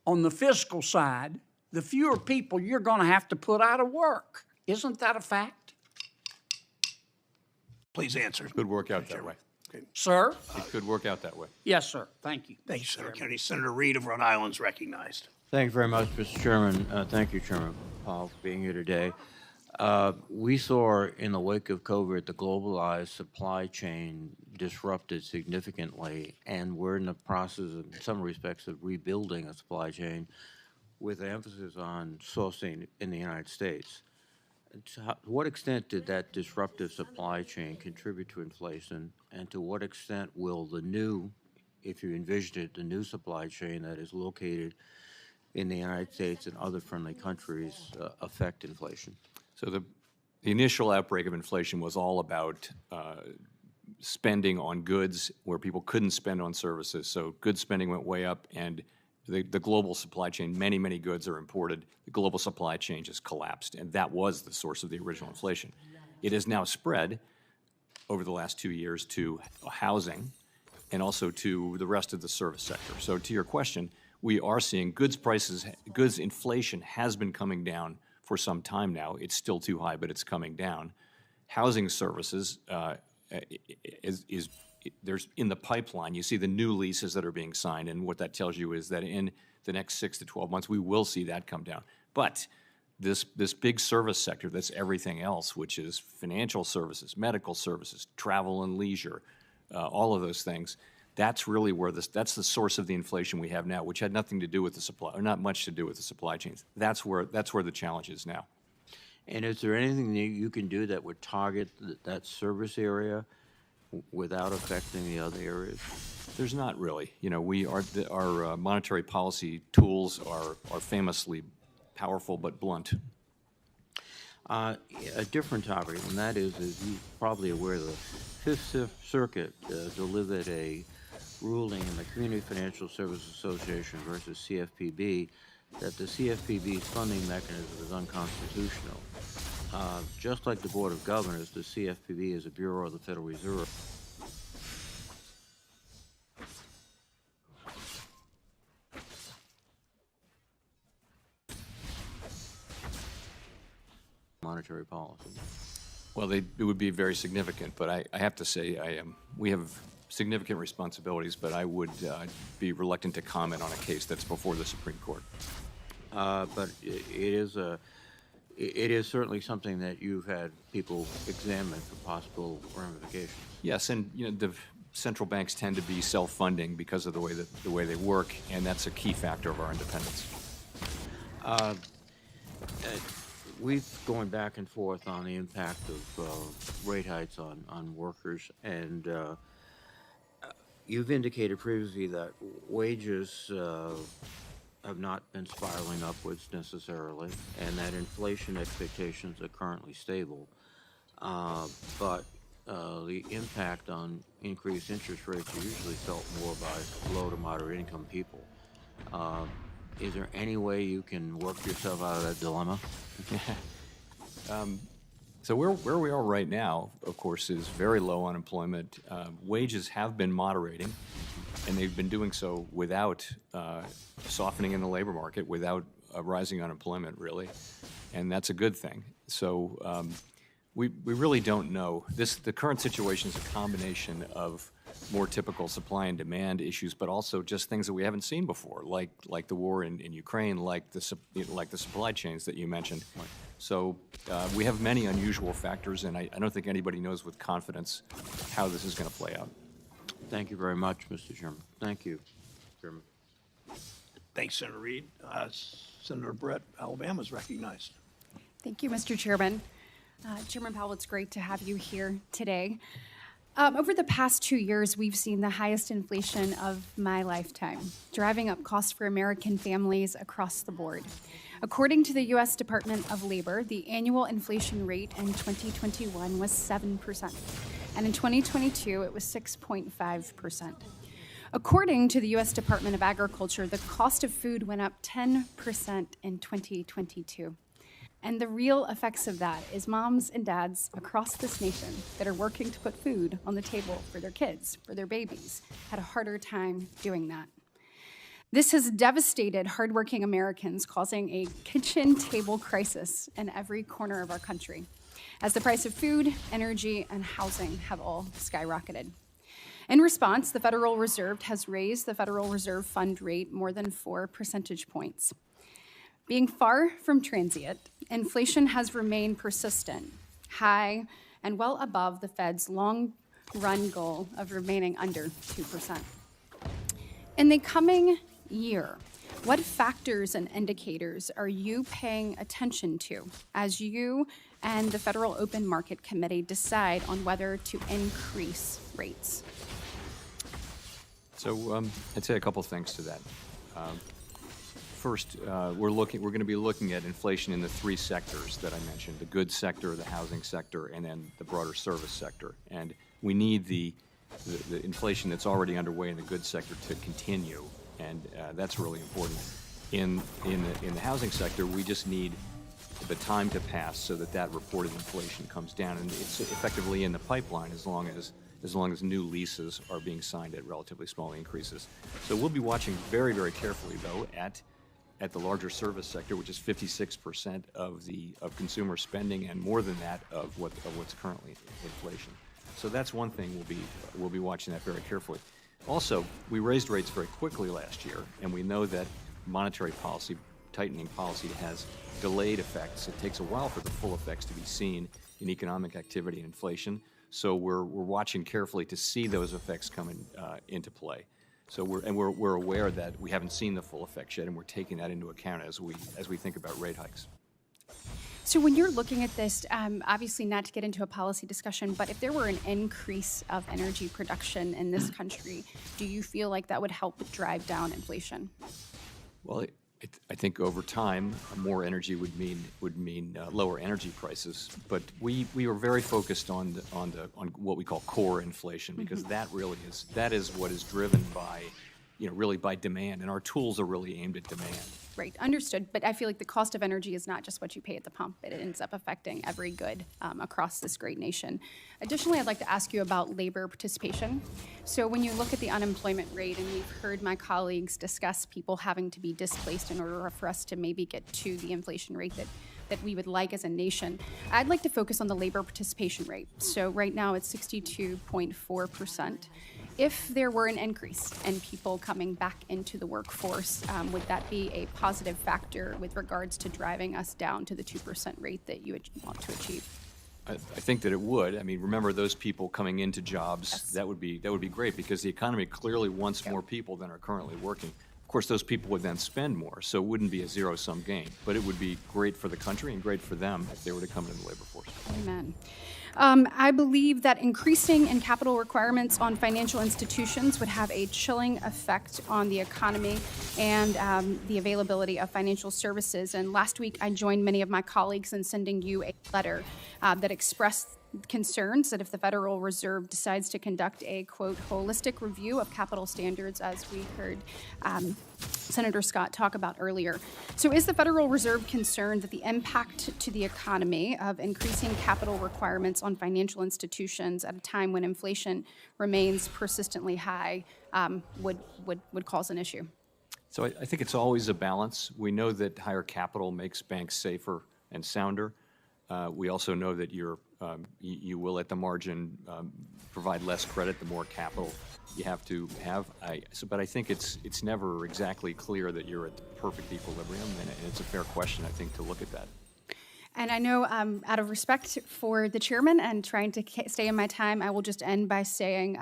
on the fiscal side, the fewer people you're going to have to put out of work. Isn't that a fact?
Please answer.
It could work out that way.
Sir?
It could work out that way.
Yes, sir. Thank you.
Thank you, Senator Kennedy. Senator Reed of Rhode Island is recognized.
Thank you very much, Mr. Chairman. Thank you, Chairman Powell, for being here today. We saw in the wake of COVID the globalized supply chain disrupted significantly, and we're in the process, in some respects, of rebuilding a supply chain with emphasis on sourcing in the United States. To what extent did that disruptive supply chain contribute to inflation, and to what extent will the new, if you envision it, the new supply chain that is located in the United States and other friendly countries affect inflation?
So the initial outbreak of inflation was all about spending on goods where people couldn't spend on services. So goods spending went way up, and the global supply chain, many goods are imported. The global supply chain just collapsed, and that was the source of the original inflation. It has now spread over the last 2 years to housing and also to the rest of the service sector. So to your question, we are seeing goods prices, goods inflation has been coming down for some time now. It's still too high, but it's coming down. Housing services there's in the pipeline. You see the new leases that are being signed, and what that tells you is that in the next 6 to 12 months, we will see that come down. But this big service sector that's everything else, which is financial services, medical services, travel and leisure, all of those things, that's really where that's the source of the inflation we have now, which had nothing to do with the supply, or not much to do with the supply chains. That's where the challenge is now.
And is there anything that you can do that would target that service area without affecting the other areas?
There's not really. You know, our monetary policy tools are famously powerful but blunt.
A different topic, and that is, as you're probably aware, the Fifth Circuit delivered a ruling in the Community Financial Services Association versus CFPB that the CFPB's funding mechanism is unconstitutional. Just like the Board of Governors, the CFPB is a bureau of the Federal Reserve. Monetary policy.
Well, it would be very significant, but I have to say we have significant responsibilities, but I would be reluctant to comment on a case that's before the Supreme Court.
But it is certainly something that you've had people examine for possible ramifications.
Yes, and you know the central banks tend to be self-funding because of the way they work, and that's a key factor of our independence.
We've going back and forth on the impact of rate hikes on workers, and you've indicated previously that wages have not been spiraling upwards necessarily, and that inflation expectations are currently stable. But the impact on increased interest rates are usually felt more by low to moderate income people. Is there any way you can work yourself out of that dilemma?
So where we are right now, of course, is very low unemployment. Wages have been moderating, and they've been doing so without softening in the labor market, without rising unemployment, really, and that's a good thing. So we really don't know. The current situation is a combination of more typical supply and demand issues, but also just things that we haven't seen before, like the war in Ukraine, like the supply chains that you mentioned. Right. So we have many unusual factors, and I don't think anybody knows with confidence how this is going to play out.
Thank you very much, Mr. Chairman. Thank you, Chairman.
Thanks, Senator Reid. Senator Brett, Alabama is recognized.
Thank you, Mr. Chairman. Chairman Powell, it's great to have you here today. Over the past 2 years, we've seen the highest inflation of my lifetime, driving up costs for American families across the board. According to the U.S. Department of Labor, the annual inflation rate in 2021 was 7%, and in 2022, it was 6.5%. According to the U.S. Department of Agriculture, the cost of food went up 10% in 2022. And the real effects of that is moms and dads across this nation that are working to put food on the table for their kids, for their babies, had a harder time doing that. This has devastated hardworking Americans, causing a kitchen table crisis in every corner of our country, as the price of food, energy, and housing have all skyrocketed. In response, the Federal Reserve has raised the Federal Reserve Fund rate more than 4 percentage points. Being far from transient, inflation has remained persistent, high, and well above the Fed's long-run goal of remaining under 2%. In the coming year, what factors and indicators are you paying attention to as you and the Federal Open Market Committee decide on whether to increase rates?
So I'd say a couple things to that. First, we're going to be looking at inflation in the three sectors that I mentioned: the goods sector, the housing sector, and then the broader service sector. And we need the inflation that's already underway in the goods sector to continue, and that's really important. In the housing sector, we just need the time to pass so that reported inflation comes down, and it's effectively in the pipeline as long as new leases are being signed at relatively small increases. So we'll be watching very, very carefully, though, at the larger service sector, which is 56% of consumer spending, and more than that of what's currently inflation. So that's one thing we'll be watching that very carefully. Also, we raised rates very quickly last year, and we know that monetary policy, tightening policy, has delayed effects. It takes a while for the full effects to be seen in economic activity and inflation. So we're watching carefully to see those effects come into play. So we're aware that we haven't seen the full effects yet, and we're taking that into account as we think about rate hikes.
So when you're looking at this, obviously not to get into a policy discussion, but if there were an increase of energy production in this country, do you feel like that would help drive down inflation? Well,
I think over time, more energy would mean lower energy prices. But we are very focused on what we call core inflation, because that is what is driven by, really by demand, and our tools are really aimed at demand.
Right, understood. But I feel like the cost of energy is not just what you pay at the pump. It ends up affecting every good across this great nation. Additionally, I'd like to ask you about labor participation. So when you look at the unemployment rate, and we've heard my colleagues discuss people having to be displaced in order for us to maybe get to the inflation rate that we would like as a nation, I'd like to focus on the labor participation rate. So right now it's 62.4%. If there were an increase in people coming back into the workforce, would that be a positive factor with regards to driving us down to the 2% rate that you would want to achieve?
I think that it would. I mean, remember those people coming into jobs. Yes. That would be great, because the economy clearly wants more people than are currently working. Of course, those people would then spend more, so it wouldn't be a zero-sum game. But it would be great for the country and great for them if they were to come into the labor force.
Amen. I believe that increasing in capital requirements on financial institutions would have a chilling effect on the economy and the availability of financial services. And last week, I joined many of my colleagues in sending you a letter that expressed concerns that if the Federal Reserve decides to conduct a, quote, holistic review of capital standards, as we heard Senator Scott talk about earlier. So is the Federal Reserve concerned that the impact to the economy of increasing capital requirements on financial institutions at a time when inflation remains persistently high would cause an issue?
So I think it's always a balance. We know that higher capital makes banks safer and sounder. We also know that you will, at the margin, provide less credit the more capital you have to have. But I think it's never exactly clear that you're at the perfect equilibrium, and it's a fair question, I think, to look at that.
And I know, out of respect for the chairman and trying to stay in my time, I will just end by saying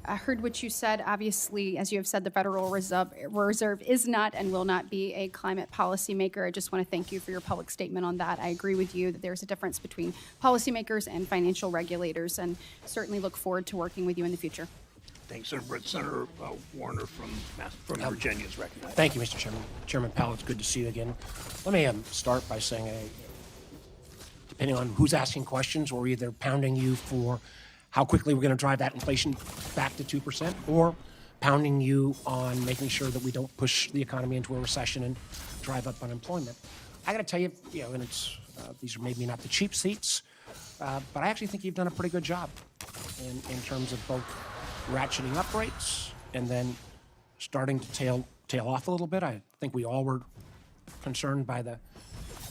I heard what you said. Obviously, as you have said, the Federal Reserve is not and will not be a climate policymaker. I just want to thank you for your public statement on that. I agree with you that there's a difference between policymakers and financial regulators, and certainly look forward to working with you in the future.
Thanks, Senator Warner from Virginia is recognized.
Thank you, Mr. Chairman. Chairman Powell, it's good to see you again. Let me start by saying, depending on who's asking questions, we're either pounding you for how quickly we're going to drive that inflation back to 2%, or pounding you on making sure that we don't push the economy into a recession and drive up unemployment. I got to tell you, and it's these are maybe not the cheap seats, but I actually think you've done a pretty good job in terms of both ratcheting up rates and then starting to tail off a little bit. I think we all were concerned by the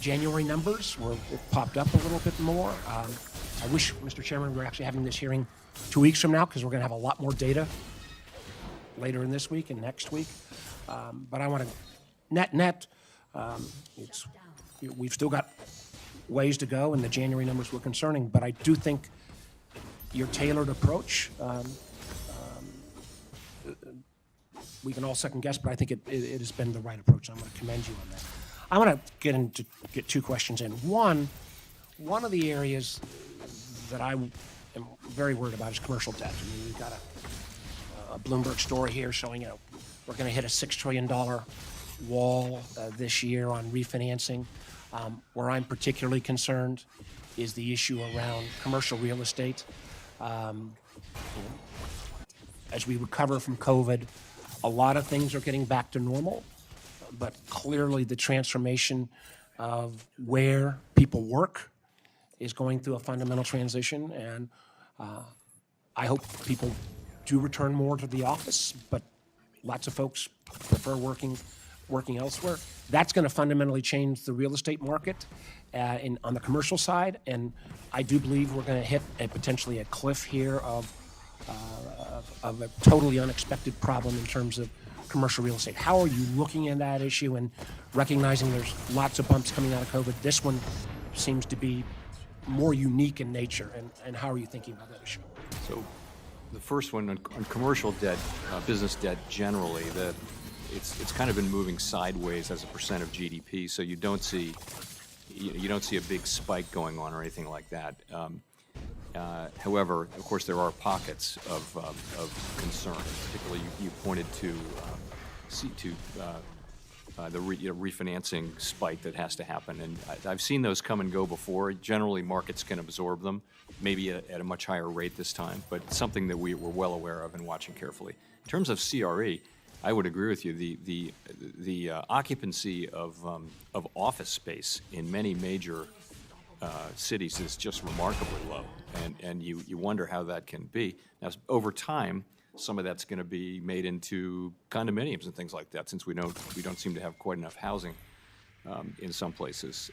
January numbers, where it popped up a little bit more. I wish, Mr. Chairman, we were actually having this hearing 2 weeks from now, because we're going to have a lot more data later in this week and next week. But I want to net, We've still got ways to go, and the January numbers were concerning, but I do think your tailored approach, we can all second guess, but I think it has been the right approach. I'm going to commend you on that. I want to get two questions in. One of the areas that I am very worried about is commercial debt. I mean, we've got a Bloomberg story here showing, we're going to hit a $6 trillion wall this year on refinancing. Where I'm particularly concerned is the issue around commercial real estate. As we recover from COVID, a lot of things are getting back to normal, but clearly the transformation of where people work is going through a fundamental transition, and I hope people do return more to the office, but lots of folks prefer working elsewhere. That's going to fundamentally change the real estate market on the commercial side, and I do believe we're going to hit potentially a cliff here of a totally unexpected problem in terms of commercial real estate. How are you looking at that issue and recognizing there's lots of bumps coming out of COVID? This one seems to be more unique in nature, and how are you thinking about that issue?
So the first one on commercial debt, business debt generally, it's kind of been moving sideways as a percent of GDP, so you don't see a big spike going on or anything like that. However, of course, there are pockets of concern. Particularly, you pointed to the refinancing spike that has to happen, and I've seen those come and go before. Generally, markets can absorb them, maybe at a much higher rate this time, but it's something that we're well aware of and watching carefully. In terms of CRE, I would agree with you. The occupancy of office space in many major cities is just remarkably low, and you wonder how that can be. Now, over time, some of that's going to be made into condominiums and things like that, since we don't seem to have quite enough housing in some places.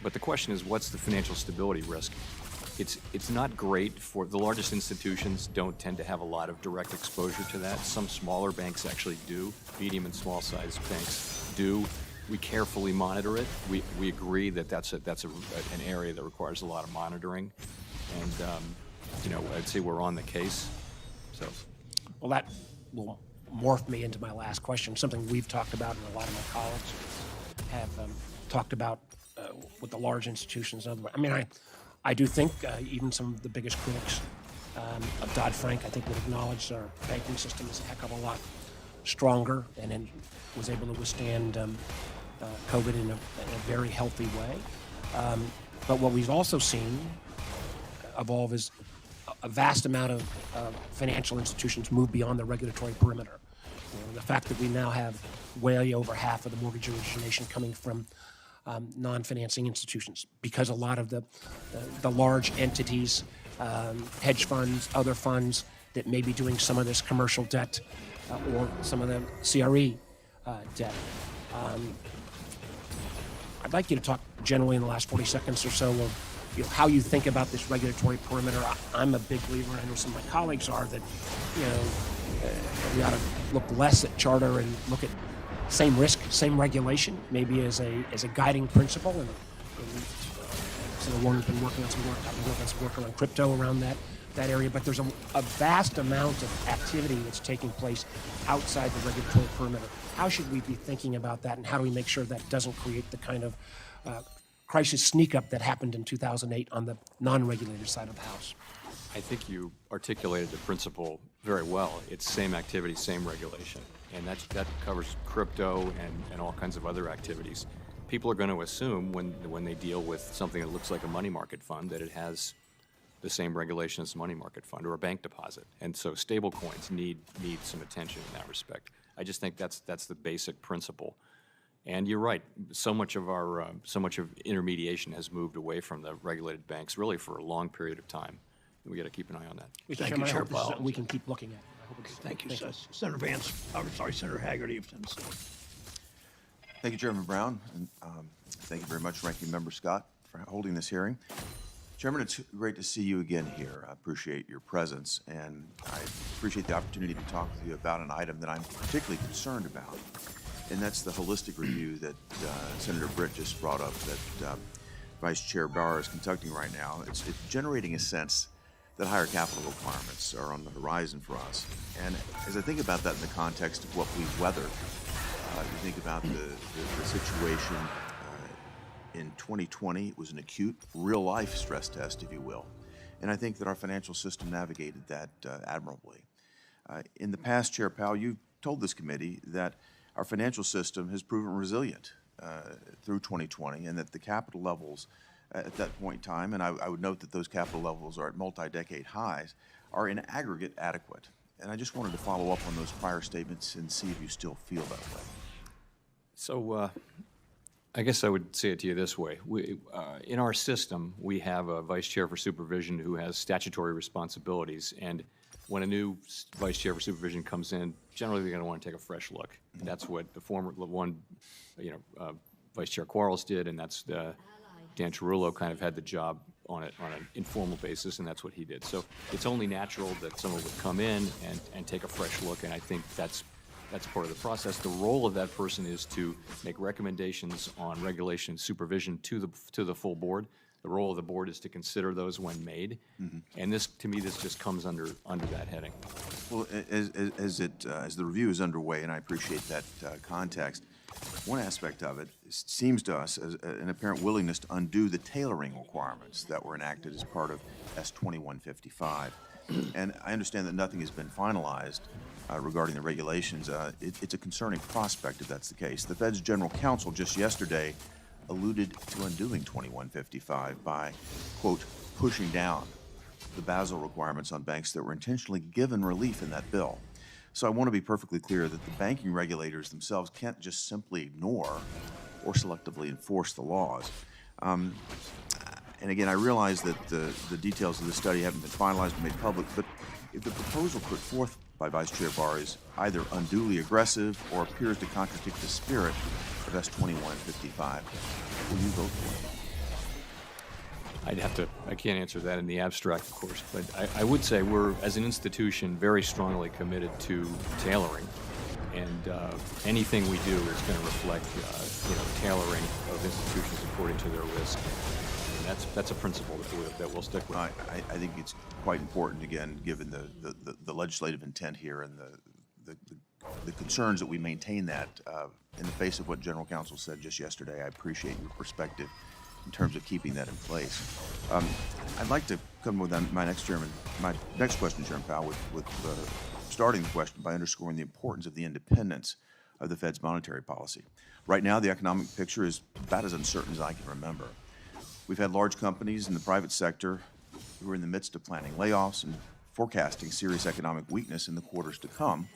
But the question is, what's the financial stability risk? It's not great for the largest institutions. Don't tend to have a lot of direct exposure to that. Some smaller banks actually do. Medium and small sized banks do. We carefully monitor it. We agree that that's an area that requires a lot of monitoring, and I'd say we're on the case. So,
well, that will morph me into my last question. Something we've talked about, and a lot of my colleagues have talked about with the large institutions. I mean, I do think even some of the biggest critics of Dodd-Frank, I think, would acknowledge our banking system is a heck of a lot stronger and was able to withstand COVID in a very healthy way. But what we've also seen evolve is a vast amount of financial institutions move beyond the regulatory perimeter. The fact that we now have way over half of the mortgage origination coming from non-financing institutions, because a lot of the large entities, hedge funds, other funds that may be doing some of this commercial debt or some of the CRE debt. I'd like you to talk generally in the last 40 seconds or so of how you think about this regulatory perimeter. I'm a big believer, and I know some of my colleagues are, that we ought to look less at charter and look at same risk, same regulation, maybe as a guiding principle. And Senator Warner's been working on some work. I've been working on some work around crypto around that area. But there's a vast amount of activity that's taking place outside the regulatory perimeter. How should we be thinking about that, and how do we make sure that doesn't create the kind of crisis sneak-up that happened in 2008 on the non-regulated side of the house?
I think you articulated the principle very well. It's same activity, same regulation. And that covers crypto and all kinds of other activities. People are going to assume when they deal with something that looks like a money market fund that it has the same regulation as a money market fund or a bank deposit. And so stable coins need some attention in that respect. I just think that's the basic principle. And you're right. So much of intermediation has moved away from the regulated banks really for a long period of time. We got to keep an eye on that.
Thank you, Chair Powell. We can keep looking at it. I hope it's,
Thank you, Senator Vance. I'm sorry, Senator Hagerty of Tennessee.
Thank you, Chairman Brown, and thank you very much, Ranking Member Scott, for holding this hearing. Chairman, it's great to see you again here. I appreciate your presence, and I appreciate the opportunity to talk with you about an item that I'm particularly concerned about. and that's the holistic review that Senator Britt just brought up that Vice Chair Barr is conducting right now. It's generating a sense that higher capital requirements are on the horizon for us. And as I think about that in the context of what we've weathered, you think about the situation in 2020, it was an acute, real-life stress test, if you will. And I think that our financial system navigated that admirably. In the past, Chair Powell, you've told this committee that our financial system has proven resilient through 2020 and that the capital levels at that point in time, and I would note that those capital levels are at multi-decade highs, are in aggregate adequate. And I just wanted to follow up on those prior statements and see if you still feel that way.
So I guess I would say it to you this way. In our system, we have a vice chair for supervision who has statutory responsibilities. And when a new vice chair for supervision comes in, generally they're going to want to take a fresh look. And that's what the former one, Vice Chair Quarles did, and that's Dan Tarullo kind of had the job on an informal basis, and that's what he did. So it's only natural that someone would come in and take a fresh look, and I think that's part of the process. The role of that person is to make recommendations on regulation and supervision to the full board. The role of the board is to consider those when made, and to me, this just comes under that heading.
Well, as the review is underway, and I appreciate that context, one aspect of it seems to us as an apparent willingness to undo the tailoring requirements that were enacted as part of S2155. And I understand that nothing has been finalized regarding the regulations. It's a concerning prospect if that's the case. The Fed's general counsel just yesterday alluded to undoing 2155 by, quote, pushing down the Basel requirements on banks that were intentionally given relief in that bill. So I want to be perfectly clear that the banking regulators themselves can't just simply ignore or selectively enforce the laws. And again, I realize that the details of the study haven't been finalized and made public, but if the proposal put forth by Vice Chair Barr is either unduly aggressive or appears to contradict the spirit of S2155, will you vote for it?
I can't answer that in the abstract, of course, but I would say we're, as an institution, very strongly committed to tailoring, and anything we do is going to reflect, tailoring of institutions according to their risk. And that's a principle that we'll stick with.
I think it's quite important, again, given the legislative intent here and the concerns that we maintain that in the face of what General Counsel said just yesterday. I appreciate your perspective in terms of keeping that in place. I'd like to come with my next question, Chairman Powell, with starting the question by underscoring the importance of the independence of the Fed's monetary policy. Right now, the economic picture is about as uncertain as I can remember. We've had large companies in the private sector who are in the midst of planning layoffs and forecasting serious economic weakness in the quarters to come.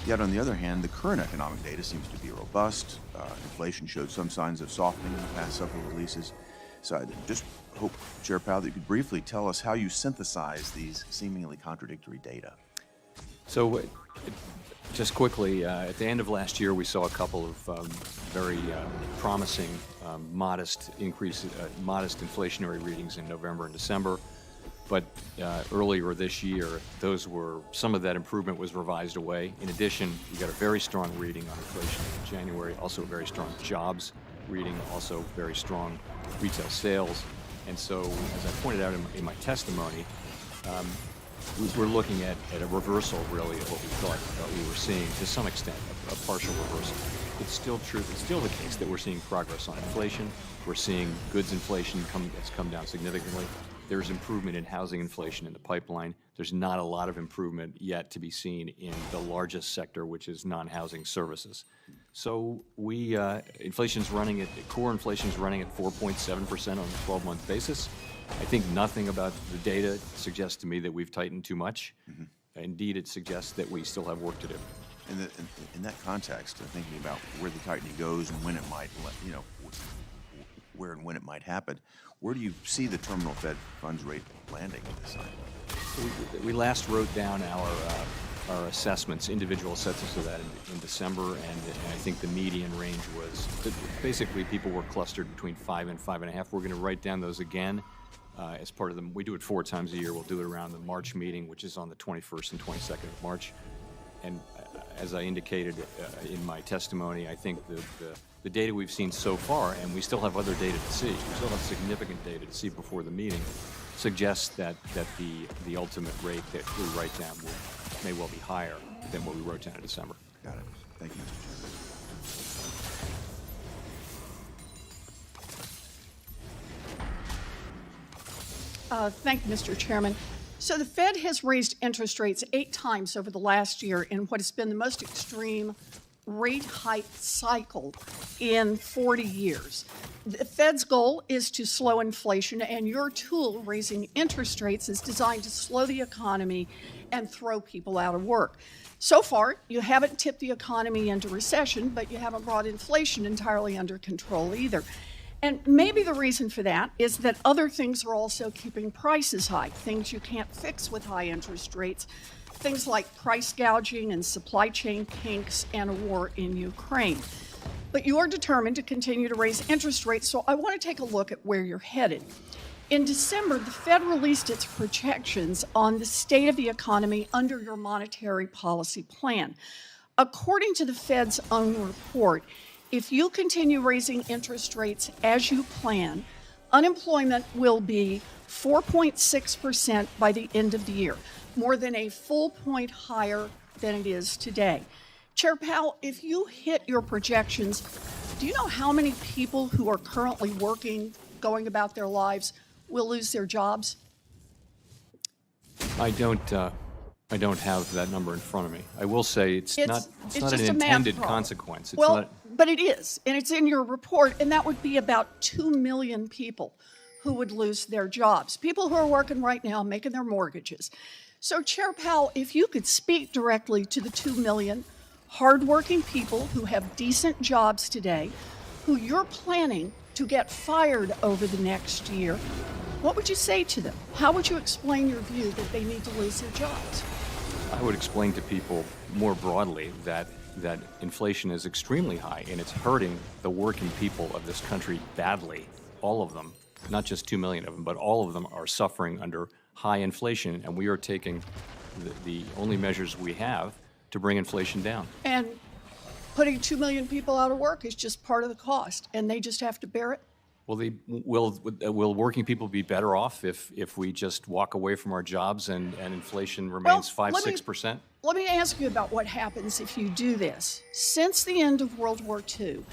Yet, on the other hand, the current economic data seems to be robust. Inflation showed some signs of softening in the past several releases. So I just hope, Chair Powell, that you could briefly tell us how you synthesize these seemingly contradictory data.
So just quickly, at the end of last year, we saw a couple of very promising, modest inflationary readings in November and December. But earlier this year, some of that improvement was revised away. In addition, we got a very strong reading on inflation in January, also a very strong jobs reading, also very strong retail sales. And so, as I pointed out in my testimony, we're looking at a reversal, really, of what we thought we were seeing, to some extent, a partial reversal. It's still true. It's still the case that we're seeing progress on inflation. We're seeing goods inflation that's come down significantly. There's improvement in housing inflation in the pipeline. There's not a lot of improvement yet to be seen in the largest sector, which is non-housing services. So core inflation is running at 4.7% on a 12-month basis. I think nothing about the data suggests to me that we've tightened too much. Indeed, it suggests that we still have work to do.
In that context, thinking about where the tightening goes and when it might, where and when it might happen, where do you see the terminal Fed funds rate landing at this time?
We last wrote down our assessments, individual assessments of that in December, and I think the median range was basically people were clustered between 5 and 5.5. We're going to write down those again as part of them. We do it 4 times a year. We'll do it around the March meeting, which is on the 21st and 22nd of March. as I indicated in my testimony, I think the data we've seen so far, and we still have other data to see, we still have significant data to see before the meeting, suggests that the ultimate rate that we write down may well be higher than what we wrote down in December.
Got it. Thank you, Mr. Chairman.
Thank you, Mr. Chairman. So the Fed has raised interest rates 8 times over the last year in what has been the most extreme rate hike cycle in 40 years. The Fed's goal is to slow inflation, and your tool, raising interest rates, is designed to slow the economy and throw people out of work. So far, you haven't tipped the economy into recession, but you haven't brought inflation entirely under control either. And maybe the reason for that is that other things are also keeping prices high, things you can't fix with high interest rates, things like price gouging and supply chain kinks and a war in Ukraine. But you are determined to continue to raise interest rates, so I want to take a look at where you're headed. In December, the Fed released its projections on the state of the economy under your monetary policy plan. According to the Fed's own report, if you continue raising interest rates as you plan, unemployment will be 4.6% by the end of the year, more than a full point higher than it is today. Chair Powell, if you hit your projections, do you know how many people who are currently working, going about their lives, will lose their jobs?
I don't have that number in front of me. I will say it's not
just
an
a math
intended
problem.
consequence. It's
Well,
not.
but it is, and it's in your report, and that would be about 2 million people who would lose their jobs, people who are working right now, making their mortgages. So, Chair Powell, if you could speak directly to the 2 million hardworking people who have decent jobs today, who you're planning to get fired over the next year, what would you say to them? How would you explain your view that they need to lose their jobs?
I would explain to people more broadly that inflation is extremely high and it's hurting the working people of this country badly. All of them, not just 2 million of them, but all of them are suffering under high inflation, and we are taking the only measures we have to bring inflation down.
And putting 2 million people out of work is just part of the cost, and they just have to bear it?
Will working people be better off if we just walk away from our jobs and inflation remains 5-6%?
Let me ask you about what happens if you do this. Since the end of World War II,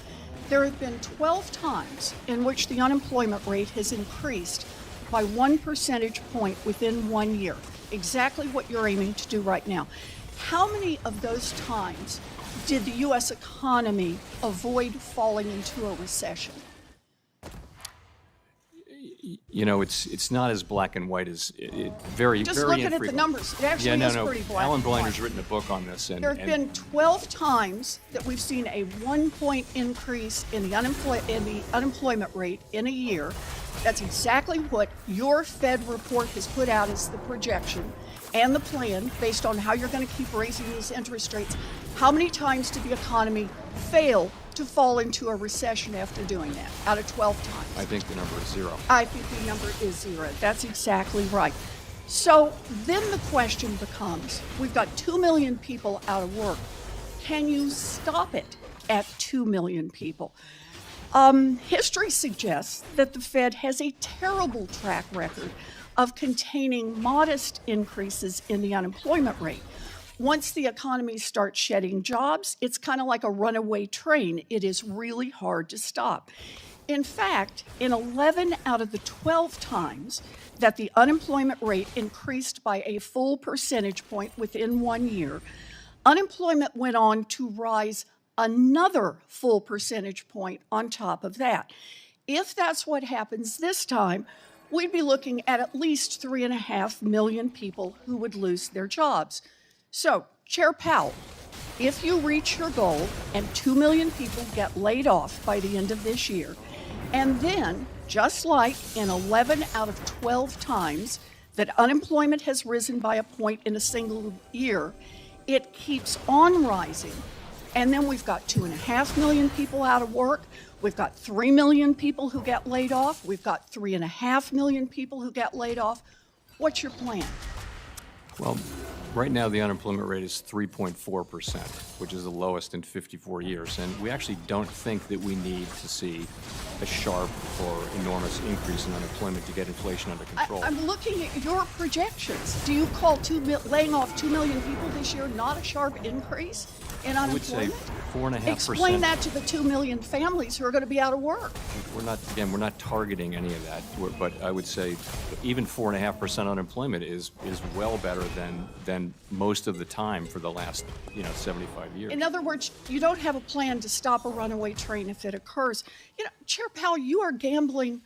there have been 12 times in which the unemployment rate has increased by 1 percentage point within 1 year, exactly what you're aiming to do right now. How many of those times did the U.S. economy avoid falling into a recession?
You know, it's not as black and white as very,
Just
very
looking
infrequent.
at the numbers, it actually is pretty black
Alan
and white.
Blinder's written a book on this.
There have been 12 times that we've seen a 1-point increase in the unemployment rate in a year. That's exactly what your Fed report has put out as the projection and the plan based on how you're going to keep raising these interest rates. How many times did the economy fail to fall into a recession after doing that, out of 12 times?
I think the number is 0.
I think the number is 0. That's exactly right. So then the question becomes, we've got 2 million people out of work. Can you stop it at 2 million people? History suggests that the Fed has a terrible track record of containing modest increases in the unemployment rate. Once the economy starts shedding jobs, it's kind of like a runaway train. It is really hard to stop. In fact, in 11 out of the 12 times that the unemployment rate increased by a full percentage point within 1 year, unemployment went on to rise another full percentage point on top of that. If that's what happens this time, we'd be looking at least 3.5 million people who would lose their jobs. So, Chair Powell, if you reach your goal and 2 million people get laid off by the end of this year, and then, just like in 11 out of 12 times that unemployment has risen by a point in a single year, it keeps on rising. And then we've got 2.5 million people out of work. We've got 3 million people who get laid off. We've got 3.5 million people who get laid off. What's your plan?
Well, Right now, the unemployment rate is 3.4%, which is the lowest in 54 years. And we actually don't think that we need to see a sharp or enormous increase in unemployment to get inflation under control.
I'm looking at your projections. Do you call laying off 2 million people this year not a sharp increase in
I would say
unemployment?
4.5%.
Explain that to the 2 million families who are going to be out of work.
We're not targeting any of that. But I would say even 4.5% unemployment is well better than most of the time for the last 75 years.
In other words, you don't have a plan to stop a runaway train if it occurs. Chair Powell, you are gambling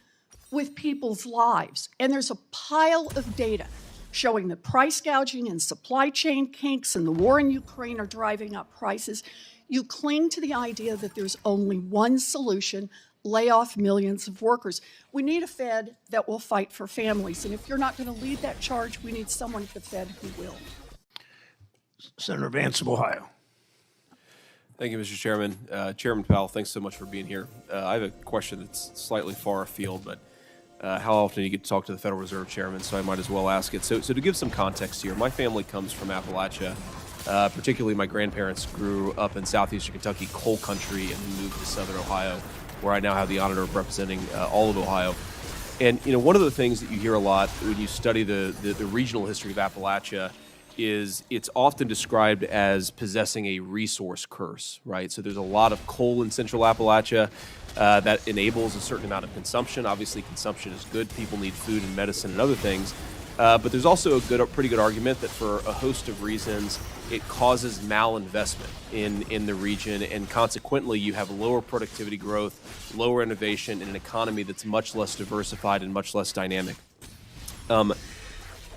with people's lives, and there's a pile of data showing that price gouging and supply chain kinks and the war in Ukraine are driving up prices. You cling to the idea that there's only one solution: lay off millions of workers. We need a Fed that will fight for families, and if you're not going to lead that charge, we need someone at the Fed who will.
Senator Vance of Ohio.
Thank you, Mr. Chairman. Chairman Powell, thanks so much for being here. I have a question that's slightly far afield, but how often do you get to talk to the Federal Reserve Chairman, so I might as well ask it. So to give some context here, my family comes from Appalachia. Particularly my grandparents grew up in southeastern Kentucky, coal country, and then moved to southern Ohio, where I now have the honor of representing all of Ohio. And one of the things that you hear a lot when you study the regional history of Appalachia is it's often described as possessing a resource curse, right? So there's a lot of coal in central Appalachia that enables a certain amount of consumption. Obviously, consumption is good. People need food and medicine and other things. But there's also a pretty good argument that for a host of reasons, it causes malinvestment in the region, and consequently, you have lower productivity growth, lower innovation, and an economy that's much less diversified and much less dynamic.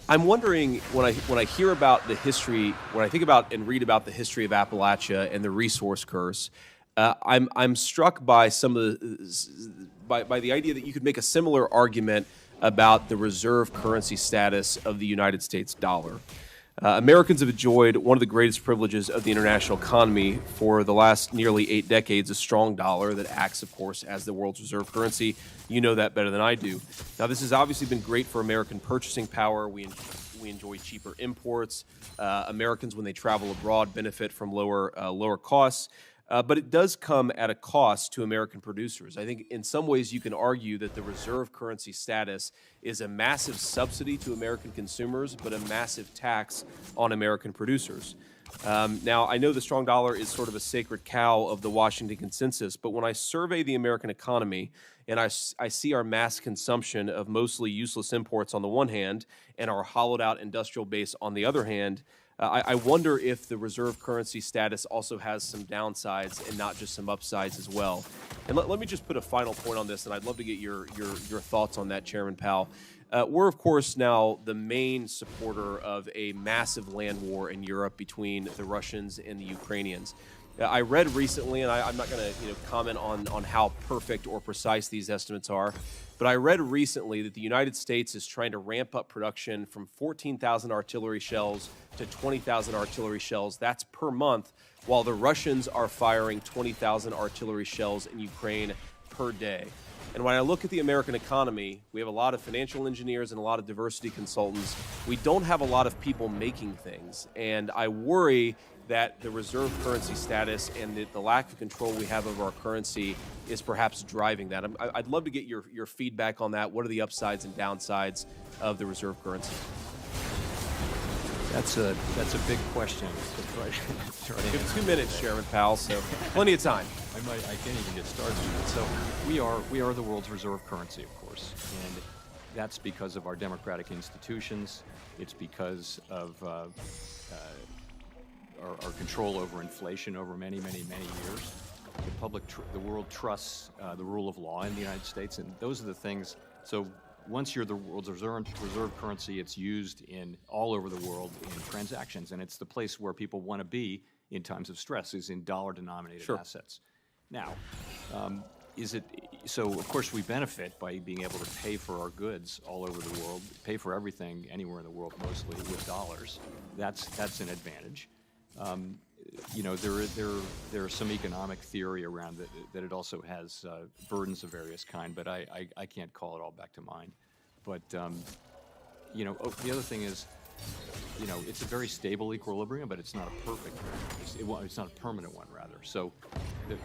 I'm wondering when I hear about the history, when I think about and read about the history of Appalachia and the resource curse, I'm struck by by the idea that you could make a similar argument about the reserve currency status of the United States dollar. Americans have enjoyed one of the greatest privileges of the international economy for the last nearly 8 decades, a strong dollar that acts, of course, as the world's reserve currency. You know that better than I do. Now, this has obviously been great for American purchasing power. We enjoy cheaper imports. Americans, when they travel abroad, benefit from lower costs. But it does come at a cost to American producers. I think in some ways you can argue that the reserve currency status is a massive subsidy to American consumers, but a massive tax on American producers. Now, I know the strong dollar is sort of a sacred cow of the Washington consensus, but when I survey the American economy and I see our mass consumption of mostly useless imports on the one hand and our hollowed out industrial base on the other hand, I wonder if the reserve currency status also has some downsides and not just some upsides as well. And let me just put a final point on this, and I'd love to get your thoughts on that, Chairman Powell. We're, of course, now the main supporter of a massive land war in Europe between the Russians and the Ukrainians. I read recently, and I'm not going to comment on how perfect or precise these estimates are, but I read recently that the United States is trying to ramp up production from 14,000 artillery shells to 20,000 artillery shells. That's per month, while the Russians are firing 20,000 artillery shells in Ukraine per day. And when I look at the American economy, we have a lot of financial engineers and a lot of diversity consultants. We don't have a lot of people making things. And I worry that the reserve currency status and the lack of control we have over our currency is perhaps driving that. I'd love to get your feedback on that. What are the upsides and downsides of the reserve currency?
That's a big question.
You have 2 minutes, Chairman Powell, so plenty of time.
I can't even get started with it. So we are the world's reserve currency, of course, and that's because of our democratic institutions. It's because of our control over inflation over many, many, many years. The world trusts the rule of law in the United States, and those are the things. So once you're the world's reserve currency, it's used in all over the world in transactions, and it's the place where people want to be in times of stress, is in dollar-denominated assets. Now, so of course we benefit by being able to pay for our goods all over the world, pay for everything anywhere in the world mostly with dollars. That's an advantage. There's some economic theory around that it also has burdens of various kind, but I can't call it all back to mind. But the other thing is, you know, it's a very stable equilibrium, but it's not a perfect one. It's not a permanent one, rather. So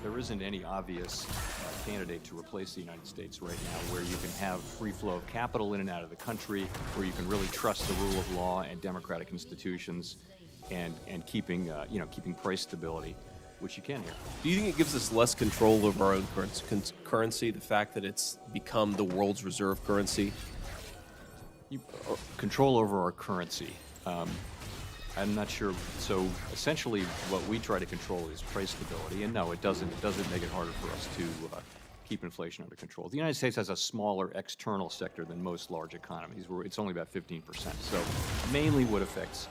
there isn't any obvious candidate to replace the United States right now where you can have free flow of capital in and out of the country, where you can really trust the rule of law and democratic institutions and keeping, you know, keeping price stability, which you can here.
Do you think it gives us less control over our own currency, the fact that it's become the world's reserve currency?
Control over our currency. I'm not sure. So essentially, what we try to control is price stability, and no, it doesn't make it harder for us to keep inflation under control. The United States has a smaller external sector than most large economies, where it's only about 15%. So mainly what affects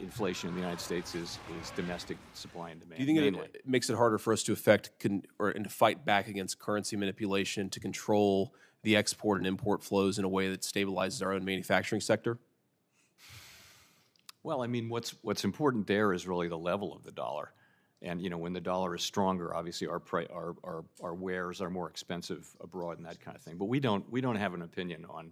inflation in the United States is domestic supply and demand.
Do you think it makes it harder for us to affect and to fight back against currency manipulation, to control the export and import flows in a way that stabilizes our own manufacturing sector?
Well, I mean, what's important there is really the level of the dollar, and you know, when the dollar is stronger, obviously our wares are more expensive abroad and that kind of thing. But we don't have an opinion on.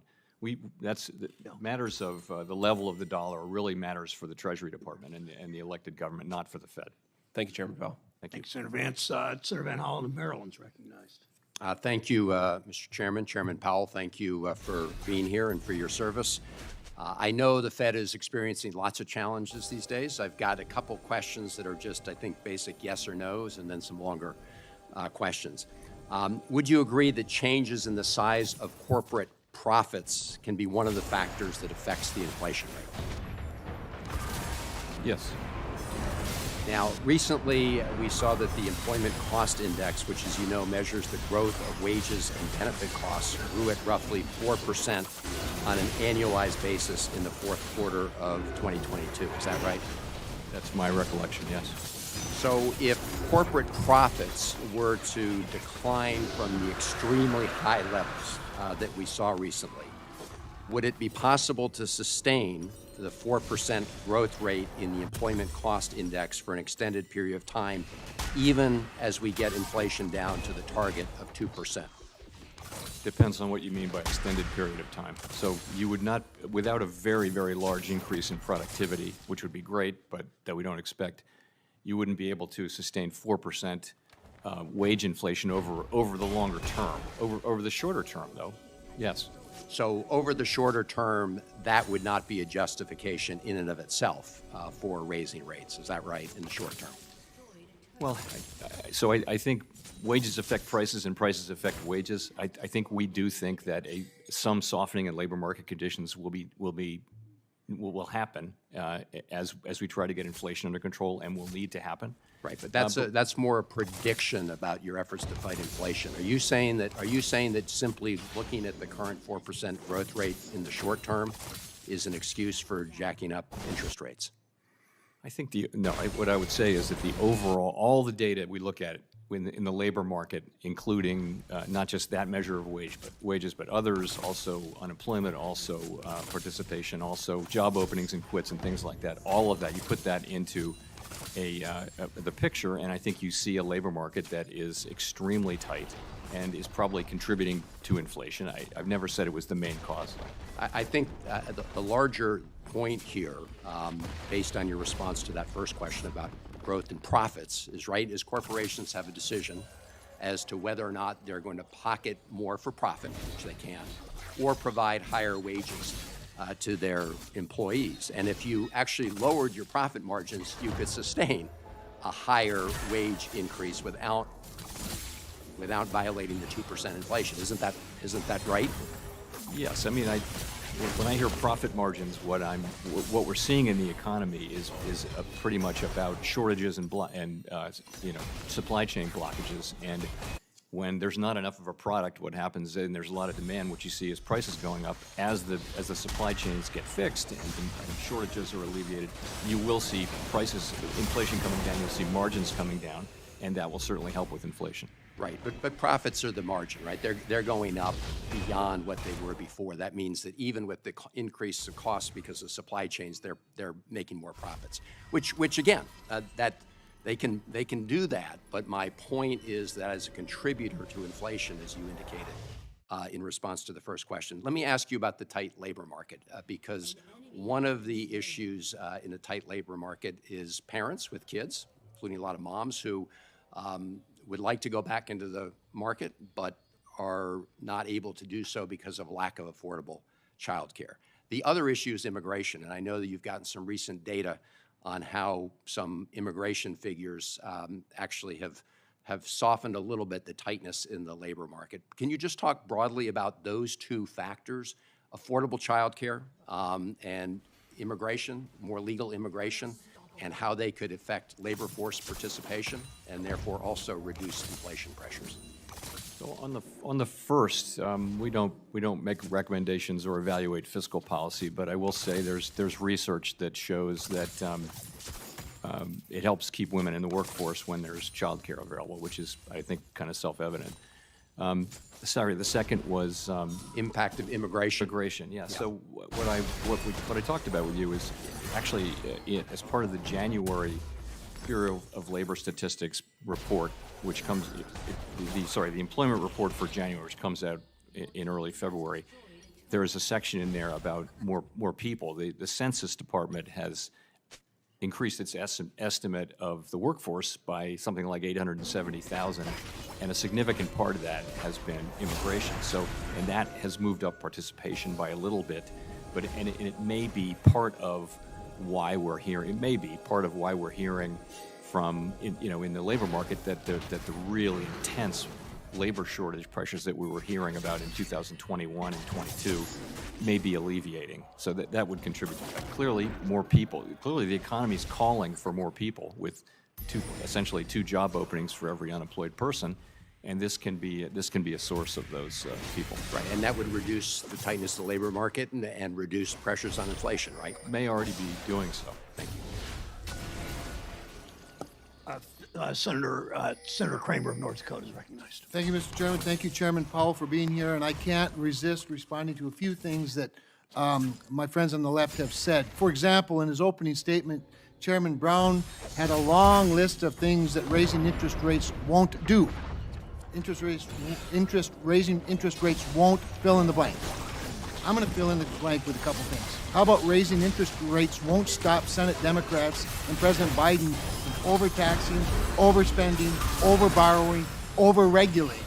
Matters of the level of the dollar really matters for the Treasury Department and the elected government, not for the Fed.
Thank you, Chairman Powell.
Thank you.
Senator Vance. Senator Van Hollen of Maryland's recognized.
Thank you, Mr. Chairman. Chairman Powell, thank you for being here and for your service. I know the Fed is experiencing lots of challenges these days. I've got a couple questions that are just, I think, basic yes or no's, and then some longer questions. Would you agree that changes in the size of corporate profits can be one of the factors that affects the inflation rate?
Yes.
Now, recently, we saw that the Employment Cost Index, which, as you know, measures the growth of wages and benefit costs, grew at roughly 4% on an annualized basis in the fourth quarter of 2022. Is that right?
That's my recollection, yes.
So if corporate profits were to decline from the extremely high levels that we saw recently, would it be possible to sustain the 4% growth rate in the Employment Cost Index for an extended period of time, even as we get inflation down to the target of 2%?
Depends on what you mean by extended period of time. So you would not, without a very, very large increase in productivity, which would be great, but that we don't expect, you wouldn't be able to sustain 4% wage inflation over the longer term. Over the shorter term, though, yes.
So over the shorter term, that would not be a justification in and of itself for raising rates. Is that right, in the short term?
Well, so I think wages affect prices and prices affect wages. I think we do think that some softening in labor market conditions will happen as we try to get inflation under control, and will need to happen.
Right, but that's more a prediction about your efforts to fight inflation. Are you saying that simply looking at the current 4% growth rate in the short term is an excuse for jacking up interest rates?
I think what I would say is that the overall, all the data we look at in the labor market, including not just that measure of wages, but others, also unemployment, also participation, also job openings and quits and things like that. All of that, you put that into the picture, and I think you see a labor market that is extremely tight and is probably contributing to inflation. I've never said it was the main cause.
I think the larger point here, based on your response to that first question about growth in profits, is corporations have a decision as to whether or not they're going to pocket more for profit, which they can, or provide higher wages to their employees. And if you actually lowered your profit margins, you could sustain a higher wage increase without violating the 2% inflation. Isn't that right?
Yes. I mean, when I hear profit margins, what we're seeing in the economy is pretty much about shortages and supply chain blockages. And when there's not enough of a product, what happens, and there's a lot of demand, what you see is prices going up. As the supply chains get fixed and shortages are alleviated, you will see inflation coming down. You'll see margins coming down, and that will certainly help with inflation.
Right, but profits are the margin, right? They're going up beyond what they were before. That means that even with the increase of costs because of supply chains, they're making more profits. Which again, that they can do that. But my point is that as a contributor to inflation, as you indicated, in response to the first question. Let me ask you about the tight labor market, because one of the issues in the tight labor market is parents with kids, including a lot of moms who would like to go back into the market, but are not able to do so because of lack of affordable childcare. The other issue is immigration, and I know that you've gotten some recent data on how some immigration figures actually have softened a little bit the tightness in the labor market. Can you just talk broadly about those two factors, affordable childcare and immigration, more legal immigration, and how they could affect labor force participation and therefore also reduce inflation pressures?
So on the first, we don't make recommendations or evaluate fiscal policy, but I will say there's research that shows that it helps keep women in the workforce when there's childcare available, which is, I think, kind of self-evident. Sorry, the second was
impact of immigration.
Immigration, yeah. So what I talked about with you is actually as part of the January Bureau of Labor Statistics report, which comes, the employment report for January, which comes out in early February. There is a section in there about more people. The Census Department has increased its estimate of the workforce by something like 870,000, and a significant part of that has been immigration. So, and that has moved up participation by a little bit, but it may be part of why we're hearing. It may be part of why we're hearing from in the labor market that the really intense labor shortage pressures that we were hearing about in 2021 and 22 may be alleviating. So that would contribute to that. Clearly, more people. Clearly, the economy is calling for more people with essentially two job openings for every unemployed person, and this can be a source of those people.
Right, and that would reduce the tightness of the labor market and reduce pressures on inflation, right?
May already be doing so.
Thank you.
Senator Kramer of North Dakota is recognized.
Thank you, Mr. Chairman. Thank you, Chairman Powell, for being here. And I can't resist responding to a few things that my friends on the left have said. For example, in his opening statement, Chairman Brown had a long list of things that raising interest rates won't do. Raising interest rates won't fill in the blank. I'm going to fill in the blank with a couple things. How about raising interest rates won't stop Senate Democrats and President Biden from overtaxing, overspending, overborrowing, overregulating?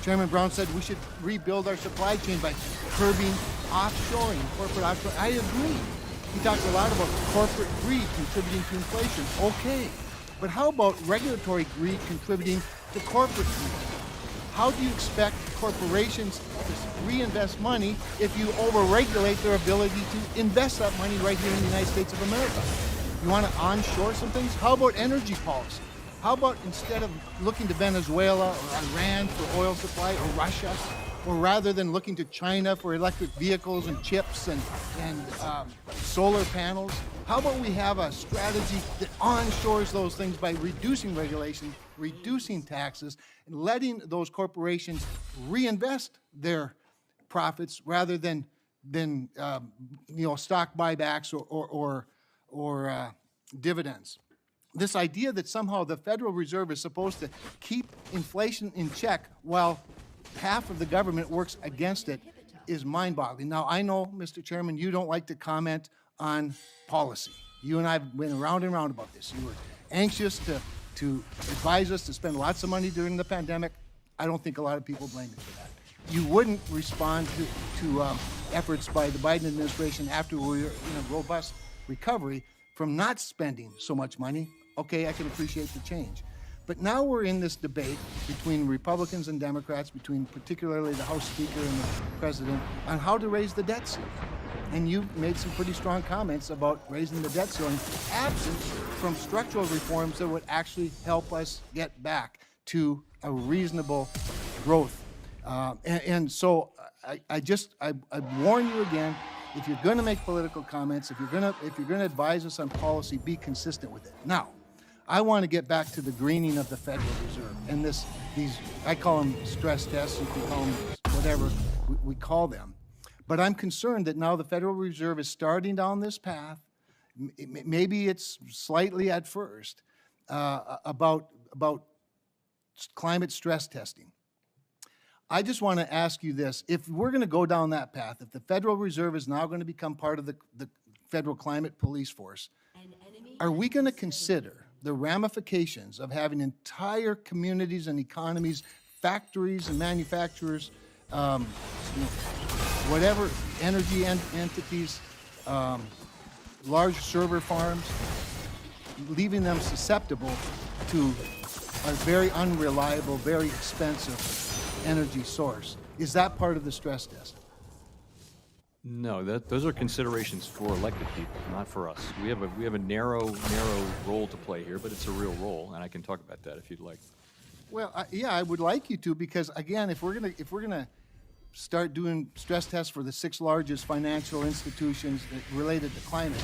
Chairman Brown said we should rebuild our supply chain by curbing offshoring, corporate offshoring. I agree. He talked a lot about corporate greed contributing to inflation. Okay. But how about regulatory greed contributing to corporate greed? How do you expect corporations to reinvest money if you overregulate their ability to invest that money right here in the United States of America? You want to onshore some things? How about energy policy? How about instead of looking to Venezuela or Iran for oil supply or Russia, or rather than looking to China for electric vehicles and chips and solar panels, how about we have a strategy that onshores those things by reducing regulation, reducing taxes, and letting those corporations reinvest their profits rather than stock buybacks or dividends. This idea that somehow the Federal Reserve is supposed to keep inflation in check while half of the government works against it is mind-boggling. Now, I know, Mr. Chairman, you don't like to comment on policy. You and I have been around and round about this. You were anxious to advise us to spend lots of money during the pandemic. I don't think a lot of people blame you for that. You wouldn't respond to efforts by the Biden administration after we were in a robust recovery from not spending so much money. Okay, I can appreciate the change. But now we're in this debate between Republicans and Democrats, between particularly the House Speaker and the President, on how to raise the debt ceiling. And you made some pretty strong comments about raising the debt ceiling, absent from structural reforms that would actually help us get back to a reasonable growth. So I warn you again, if you're going to make political comments, if you're going to advise us on policy, be consistent with it. Now, I want to get back to the greening of the Federal Reserve and these I call them stress tests. You can call them whatever we call them. But I'm concerned that now the Federal Reserve is starting down this path. Maybe it's slightly at first about climate stress testing. I just want to ask you this. If we're going to go down that path, if the Federal Reserve is now going to become part of the Federal Climate Police Force, are we going to consider the ramifications of having entire communities and economies, factories and manufacturers, whatever, energy entities, large server farms, leaving them susceptible to a very unreliable, very expensive energy source? Is that part of the stress test?
No, those are considerations for elected people, not for us. We have a narrow role to play here, but it's a real role, and I can talk about that if you'd like.
Well, yeah, I would like you to, because again, if we're gonna start doing stress tests for the 6 largest financial institutions related to climate,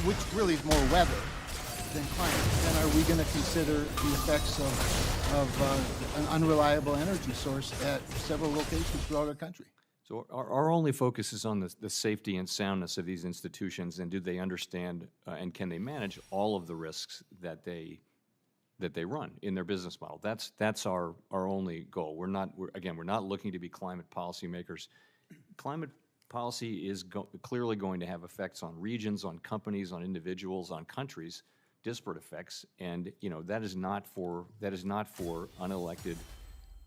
which really is more weather than climate, then are we going to consider the effects of an unreliable energy source at several locations throughout our country?
So our only focus is on the safety and soundness of these institutions, and do they understand and can they manage all of the risks that they run in their business model. That's our only goal. We're not looking to be climate policymakers. Climate policy is clearly going to have effects on regions, on companies, on individuals, on countries, disparate effects, and that is not for unelected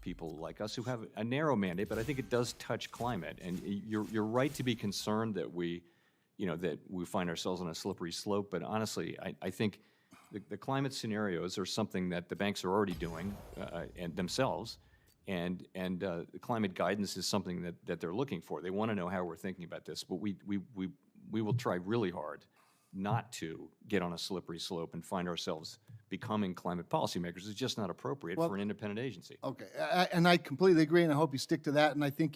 people like us who have a narrow mandate. But I think it does touch climate, and you're right to be concerned that we find ourselves on a slippery slope. But honestly, I think the climate scenarios are something that the banks are already doing and themselves, and the climate guidance is something that they're looking for. They want to know how we're thinking about this, but we will try really hard not to get on a slippery slope and find ourselves becoming climate policymakers. It's just not appropriate for an independent agency.
Okay, and I completely agree, and I hope you stick to that. And I think